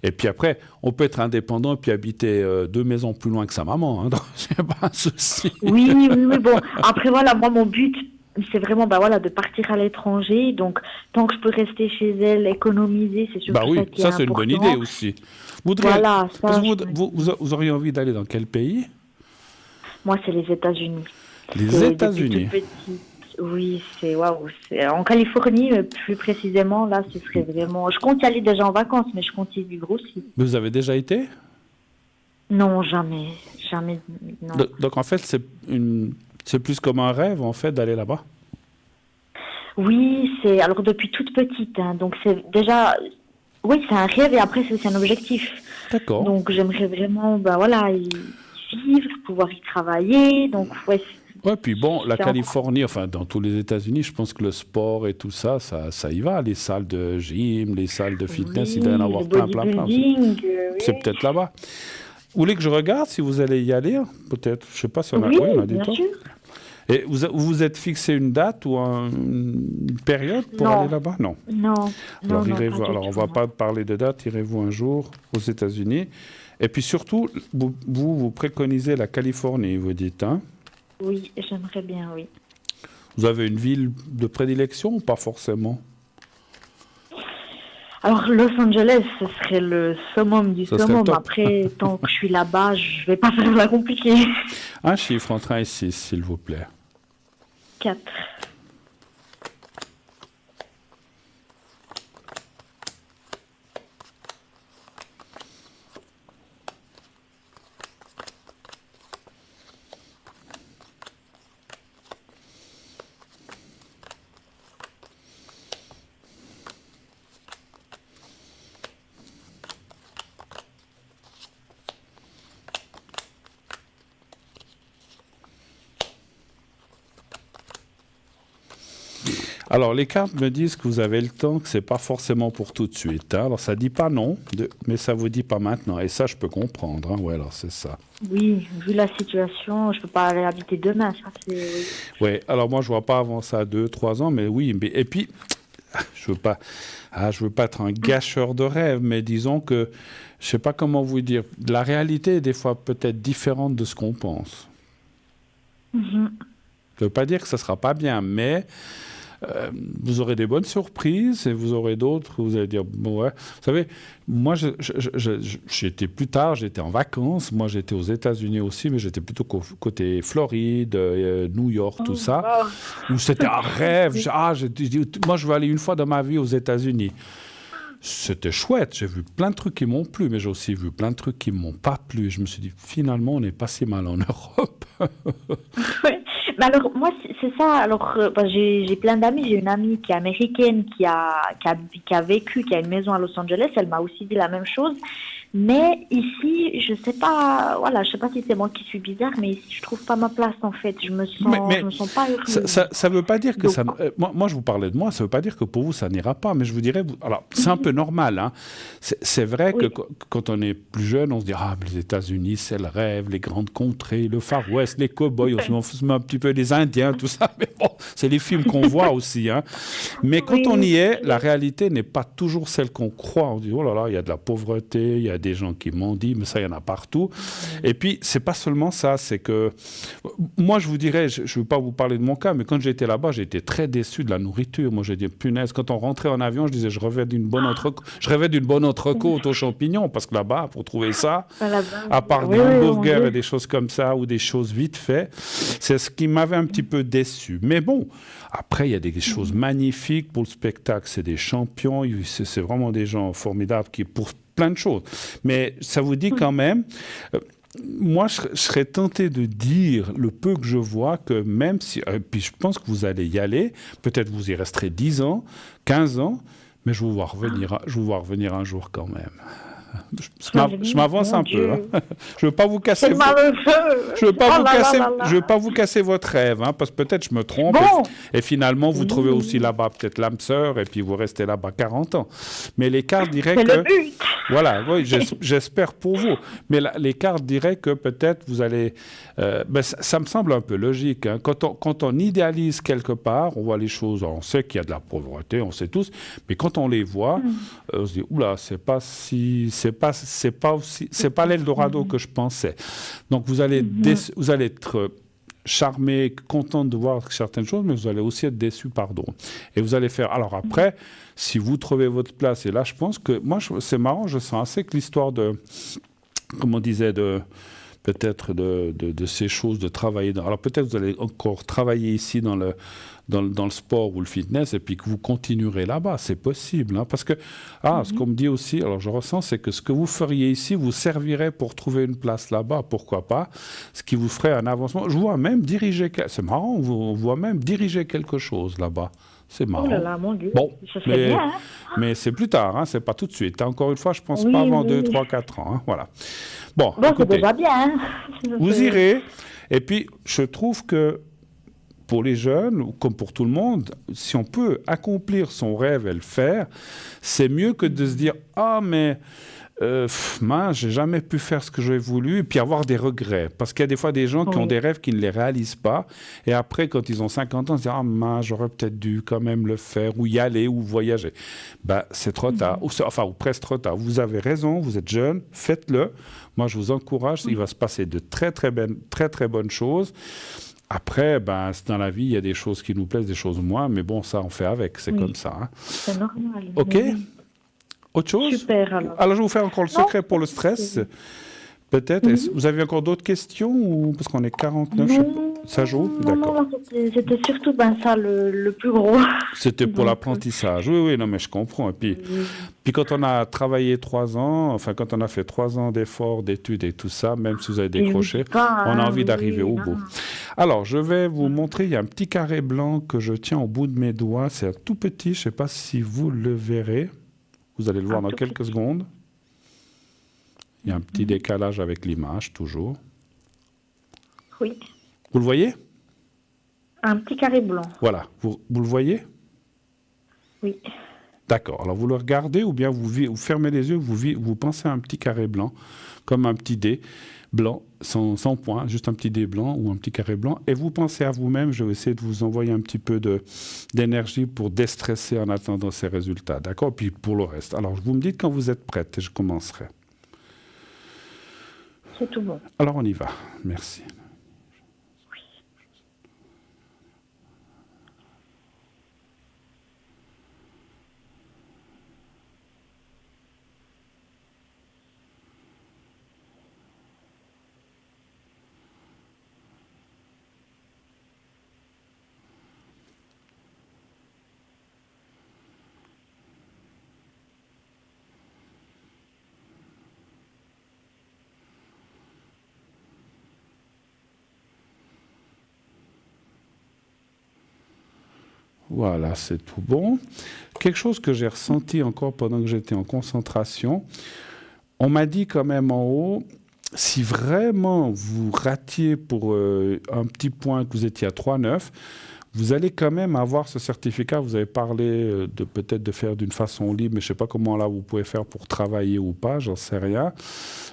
Et puis après, on peut être indépendant et puis habiter 2 maisons plus loin que sa maman. Hein, donc, c'est pas un souci. Oui, bon. Après, voilà, moi, mon but, c'est vraiment de partir à l'étranger. Donc, tant que je peux rester chez elle, économiser, c'est surtout ça qui est important. Ça, c'est une bonne idée aussi. Vous auriez envie d'aller dans quel pays? Moi, c'est les États-Unis. Les États-Unis. Oui, c'est en Californie, plus précisément, là, ce serait vraiment... Je compte y aller déjà en vacances, mais je compte y vivre aussi. Mais vous avez déjà été? Non, jamais, non. Donc, en fait, c'est plus comme un rêve, en fait, d'aller là-bas? Oui, alors depuis toute petite, hein, donc c'est déjà... Oui, c'est un rêve et après, c'est aussi un objectif. D'accord. Donc, j'aimerais vraiment, y vivre, pouvoir y travailler, donc, Ouais, puis bon, la C'est Californie, enfin, dans tous les États-Unis, je pense que le sport et tout ça, ça y va. Les salles de gym, les salles de fitness, il doit y en avoir le plein. bodybuilding, C'est oui. peut-être là-bas. Vous voulez que je regarde si vous allez y aller? Peut-être. Je sais pas si on a... Oui, on a des bien temps. sûr. Et vous êtes fixé une date ou une période pour Non. aller là-bas? Non. Non, Alors, non, irez-vous. pas du Alors, on tout, va non. pas parler de date. Irez-vous un jour aux États-Unis. Et puis surtout, vous préconisez la Californie, vous dites, hein? Oui, j'aimerais bien, oui. Vous avez une ville de prédilection ou pas forcément? Alors, Los Angeles, ce serait le summum du Ça serait summum. top. Après, tant que je suis là-bas, je vais pas faire la compliquée. Un chiffre entre 1 et 6, s'il vous plaît. 4. Alors, les cartes me disent que vous avez le temps, que c'est pas forcément pour tout de suite. Hein. Alors, ça dit pas non, mais ça vous dit pas maintenant. Et ça, je peux comprendre. Hein. Ouais, alors c'est ça. Oui, vu la situation, je peux pas aller habiter demain. Ça, c'est... oui. Ouais, alors moi, je vois pas avant ça 2-3 ans, mais oui. Et puis, je veux pas être un gâcheur de rêve, mais disons que, je sais pas comment vous dire, la réalité est des fois peut-être différente de ce qu'on pense. Mhm. Ça veut pas dire que ça sera pas bien, mais vous aurez des bonnes surprises et vous aurez d'autres où vous allez dire, bon, ouais. Vous savez, moi, j'étais plus tard, j'étais en vacances. Moi, j'étais aux États-Unis aussi, mais j'étais plutôt côté Floride, New York, tout ça, où c'était un rêve. Moi, je veux aller une fois dans ma vie aux États-Unis. C'était chouette, j'ai vu plein de trucs qui m'ont plu, mais j'ai aussi vu plein de trucs qui ne m'ont pas plu. Je me suis dit, finalement, on n'est pas si mal en Europe. Ouais. Mais alors, moi, c'est ça. Alors, j'ai plein d'amis. J'ai une amie qui est américaine, qui a vécu, qui a une maison à Los Angeles. Elle m'a aussi dit la même chose. Mais ici, je sais pas, voilà, je sais pas si c'est moi qui suis bizarre, mais ici, je trouve pas ma place, en fait. Je me sens pas heureuse. Ça veut pas dire que Donc, ça... moi, je vous parlais de moi, ça veut pas dire que pour vous, ça n'ira pas, mais je vous dirais... Alors, c'est un peu normal, hein. C'est vrai que quand on est plus jeune, on se dit, ah, les États-Unis, c'est le rêve, les grandes contrées, le Far West, les cow-boys, on se met un petit peu les Indiens, tout ça, mais bon, c'est les films qu'on voit aussi, hein. Mais quand on y est, la réalité n'est pas toujours celle qu'on croit. On dit, oh là là, il y a de la pauvreté, il y a des gens qui m'ont dit, mais ça, il y en a partout. Et puis, c'est pas seulement ça, c'est que... Moi, je vous dirais, je ne veux pas vous parler de mon cas, mais quand j'étais là-bas, j'étais très déçu de la nourriture. Moi, j'ai dit, punaise, quand on rentrait en avion, je disais, je rêvais d'une bonne entrecôte aux champignons, parce que là-bas, pour trouver ça, à part des hamburgers et des choses comme ça, ou des choses vite faites, c'est ce qui m'avait un petit peu déçu. Mais bon, après, il y a des choses magnifiques pour le spectacle. C'est des champions, c'est vraiment des gens formidables qui, pour plein de choses. Mais ça vous dit quand même... moi, je serais tenté de dire, le peu que je vois, que même si... puis je pense que vous allez y aller, peut-être vous y resterez 10 ans, 15 ans, mais je vous vois revenir un jour quand même. Je m'avance un peu. Hein. Je ne veux pas vous casser. Je veux pas vous casser votre rêve, hein, parce que peut-être je me trompe. Bon. Et finalement, vous trouvez aussi là-bas peut-être l'âme sœur, et puis vous restez là-bas 40 ans. Mais les cartes diraient que... le but. Voilà, oui, j'espère pour vous. Mais les cartes diraient que peut-être vous allez... ça me semble un peu logique. Hein. Quand on idéalise quelque part, on voit les choses, on sait qu'il y a de la pauvreté, on sait tous, mais quand on les voit, on se dit, oula, c'est pas l'Eldorado que je pensais. Donc vous allez être charmé, content de voir certaines choses, mais vous allez aussi être déçu par d'autres. Et vous allez faire... Alors après, si vous trouvez votre place, et là je pense que... Moi, c'est marrant, je sens assez que l'histoire de... Comme on disait, peut-être de ces choses, de travailler... alors peut-être vous allez encore travailler ici dans le sport ou le fitness, et puis que vous continuerez là-bas, c'est possible. Hein, parce que, ce qu'on me dit aussi, alors je ressens, c'est que ce que vous feriez ici vous servirait pour trouver une place là-bas, pourquoi pas, ce qui vous ferait un avancement. Je vois même diriger, c'est marrant, on voit même diriger quelque chose là-bas. C'est marrant. Oh là là, mon Dieu. Bon, ça serait bien, hein. Mais c'est plus tard, hein, c'est pas tout de suite. Encore une fois, je pense pas avant 2, 3, 4 ans. Hein, voilà. Bon, c'est écoutez, déjà bien. Hein. Vous irez, et puis je trouve que pour les jeunes, ou comme pour tout le monde, si on peut accomplir son rêve et le faire, c'est mieux que de se dire « Ah, mais j'ai jamais pu faire ce que j'ai voulu » et puis avoir des regrets. Parce qu'il y a des fois des gens qui ont des rêves qui ne les réalisent pas. Et après, quand ils ont 50 ans, ils se disent « Ah, j'aurais peut-être dû quand même le faire, ou y aller, ou voyager. » C'est trop tard, ou presque trop tard. Vous avez raison, vous êtes jeune, faites-le. Moi, je vous encourage, il va se passer de très, très bonnes choses. Après, dans la vie, il y a des choses qui nous plaisent, des choses moins, mais bon, ça, on fait avec, c'est comme ça. Hein. C'est normal. OK. Autre chose? Super, alors, je vais vous faire encore le secret pour le stress. Peut-être. Vous avez encore d'autres questions ou parce qu'on est 49, ça joue? D'accord. Non, c'était surtout ça le plus gros. C'était pour l'apprentissage. Oui, non, mais je comprends. Et puis quand on a travaillé 3 ans, quand on a fait 3 ans d'efforts, d'études et tout ça, même si vous avez décroché, on a envie d'arriver au bout. Alors, je vais vous montrer, il y a un petit carré blanc que je tiens au bout de mes doigts. C'est un tout petit, je ne sais pas si vous le verrez. Vous allez le voir dans quelques secondes. Il y a un petit décalage avec l'image, toujours. Oui. Vous le voyez? Un petit carré blanc. Voilà. Vous le voyez? Oui. D'accord. Alors, vous le regardez ou bien vous fermez les yeux, vous pensez à un petit carré blanc, comme un petit dé blanc, sans point, juste un petit dé blanc ou un petit carré blanc, et vous pensez à vous-même. Je vais essayer de vous envoyer un petit peu d'énergie pour déstresser en attendant ces résultats. D'accord? Puis pour le reste. Alors, vous me dites quand vous êtes prête et je commencerai. C'est tout bon. Alors, on y va. Merci. Voilà, c'est tout bon. Quelque chose que j'ai ressenti encore pendant que j'étais en concentration, on m'a dit quand même en haut, si vraiment vous ratiez pour un petit point que vous étiez à 3,9, vous allez quand même avoir ce certificat. Vous avez parlé de peut-être de faire d'une façon libre, mais je ne sais pas comment là vous pouvez faire pour travailler ou pas, j'en sais rien.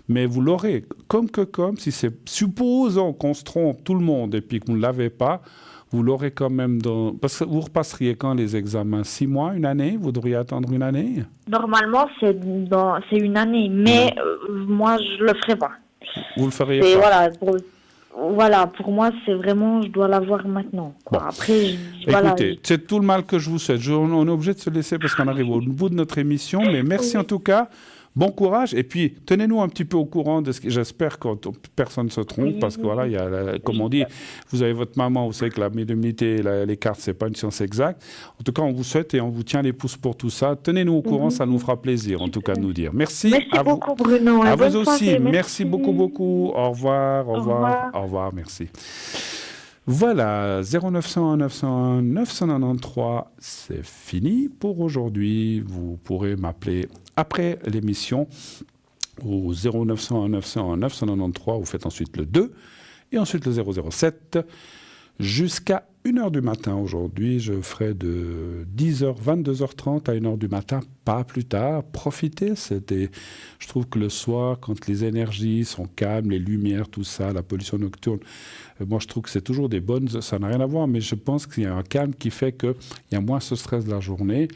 Mais vous l'aurez. Comme, si c'est supposons qu'on se trompe tout le monde et puis que vous ne l'avez pas, vous l'aurez quand même parce que vous repasseriez quand les examens? 6 mois, 1 année? Vous devriez attendre 1 année? Normalement, c'est 1 année, mais moi, je le ferai pas. Vous le feriez pas? Voilà, pour moi, c'est vraiment, je dois l'avoir maintenant. Bon. Après, écoutez, c'est tout le mal que je vous souhaite. On est obligé de se laisser parce qu'on arrive au bout de notre émission, mais merci en tout cas. Bon courage et puis tenez-nous un petit peu au courant de ce que j'espère que personne ne se trompe parce que voilà, il y a, comme on dit, vous avez votre maman, vous savez que la médiumnité, les cartes, c'est pas une science exacte. En tout cas, on vous souhaite et on vous tient les pouces pour tout ça. Tenez-nous au courant, ça nous fera plaisir en tout cas de nous dire. Merci. Merci beaucoup Bruno. À vous aussi. Merci beaucoup. Au revoir. Merci. Voilà, 0901 901 993, c'est fini pour aujourd'hui. Vous pourrez m'appeler après l'émission au 0901 901 993, vous faites ensuite le 2 et ensuite le 007 jusqu'à 1h du matin. Aujourd'hui, je ferai de 10h, 22h30 à 1h du matin, pas plus tard. Profitez, je trouve que le soir, quand les énergies sont calmes, les lumières, tout ça, la pollution nocturne, moi je trouve que c'est toujours des bonnes, ça n'a rien à voir, mais je pense qu'il y a un calme qui fait qu'il y a moins ce stress de la journée.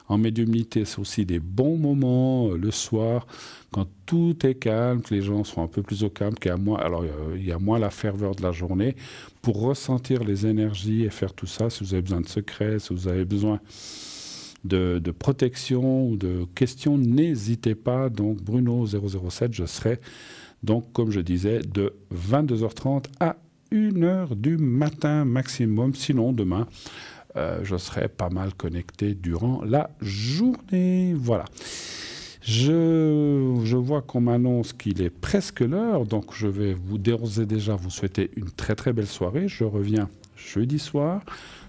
En médiumnité, c'est aussi des bons moments le soir, quand tout est calme, que les gens sont un peu plus au calme, il y a moins la ferveur de la journée, pour ressentir les énergies et faire tout ça. Si vous avez besoin de secrets, si vous avez besoin de protection ou de questions, n'hésitez pas. Donc Bruno 007, je serai donc, comme je disais, de 22h30 à 1h du matin maximum. Sinon, demain, je serai pas mal connecté durant la journée. Voilà. Je vois qu'on m'annonce qu'il est presque l'heure, donc je vais d'ores et déjà vous souhaiter une très très belle soirée. Je reviens jeudi soir.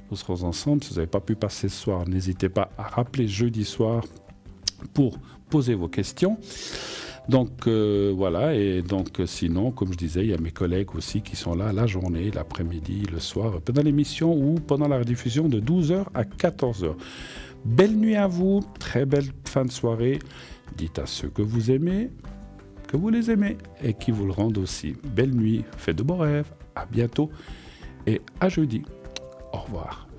Nous serons ensemble. Si vous n'avez pas pu passer ce soir, n'hésitez pas à rappeler jeudi soir pour poser vos questions. Donc voilà, et donc sinon, comme je disais, il y a mes collègues aussi qui sont là la journée, l'après-midi, le soir, pendant l'émission ou pendant la rediffusion de 12h à 14h. Belle nuit à vous, très belle fin de soirée. Dites à ceux que vous aimez, que vous les aimez et qui vous le rendent aussi. Belle nuit, faites de beaux rêves, à bientôt et à jeudi. Au revoir.